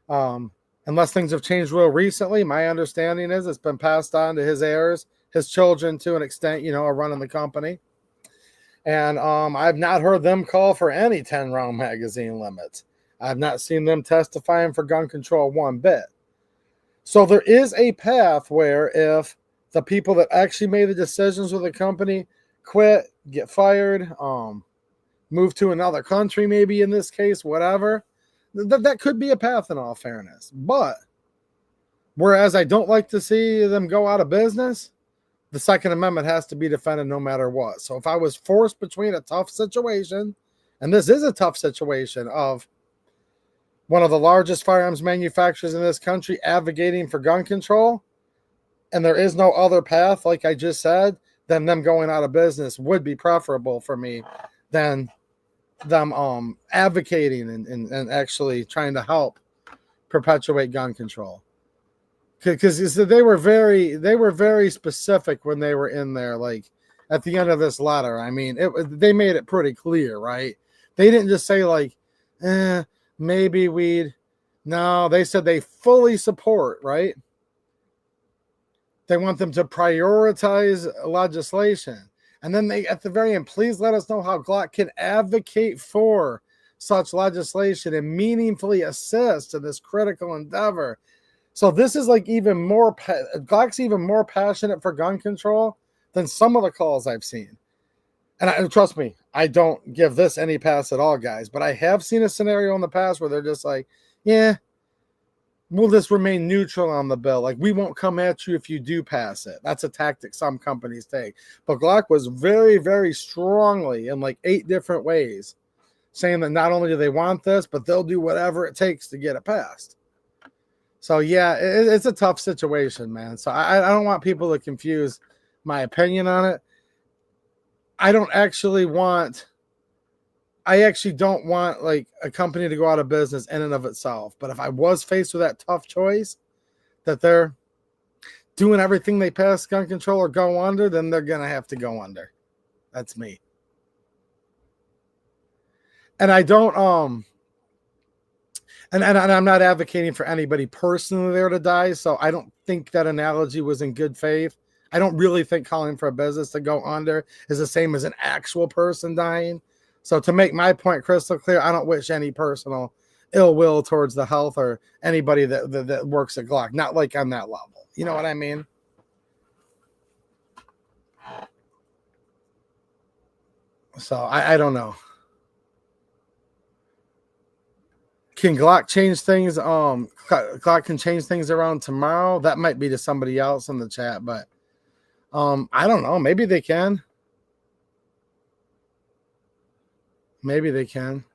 Unless things have changed real recently, my understanding is it's been passed on to his heirs, his children to an extent, are running the company. And I've not heard them call for any 10-round magazine limits. I've not seen them testifying for gun control one bit. So there is a path where if the people that actually made the decisions with the company quit, get fired, move to another country, maybe in this case, whatever, that could be a path in all fairness. But whereas I don't like to see them go out of business, the Second Amendment has to be defended no matter what. So if I was forced between a tough situation, and this is a tough situation of one of the largest firearms manufacturers in this country advocating for gun control, and there is no other path, like I just said, then them going out of business would be preferable for me than them advocating and actually trying to help perpetuate gun control. Because they were very specific when they were in there, like at the end of this letter. I mean, they made it pretty clear, right? They didn't just say like, maybe we'd. No, they said they fully support, right? They want them to prioritize legislation. And then they, at the very end, please let us know how Glock can advocate for such legislation and meaningfully assist in this critical endeavor. So this is like even more, Glock's even more passionate for gun control than some of the calls I've seen. And trust me, I don't give this any pass at all, guys. But I have seen a scenario in the past where they're just like, yeah, we'll just remain neutral on the bill. Like, we won't come at you if you do pass it. That's a tactic some companies take. But Glock was very, very strongly in like 8 different ways saying that not only do they want this, but they'll do whatever it takes to get it passed. So, yeah, it's a tough situation, man. So I don't want people to confuse my opinion on it. I actually don't want like a company to go out of business in and of itself. But if I was faced with that tough choice that they're doing everything they pass gun control or go under, then they're going to have to go under. That's me. And I don't, And I'm not advocating for anybody personally there to die, so I don't think that analogy was in good faith. I don't really think calling for a business to go under is the same as an actual person dying. So to make my point crystal clear, I don't wish any personal ill will towards the health or anybody that works at Glock. Not like on that level. You know what I mean? So I don't know. Can Glock change things? Glock can change things around tomorrow. That might be to somebody else in the chat, but I don't know. Maybe they can. Maybe they can.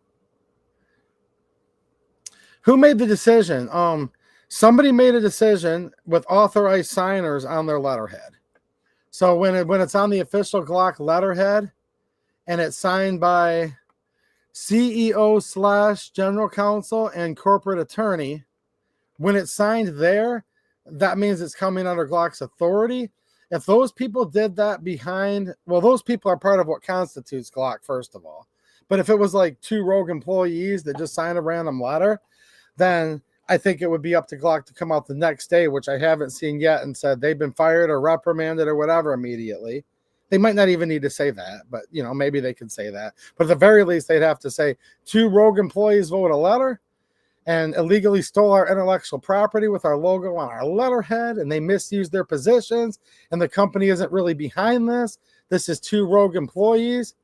Who made the decision? Somebody made a decision with authorized signers on their letterhead. So when it's on the official Glock letterhead and it's signed by CEO / general counsel and corporate attorney, when it's signed there, that means it's coming under Glock's authority. If those people did that behind, well, those people are part of what constitutes Glock, first of all. But if it was like 2 rogue employees that just signed a random letter, then I think it would be up to Glock to come out the next day, which I haven't seen yet, and said they've been fired or reprimanded or whatever immediately. They might not even need to say that, but maybe they can say that. But at the very least, they'd have to say 2 rogue employees wrote a letter and illegally stole our intellectual property with our logo on our letterhead, and they misused their positions, and the company isn't really behind this. This is 2 rogue employees.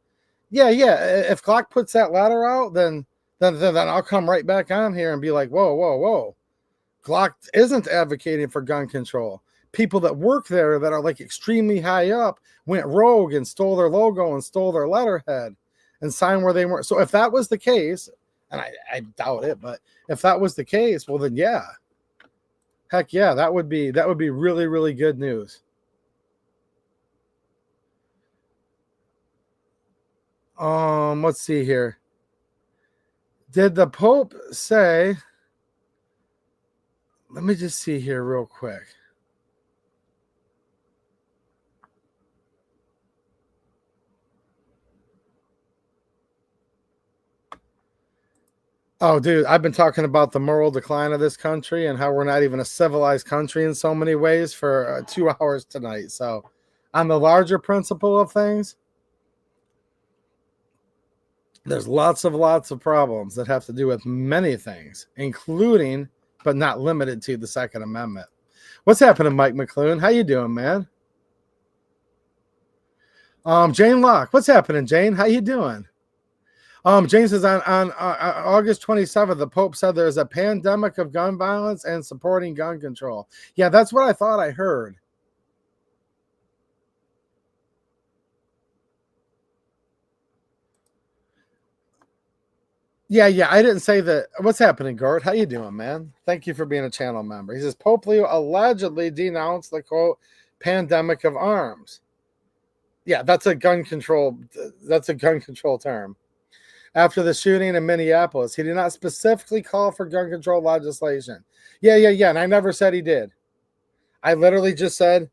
Yeah. If Glock puts that letter out, then I'll come right back on here and be like, whoa. Glock isn't advocating for gun control. People that work there that are like extremely high up went rogue and stole their logo and stole their letterhead and signed where they weren't. So if that was the case, and I doubt it, but if that was the case, well then yeah. Heck yeah, that would be really, really good news. Let's see here. Did the Pope say, let me just see here real quick. Oh, dude, I've been talking about the moral decline of this country and how we're not even a civilized country in so many ways for 2 hours tonight. So on the larger principle of things, there's lots of problems that have to do with many things, including, but not limited to, the Second Amendment. What's happening, Mike McClune? How you doing, man? Jane Locke. What's happening, Jane? How you doing? Jane says on August 27th, the Pope said there's a pandemic of gun violence and supporting gun control. Yeah, that's what I thought I heard. Yeah, I didn't say that. What's happening, Gort? How you doing, man? Thank you for being a channel member. He says Pope Leo allegedly denounced the quote pandemic of arms. Yeah, that's a gun control term. After the shooting in Minneapolis, he did not specifically call for gun control legislation. Yeah, and I never said he did. I literally just said,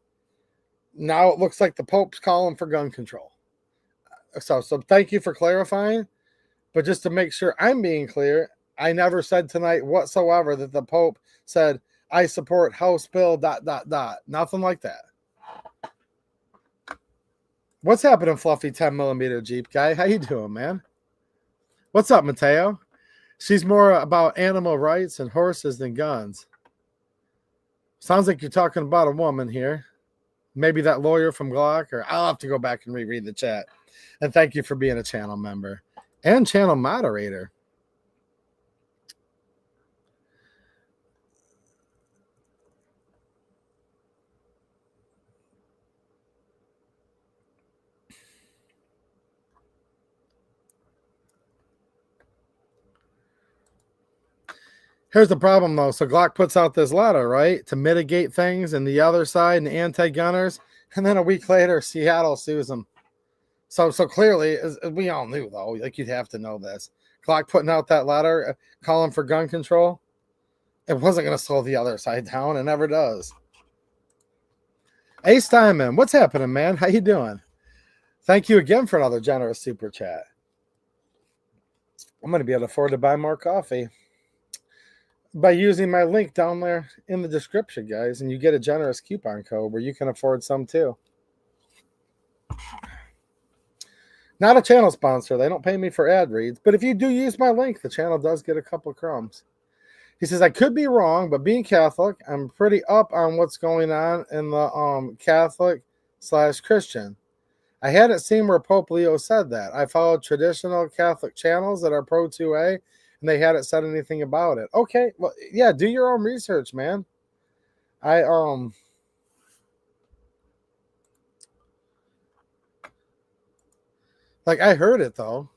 now it looks like the Pope's calling for gun control. So thank you for clarifying. But just to make sure I'm being clear, I never said tonight whatsoever that the Pope said, I support House Bill ... Nothing like that. What's happening, Fluffy 10mm Jeep guy? How you doing, man? What's up, Mateo? She's more about animal rights and horses than guns. Sounds like you're talking about a woman here. Maybe that lawyer from Glock, or I'll have to go back and reread the chat. And thank you for being a channel member and channel moderator. Here's the problem, though. So Glock puts out this letter, right, to mitigate things, and the other side and the anti-gunners, and then a week later, Seattle sues them. So clearly, as we all knew, though, like you'd have to know this. Glock putting out that letter, calling for gun control, it wasn't going to slow the other side down. It never does. Ace Diamond, what's happening, man? How you doing? Thank you again for another generous super chat. I'm going to be able to afford to buy more coffee. by using my link down there in the description, guys, and you get a generous coupon code where you can afford some too. Not a channel sponsor. They don't pay me for ad reads, but if you do use my link, the channel does get a couple of crumbs. He says, I could be wrong, but being Catholic, I'm pretty up on what's going on in the Catholic/Christian. I hadn't seen where Pope Leo said that. I followed traditional Catholic channels that are pro 2A, and they hadn't said anything about it. Okay, well, yeah, do your own research, man. I heard it though.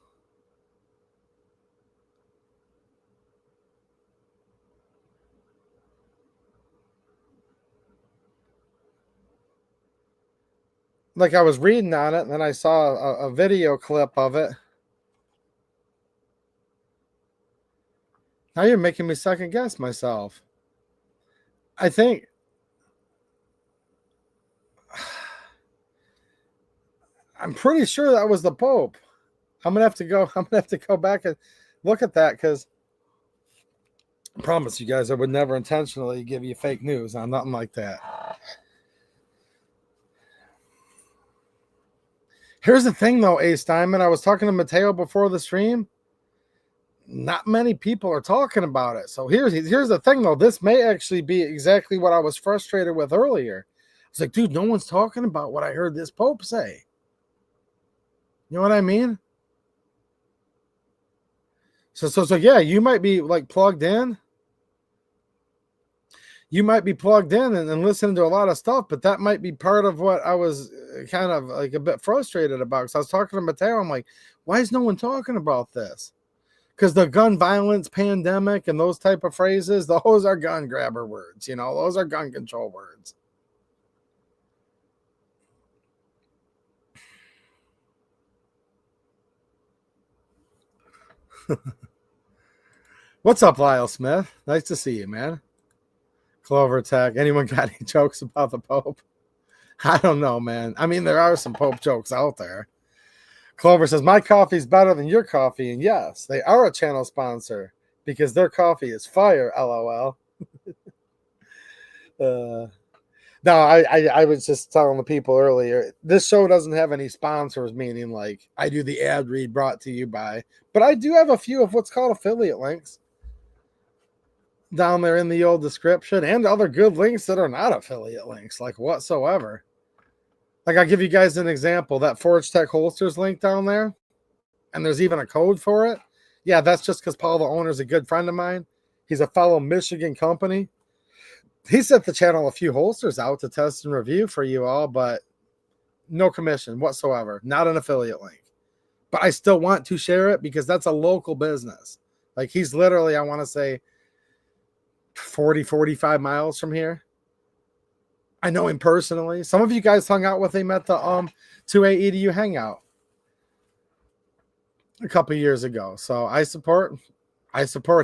Like I was reading on it, and then I saw a video clip of it. Now you're making me second guess myself. I think I'm pretty sure that was the Pope. I'm gonna have to go back and look at that, because I promise you guys I would never intentionally give you fake news on nothing like that. Here's the thing though, A. Steinman. I was talking to Mateo before the stream. Not many people are talking about it. So here's the thing though. This may actually be exactly what I was frustrated with earlier. I was like, dude, no one's talking about what I heard this Pope say. You know what I mean? So yeah, you might be like plugged in. You might be plugged in and listening to a lot of stuff, but that might be part of what I was kind of like a bit frustrated about. Because I was talking to Mateo, I'm like, why is no one talking about this? Because the gun violence pandemic and those type of phrases, those are gun grabber words. You know, those are gun control words. What's up, Lyle Smith? Nice to see you, man. Clover Tech. Anyone got any jokes about the Pope? I don't know, man. I mean, there are some Pope jokes out there. Clover says, my coffee's better than your coffee. And yes, they are a channel sponsor because their coffee is fire, LOL. No, I was just telling the people earlier, this show doesn't have any sponsors, meaning like I do the ad read brought to you by, but I do have a few of what's called affiliate links down there in the old description, and other good links that are not affiliate links, like whatsoever. Like I'll give you guys an example, that Forge Tech Holsters link down there, and there's even a code for it. Yeah, that's just because Paul, the owner, is a good friend of mine. He's a fellow Michigan company. He sent the channel a few holsters out to test and review for you all, but no commission whatsoever. Not an affiliate link. But I still want to share it because that's a local business. Like he's literally, I want to say, 40, 45 miles from here. I know him personally. Some of you guys hung out with him at the 2A Edu hangout a couple years ago. So I support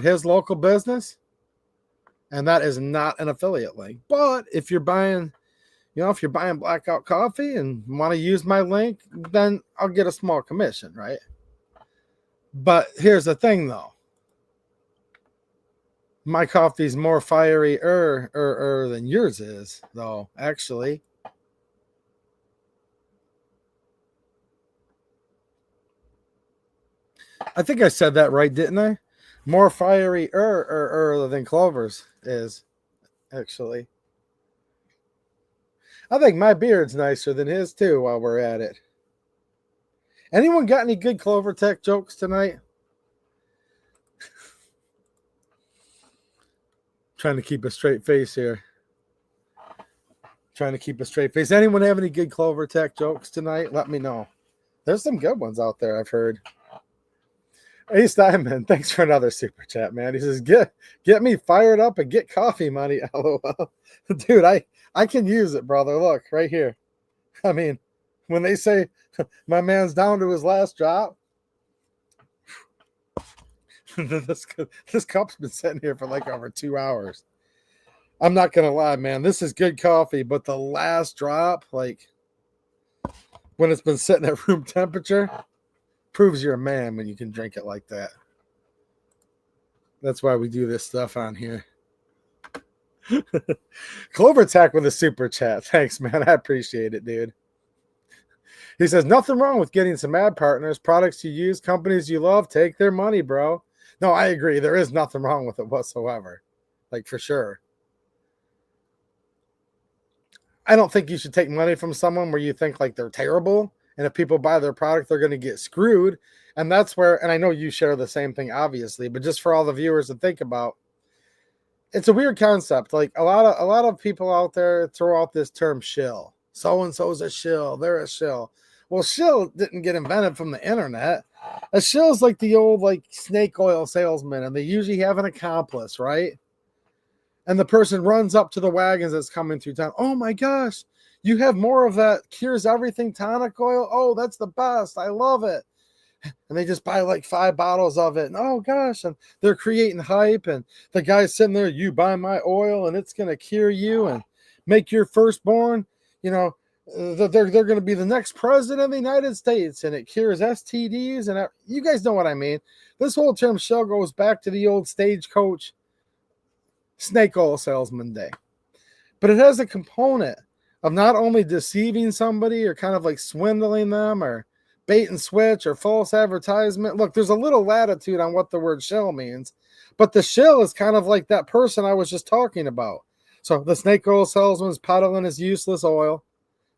his local business, and that is not an affiliate link. But if you're buying, if you're buying Blackout Coffee and want to use my link, then I'll get a small commission, right? But here's the thing though. My coffee's more fiery than yours is, though, actually. I think I said that right, didn't I? More fiery than Clover's is, actually. I think my beard's nicer than his, too, while we're at it. Anyone got any good Clover Tech jokes tonight? Trying to keep a straight face here. Anyone have any good Clover Tech jokes tonight? Let me know. There's some good ones out there, I've heard. Hey, Steinman, thanks for another super chat, man. He says, get me fired up and get coffee money, LOL. Dude, I can use it, brother. Look, right here. I mean, when they say my man's down to his last drop, this cup's been sitting here for like over 2 hours. I'm not gonna lie, man. This is good coffee, but the last drop, like when it's been sitting at room temperature, proves you're a man when you can drink it like that. That's why we do this stuff on here. Clover Tech with a super chat. Thanks, man. I appreciate it, dude. He says, nothing wrong with getting some ad partners, products you use, companies you love, take their money, bro. No, I agree. There is nothing wrong with it whatsoever. Like, for sure. I don't think you should take money from someone where you think like they're terrible. And if people buy their product, they're going to get screwed. And that's where, and I know you share the same thing, obviously, but just for all the viewers to think about, it's a weird concept. Like a lot of people out there throw out this term shill. So-and-so's a shill. They're a shill. Well, shill didn't get invented from the internet. A shill is like the old like snake oil salesman, and they usually have an accomplice, right? And the person runs up to the wagons that's coming through town. Oh my gosh, you have more of that cures everything tonic oil? Oh, that's the best. I love it. And they just buy like 5 bottles of it. And oh gosh, and they're creating hype. And the guy's sitting there, you buy my oil and it's going to cure you and make your firstborn, you know, they're going to be the next president of the United States, and it cures STDs. And you guys know what I mean. This whole term shill goes back to the old stagecoach snake oil salesman day. But it has a component of not only deceiving somebody or kind of like swindling them or bait and switch or false advertisement. Look, there's a little latitude on what the word shill means, but the shill is kind of like that person I was just talking about. So the snake oil salesman's peddling his useless oil.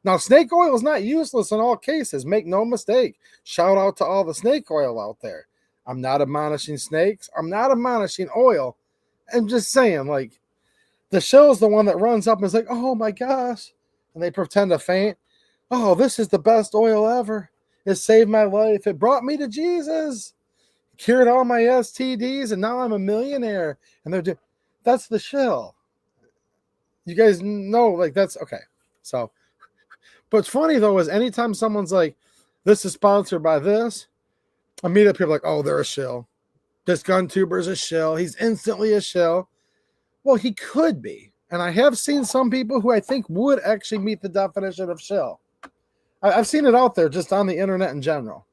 Now, snake oil is not useless in all cases. Make no mistake. Shout out to all the snake oil out there. I'm not admonishing snakes. I'm not admonishing oil. I'm just saying, like, the shill is the one that runs up and is like, oh my gosh. And they pretend to faint. Oh, this is the best oil ever. It saved my life. It brought me to Jesus. Cured all my STDs, and now I'm a millionaire. And they're doing, that's the shill. You guys know, like, that's okay. So, but what's funny though is anytime someone's like, this is sponsored by this, immediately people are like, oh, they're a shill. This gun tuber's a shill. He's instantly a shill. Well, he could be. And I have seen some people who I think would actually meet the definition of shill. I've seen it out there just on the internet in general.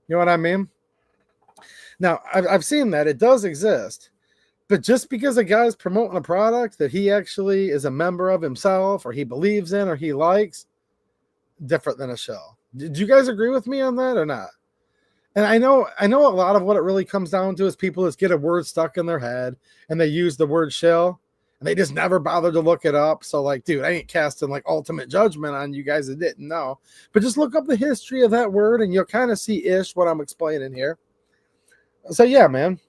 You know what I mean? Now, I've seen that. It does exist. But just because a guy's promoting a product that he actually is a member of himself or he believes in or he likes, different than a shill. Did you guys agree with me on that or not? And I know a lot of what it really comes down to is people just get a word stuck in their head and they use the word shill and they just never bother to look it up. So like, dude, I ain't casting like ultimate judgment on you guys that didn't know, but just look up the history of that word and you'll kind of see ish what I'm explaining here. So yeah, man.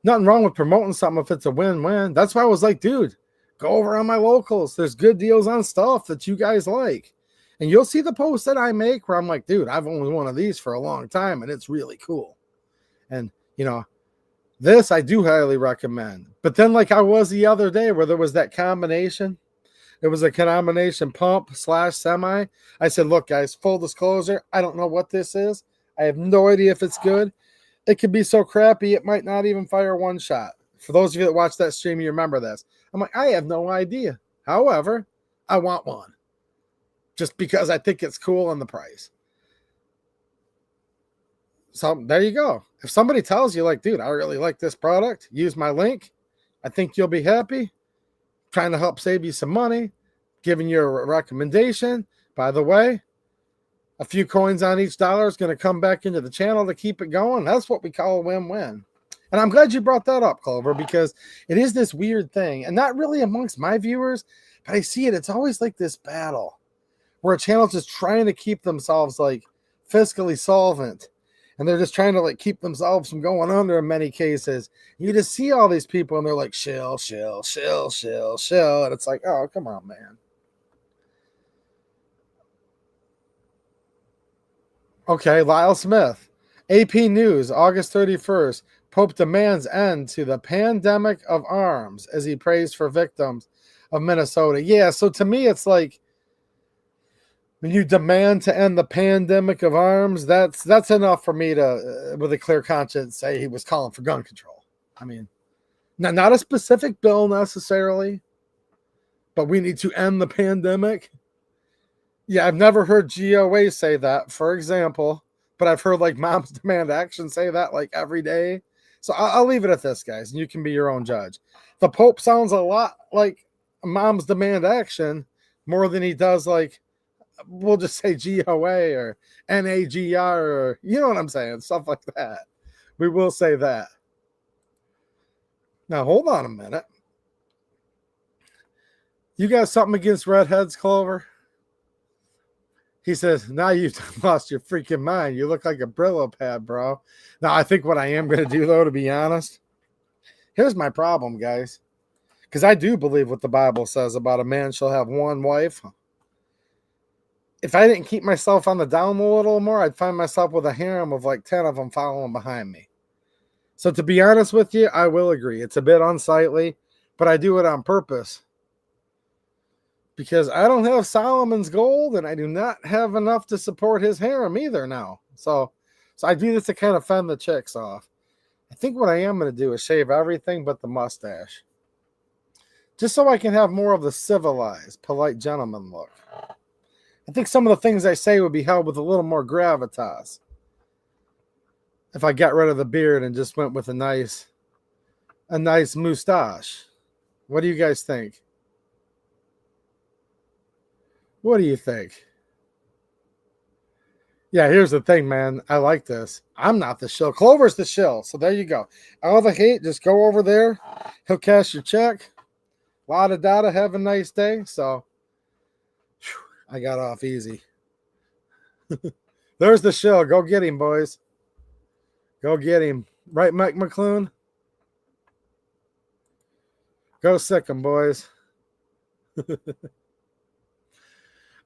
Nothing wrong with promoting something if it's a win-win. That's why I was like, dude, go over on my locals. There's good deals on stuff that you guys like. And you'll see the posts that I make where I'm like, dude, I've only one of these for a long time and it's really cool. And, you know, this I do highly recommend. But then like I was the other day where there was that combination. It was a combination pump / semi. I said, look, guys, full disclosure, I don't know what this is. I have no idea if it's good. It could be so crappy, it might not even fire one shot. For those of you that watch that stream, you remember this. I'm like, I have no idea. However, I want one. Just because I think it's cool on the price. So there you go. If somebody tells you like, dude, I really like this product, use my link. I think you'll be happy. Trying to help save you some money. Giving you a recommendation. By the way, a few coins on each dollar is going to come back into the channel to keep it going. That's what we call a win-win. And I'm glad you brought that up, Clover, because it is this weird thing. And not really amongst my viewers, but I see it. It's always like this battle where a channel's just trying to keep themselves like fiscally solvent. And they're just trying to like keep themselves from going under in many cases. You just see all these people and they're like, shill, shill, shill, shill, shill. And it's like, oh, come on, man. Okay, Lyle Smith. AP News, August 31st. Pope demands end to the pandemic of arms as he prays for victims of Minnesota. Yeah, so to me, it's like when you demand to end the pandemic of arms, that's enough for me to, with a clear conscience, say he was calling for gun control. I mean, not a specific bill necessarily, but we need to end the pandemic. Yeah, I've never heard GOA say that, for example, but I've heard like Moms Demand Action say that like every day. So I'll leave it at this, guys, and you can be your own judge. The Pope sounds a lot like Moms Demand Action more than he does like, we'll just say GOA or NAGR or, you know what I'm saying? Stuff like that. We will say that. Now, hold on a minute. You got something against redheads, Clover? He says, now you've lost your freaking mind. You look like a Brillo pad, bro. Now, I think what I am going to do, though, to be honest, here's my problem, guys. Because I do believe what the Bible says about a man shall have one wife. If I didn't keep myself on the down low a little more, I'd find myself with a harem of like 10 of them following behind me. So to be honest with you, I will agree. It's a bit unsightly, but I do it on purpose. Because I don't have Solomon's gold, and I do not have enough to support his harem either now. So I do this to kind of fend the chicks off. I think what I am going to do is shave everything but the mustache. Just so I can have more of the civilized, polite gentleman look. I think some of the things I say would be held with a little more gravitas if I got rid of the beard and just went with a nice mustache. What do you guys think? What do you think? Yeah, here's the thing, man. I like this. I'm not the shill. Clover's the shill. So there you go. All the hate, just go over there. He'll cash your check. La da da, have a nice day. So I got off easy. There's the shill. Go get him, boys. Go get him. Right, Mike McClune? Go sick him, boys.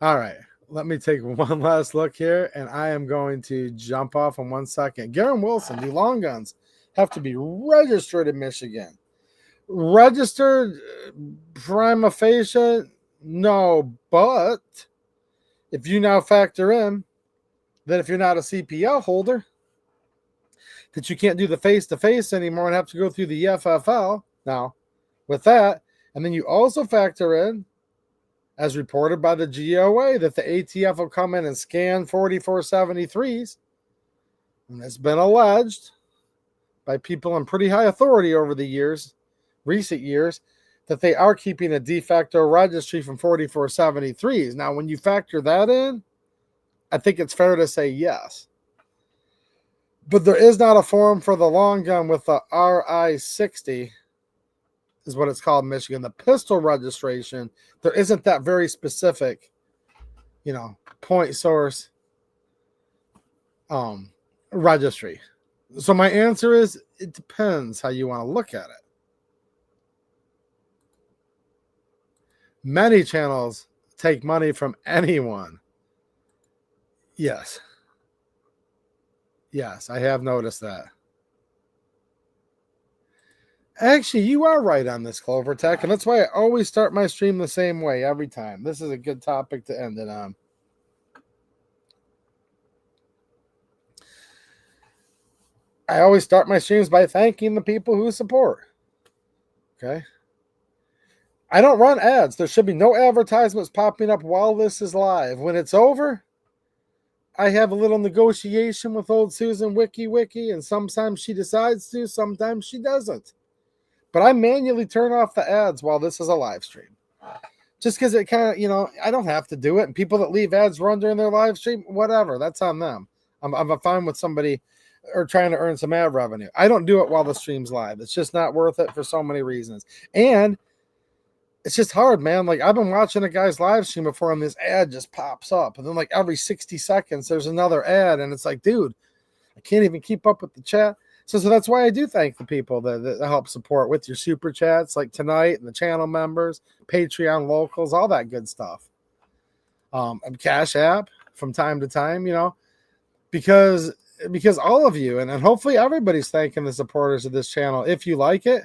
All right. Let me take one last look here, and I am going to jump off in 1 second. Garen Wilson, do long guns have to be registered in Michigan? Registered prima facie? No, but if you now factor in that if you're not a CPL holder, that you can't do the face-to-face anymore and have to go through the FFL. Now, with that, and then you also factor in, as reported by the GOA, that the ATF will come in and scan 4473s. And it's been alleged by people in pretty high authority over the years, recent years, that they are keeping a de facto registry from 4473s. Now, when you factor that in, I think it's fair to say yes. But there is not a form for the long gun with the RI-60, is what it's called in Michigan. The pistol registration, there isn't that very specific, point source registry. So my answer is, it depends how you want to look at it. Many channels take money from anyone. Yes. Yes, I have noticed that. Actually, you are right on this, Clover Tech, and that's why I always start my stream the same way every time. This is a good topic to end it on. I always start my streams by thanking the people who support. Okay? I don't run ads. There should be no advertisements popping up while this is live. When it's over, I have a little negotiation with old Susan Wiki, and sometimes she decides to, sometimes she doesn't. But I manually turn off the ads while this is a live stream. Just because it kind of, I don't have to do it. And people that leave ads run during their live stream, whatever, that's on them. I'm fine with somebody or trying to earn some ad revenue. I don't do it while the stream's live. It's just not worth it for so many reasons. And it's just hard, man. Like, I've been watching a guy's live stream before and this ad just pops up. And then like every 60 seconds, there's another ad. And it's like, dude, I can't even keep up with the chat. So that's why I do thank the people that help support with your super chats, like tonight, and the channel members, Patreon locals, all that good stuff. And Cash App from time to time, because all of you, and hopefully everybody's thanking the supporters of this channel if you like it.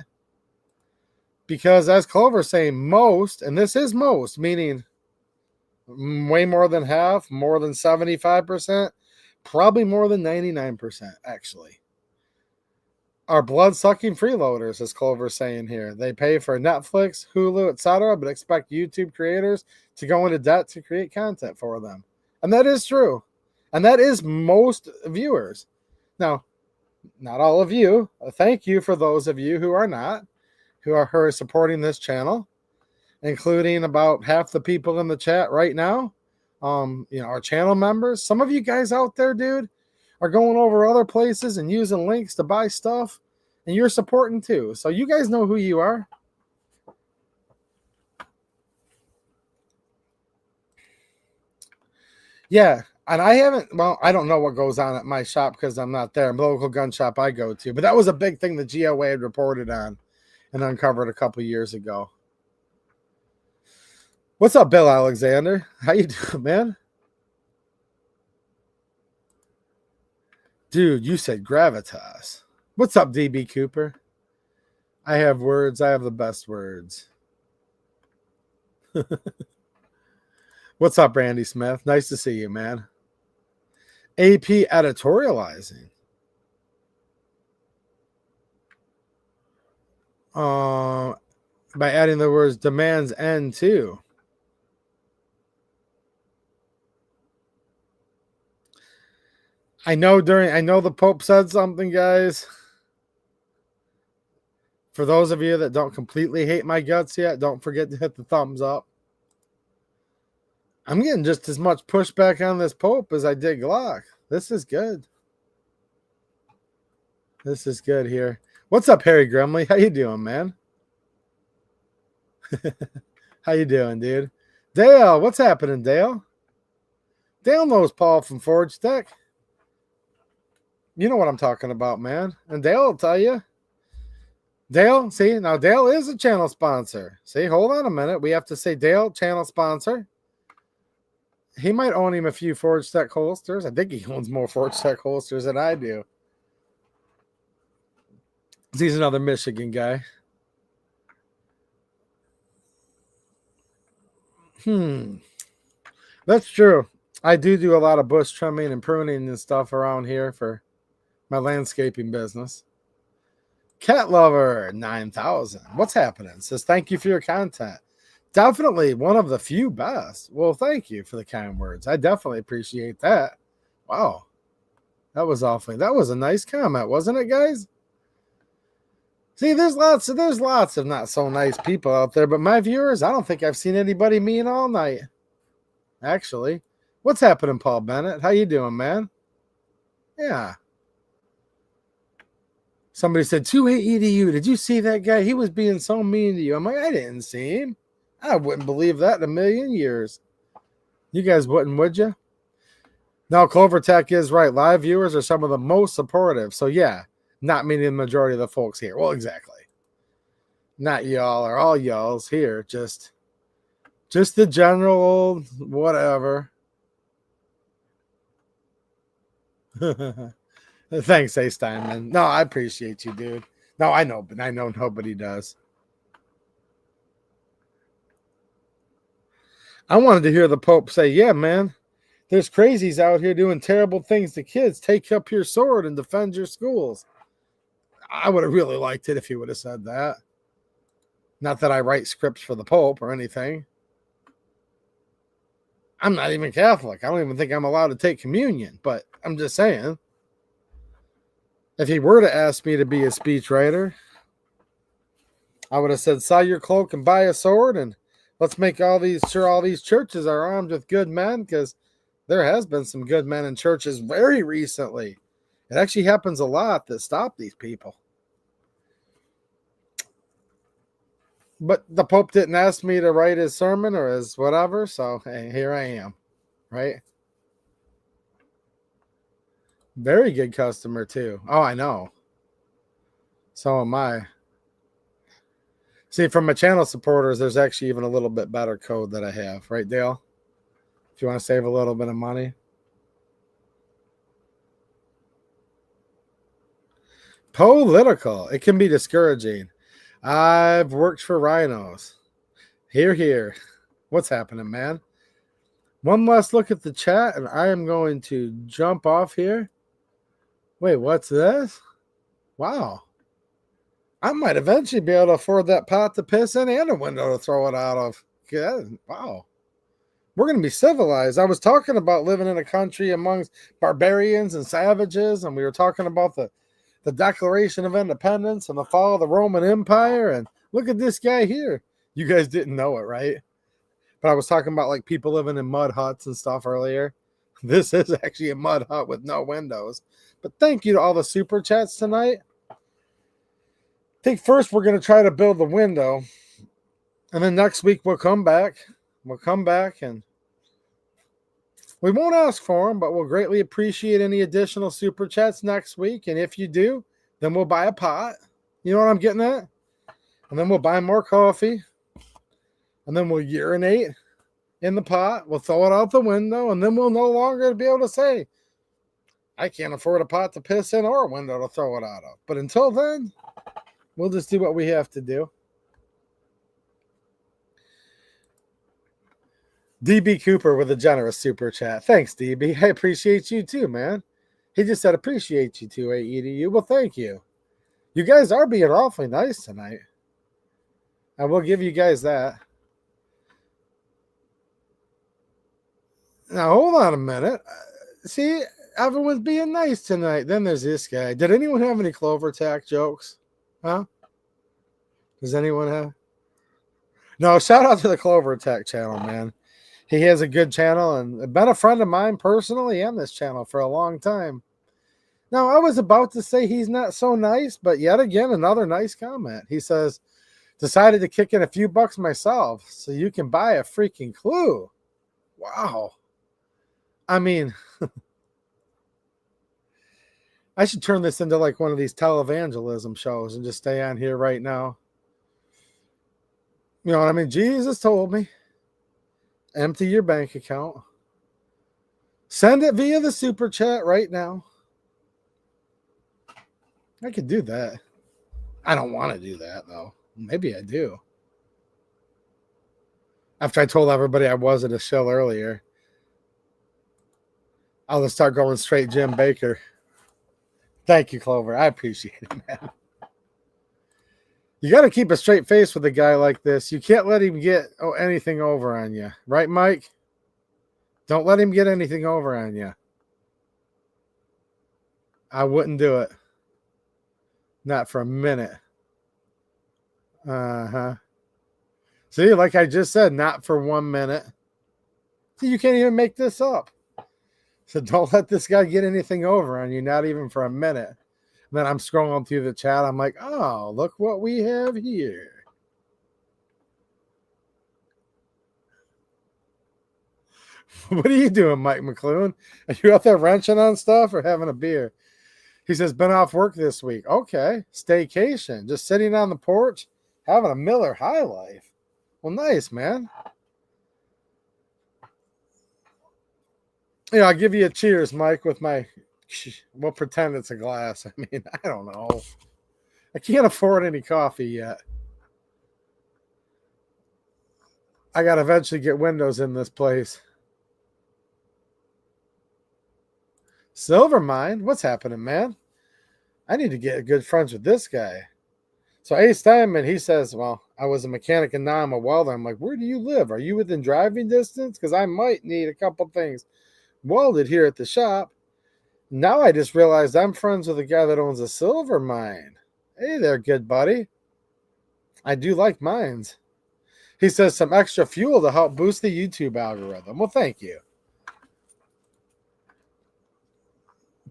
Because as Clover's saying, most, and this is most, meaning way more than half, more than 75%, probably more than 99%, actually, are blood-sucking freeloaders, as Clover's saying here. They pay for Netflix, Hulu, etc., but expect YouTube creators to go into debt to create content for them. And that is true. And that is most viewers. Now, not all of you. Thank you for those of you who are not, who are supporting this channel, including about half the people in the chat right now. Our channel members. Some of you guys out there, dude, are going over other places and using links to buy stuff, and you're supporting too. So you guys know who you are. Yeah, and I don't know what goes on at my shop because I'm not there. I'm the local gun shop I go to. But that was a big thing the GOA had reported on and uncovered a couple years ago. What's up, Bill Alexander? How you doing, man? Dude, you said gravitas. What's up, DB Cooper? I have words. I have the best words. What's up, Randy Smith? Nice to see you, man. AP editorializing. By adding the words demands end too. I know the Pope said something, guys. For those of you that don't completely hate my guts yet, don't forget to hit the thumbs up. I'm getting just as much pushback on this Pope as I did Glock. This is good. This is good here. What's up, Harry Grimley? How you doing, man? How you doing, dude? Dale, what's happening, Dale? Dale knows Paul from Forge Tech. You know what I'm talking about, man. And Dale will tell you. Dale, see, now Dale is a channel sponsor. See, hold on a minute. We have to say Dale, channel sponsor. He might own him a few Forge Tech holsters. I think he owns more Forge Tech holsters than I do. He's another Michigan guy. That's true. I do a lot of bush trimming and pruning and stuff around here for my landscaping business. Cat Lover 9000. What's happening? Says thank you for your content. Definitely one of the few best. Well, thank you for the kind words. I definitely appreciate that. Wow. That was a nice comment, wasn't it, guys? See, there's lots of not so nice people out there, but my viewers, I don't think I've seen anybody mean all night. Actually. What's happening, Paul Bennett? How you doing, man? Yeah. Somebody said 2-8 EDU. Did you see that guy? He was being so mean to you. I'm like, I didn't see him. I wouldn't believe that in a million years. You guys wouldn't, would you? No, Clover Tech is right. Live viewers are some of the most supportive. So, yeah, not meaning the majority of the folks here. Well, exactly. Not y'all or all y'all's here. Just the general old whatever. Thanks, A. Steinman. No, I appreciate you, dude. No, I know, but I know nobody does. I wanted to hear the Pope say, yeah, man, there's crazies out here doing terrible things to kids. Take up your sword and defend your schools. I would have really liked it if he would have said that. Not that I write scripts for the Pope or anything. I'm not even Catholic. I don't even think I'm allowed to take communion, but I'm just saying. If he were to ask me to be a speechwriter, I would have said, sell your cloak and buy a sword, and let's make all these churches are armed with good men, because there has been some good men in churches very recently. It actually happens a lot that stop these people. But the Pope didn't ask me to write his sermon or his whatever, so hey, here I am, right? Very good customer, too. Oh, I know. So am I. See, from my channel supporters, there's actually even a little bit better code that I have. Right, Dale? If you want to save a little bit of money. Political. It can be discouraging. I've worked for rhinos. Hear, hear. What's happening, man? One last look at the chat, and I am going to jump off here. Wait, what's this? Wow. I might eventually be able to afford that pot to piss in and a window to throw it out of. Good. Wow. We're going to be civilized. I was talking about living in a country amongst barbarians and savages, and we were talking about the Declaration of Independence and the fall of the Roman Empire. And look at this guy here. You guys didn't know it, right? But I was talking about like people living in mud huts and stuff earlier. This is actually a mud hut with no windows. But thank you to all the super chats tonight. I think first we're going to try to build the window. And then next week we'll come back. We'll come back and we won't ask for them, but we'll greatly appreciate any additional super chats next week. And if you do, then we'll buy a pot. You know what I'm getting at? And then we'll buy more coffee. And then we'll urinate in the pot. We'll throw it out the window. And then we'll no longer be able to say, I can't afford a pot to piss in or a window to throw it out of. But until then, we'll just do what we have to do. DB Cooper with a generous super chat. Thanks, DB. I appreciate you too, man. He just said appreciate you too, AEDU. Well, thank you. You guys are being awfully nice tonight. I will give you guys that. Now, hold on a minute. See, everyone's being nice tonight. Then there's this guy. Did anyone have any Clover Tack jokes? Huh? Does anyone have? No, shout out to the Clover Tack channel, man. He has a good channel and been a friend of mine personally and this channel for a long time. Now, I was about to say he's not so nice, but yet again, another nice comment. He says, decided to kick in a few bucks myself so you can buy a freaking clue. Wow. I mean, I should turn this into like one of these televangelism shows and just stay on here right now. You know what I mean? Jesus told me. Empty your bank account. Send it via the super chat right now. I could do that. I don't want to do that, though. Maybe I do. After I told everybody I wasn't a shill earlier, I'll just start going straight Jim Baker. Thank you, Clover. I appreciate it, man. You got to keep a straight face with a guy like this. You can't let him get anything over on you. Right, Mike? Don't let him get anything over on you. I wouldn't do it. Not for a minute. Uh-huh. See, like I just said, not for 1 minute. See, you can't even make this up. So don't let this guy get anything over on you, not even for a minute. And then I'm scrolling through the chat. I'm like, oh, look what we have here. What are you doing, Mike McClune? Are you out there wrenching on stuff or having a beer? He says, been off work this week. Okay. Staycation. Just sitting on the porch, having a Miller High Life. Well, nice, man. Yeah, I'll give you a cheers, Mike, with my... We'll pretend it's a glass. I mean, I don't know. I can't afford any coffee yet. I got to eventually get windows in this place. Silver Mine? What's happening, man? I need to get good friends with this guy. So Ace Diamond, he says, well, I was a mechanic and now I'm a welder. I'm like, where do you live? Are you within driving distance? Because I might need a couple things welded here at the shop. Now I just realized I'm friends with a guy that owns a silver mine. Hey there, good buddy. I do like mines. He says some extra fuel to help boost the YouTube algorithm. Well, thank you.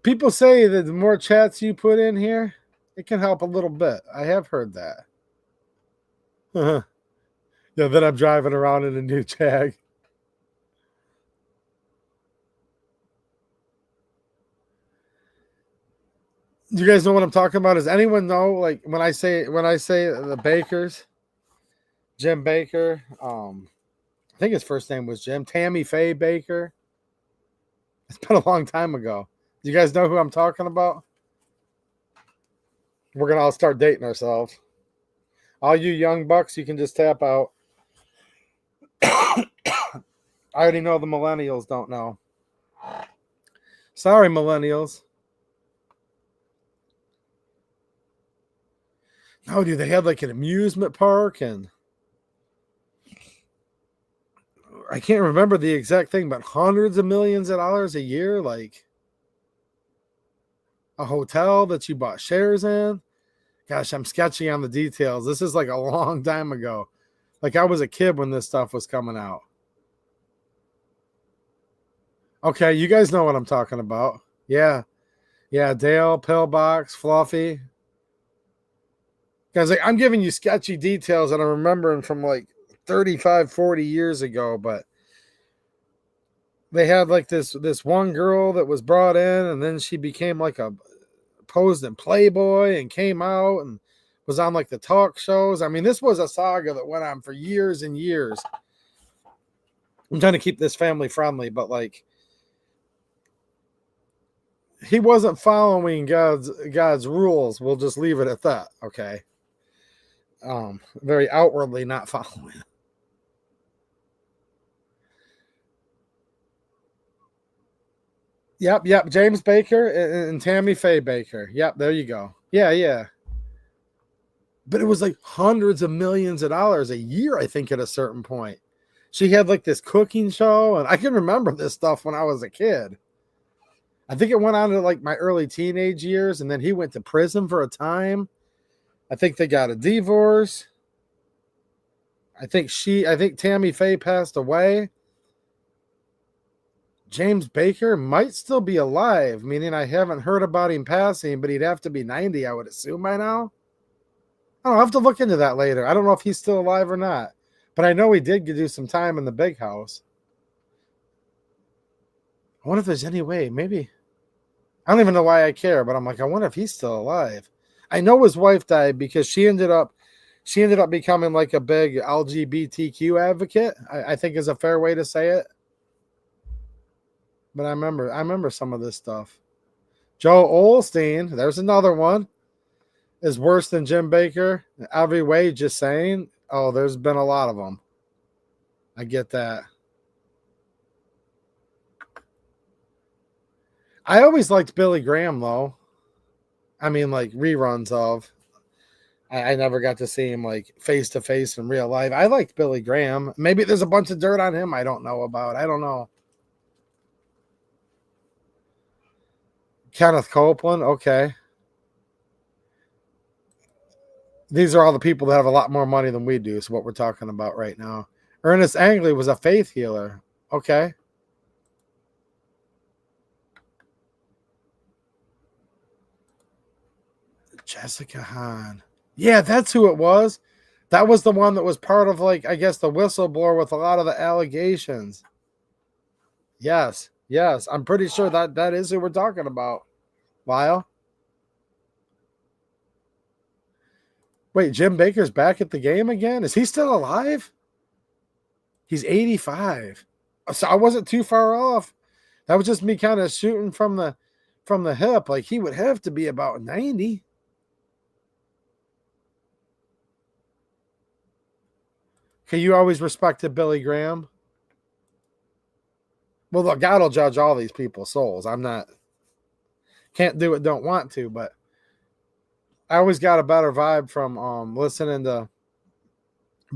People say that the more chats you put in here, it can help a little bit. I have heard that. Yeah, then I'm driving around in a new Jag. You guys know what I'm talking about? Does anyone know, like, when I say the Bakers, Jim Baker, I think his first name was Jim, Tammy Faye Baker. It's been a long time ago. Do you guys know who I'm talking about? We're going to all start dating ourselves. All you young bucks, you can just tap out. I already know the millennials don't know. Sorry, millennials. No, dude, they had like an amusement park and I can't remember the exact thing, but hundreds of millions of dollars a year, like a hotel that you bought shares in. Gosh, I'm sketchy on the details. This is like a long time ago. Like I was a kid when this stuff was coming out. Okay, you guys know what I'm talking about. Yeah. Yeah, Dale, Pillbox, Fluffy. Guys, like I'm giving you sketchy details and I'm remembering from like 35, 40 years ago, but they had like this one girl that was brought in and then she became like a posed in Playboy and came out and was on like the talk shows. I mean, this was a saga that went on for years and years. I'm trying to keep this family friendly, but like he wasn't following God's rules. We'll just leave it at that. Okay. Very outwardly not following. Yep. James Baker and Tammy Faye Baker. Yep, there you go. Yeah. But it was like hundreds of millions of dollars a year, I think, at a certain point. She had like this cooking show, and I can remember this stuff when I was a kid. I think it went on to like my early teenage years, and then he went to prison for a time. I think they got a divorce. I think Tammy Faye passed away. James Baker might still be alive, meaning I haven't heard about him passing, but he'd have to be 90, I would assume by now. I'll have to look into that later. I don't know if he's still alive or not, but I know he did do some time in the big house. I wonder if there's any way, maybe. I don't even know why I care, but I'm like, I wonder if he's still alive. I know his wife died because she ended up becoming like a big LGBTQ advocate, I think is a fair way to say it. But I remember some of this stuff. Joe Olstein, there's another one, is worse than Jim Baker. Every way, just saying. Oh, there's been a lot of them. I get that. I always liked Billy Graham, though. I mean, like reruns of. I never got to see him like face to face in real life. I liked Billy Graham. Maybe there's a bunch of dirt on him I don't know about. I don't know. Kenneth Copeland, okay. These are all the people that have a lot more money than we do. So what we're talking about right now. Ernest Angley was a faith healer. Okay. Jessica Hahn. Yeah, that's who it was. That was the one that was part of, like, I guess the whistleblower with a lot of the allegations. Yes. I'm pretty sure that is who we're talking about. Lyle? Wait, Jim Baker's back at the game again? Is he still alive? He's 85. So I wasn't too far off. That was just me kind of shooting from the hip. Like, he would have to be about 90. Okay, you always respected Billy Graham? Well, look, God will judge all these people's souls. Can't do it, don't want to, but I always got a better vibe from listening to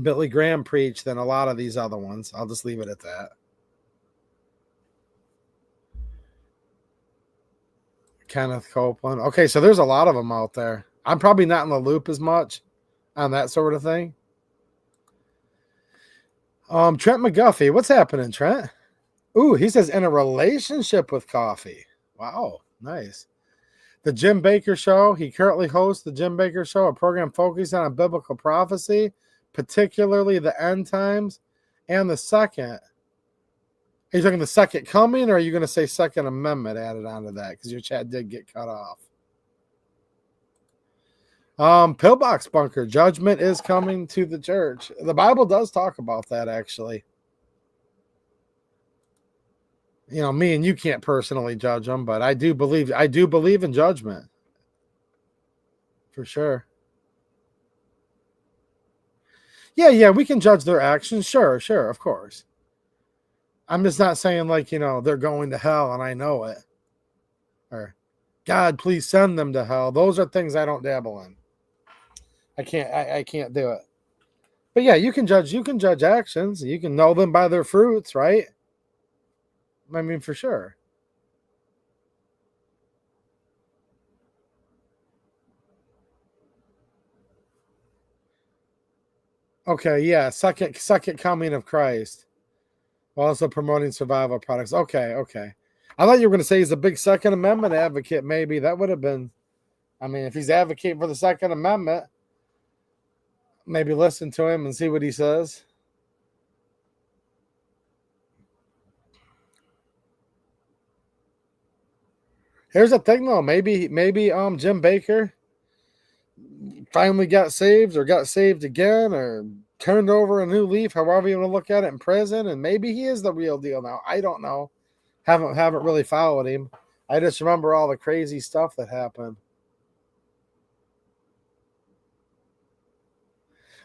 Billy Graham preach than a lot of these other ones. I'll just leave it at that. Kenneth Copeland. Okay, so there's a lot of them out there. I'm probably not in the loop as much on that sort of thing. Trent McGuffey. What's happening, Trent? Ooh, he says in a relationship with coffee. Wow, nice. The Jim Baker Show. He currently hosts the Jim Baker Show, a program focusing on biblical prophecy, particularly the end times and the second. Are you talking the second coming, or are you going to say Second Amendment added onto that? Because your chat did get cut off. Pillbox Bunker. Judgment is coming to the church. The Bible does talk about that, actually. You know, me and you can't personally judge them, but I do believe in judgment. For sure. Yeah, we can judge their actions. Sure, of course. I'm just not saying like, you know, they're going to hell and I know it. Or God, please send them to hell. Those are things I don't dabble in. I can't do it. But yeah, you can judge actions. You can know them by their fruits, right? I mean, for sure. Okay, yeah, second coming of Christ, while also promoting survival products. Okay, okay. I thought you were going to say he's a big Second Amendment advocate. Maybe that would have been. I mean, if he's advocating for the Second Amendment, maybe listen to him and see what he says. Here's the thing, though. Maybe Jim Baker finally got saved or got saved again or turned over a new leaf, however you want to look at it, in prison, and maybe he is the real deal now. I don't know. Haven't really followed him. I just remember all the crazy stuff that happened.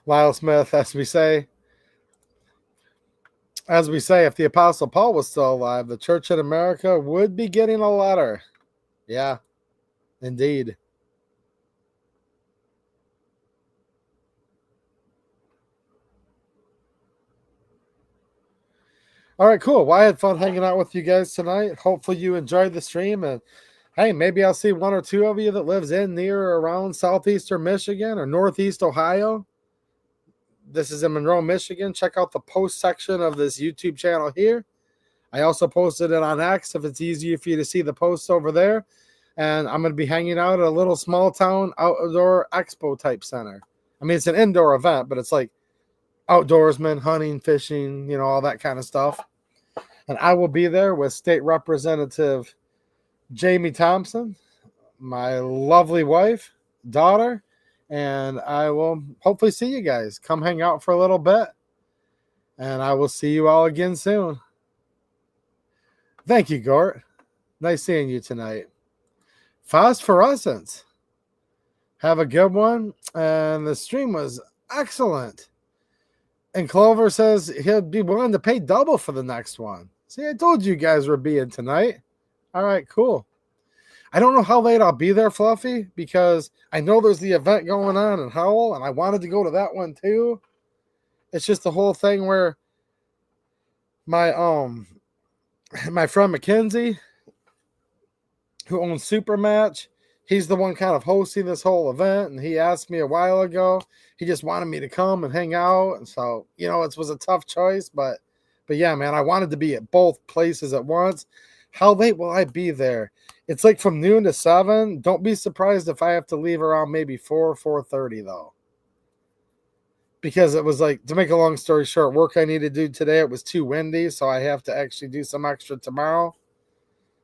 Lyle Smith, as we say, if the Apostle Paul was still alive, the church in America would be getting a letter. Yeah, indeed. All right, cool. Well, I had fun hanging out with you guys tonight. Hopefully you enjoyed the stream. And hey, maybe I'll see one or two of you that lives in, near, or around southeastern Michigan or northeast Ohio. This is in Monroe, Michigan. Check out the post section of this YouTube channel here. I also posted it on X if it's easier for you to see the posts over there. And I'm going to be hanging out at a little small town outdoor expo type center. I mean, it's an indoor event, but it's like outdoorsmen, hunting, fishing, all that kind of stuff. And I will be there with State Representative Jamie Thompson, my lovely wife, daughter, and I will hopefully see you guys. Come hang out for a little bit, and I will see you all again soon. Thank you, Gort. Nice seeing you tonight. Phosphorescence. Have a good one. And the stream was excellent. And Clover says he'll be willing to pay double for the next one. See, I told you guys were being tonight. All right, cool. I don't know how late I'll be there, Fluffy, because I know there's the event going on in Howell, and I wanted to go to that one too. It's just the whole thing where my friend Mackenzie, who owns Supermatch, he's the one kind of hosting this whole event, and he asked me a while ago. He just wanted me to come and hang out, and so it was a tough choice, but yeah, man, I wanted to be at both places at once. How late will I be there? It's like from noon to 7. Don't be surprised if I have to leave around maybe 4:30 though, because it was like, to make a long story short, work I need to do today, it was too windy, so I have to actually do some extra tomorrow.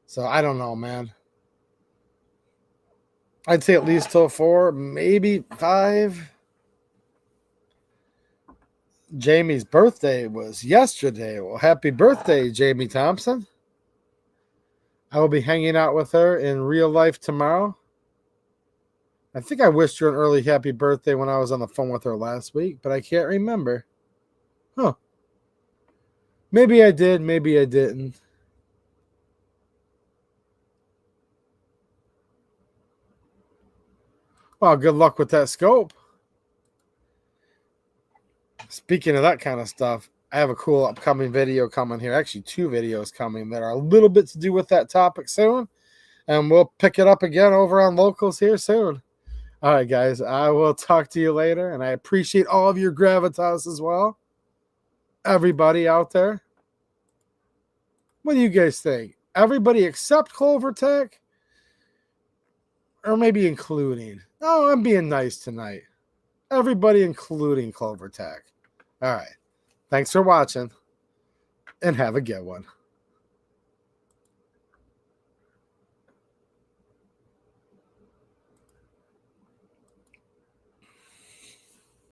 So I don't know, man. I'd say at least till 4, maybe 5. Jamie's birthday was yesterday. Well, happy birthday, Jamie Thompson. I will be hanging out with her in real life tomorrow. I think I wished her an early happy birthday when I was on the phone with her last week, but I can't remember. Huh. Maybe I did, maybe I didn't. Well, good luck with that scope. Speaking of that kind of stuff, I have a cool upcoming video coming here. Actually, 2 videos coming that are a little bit to do with that topic soon. And we'll pick it up again over on Locals here soon. All right, guys. I will talk to you later. And I appreciate all of your gravitas as well. Everybody out there. What do you guys think? Everybody except Clover Tech? Or maybe including? Oh, I'm being nice tonight. Everybody including Clover Tech. All right. Thanks for watching, and have a good one.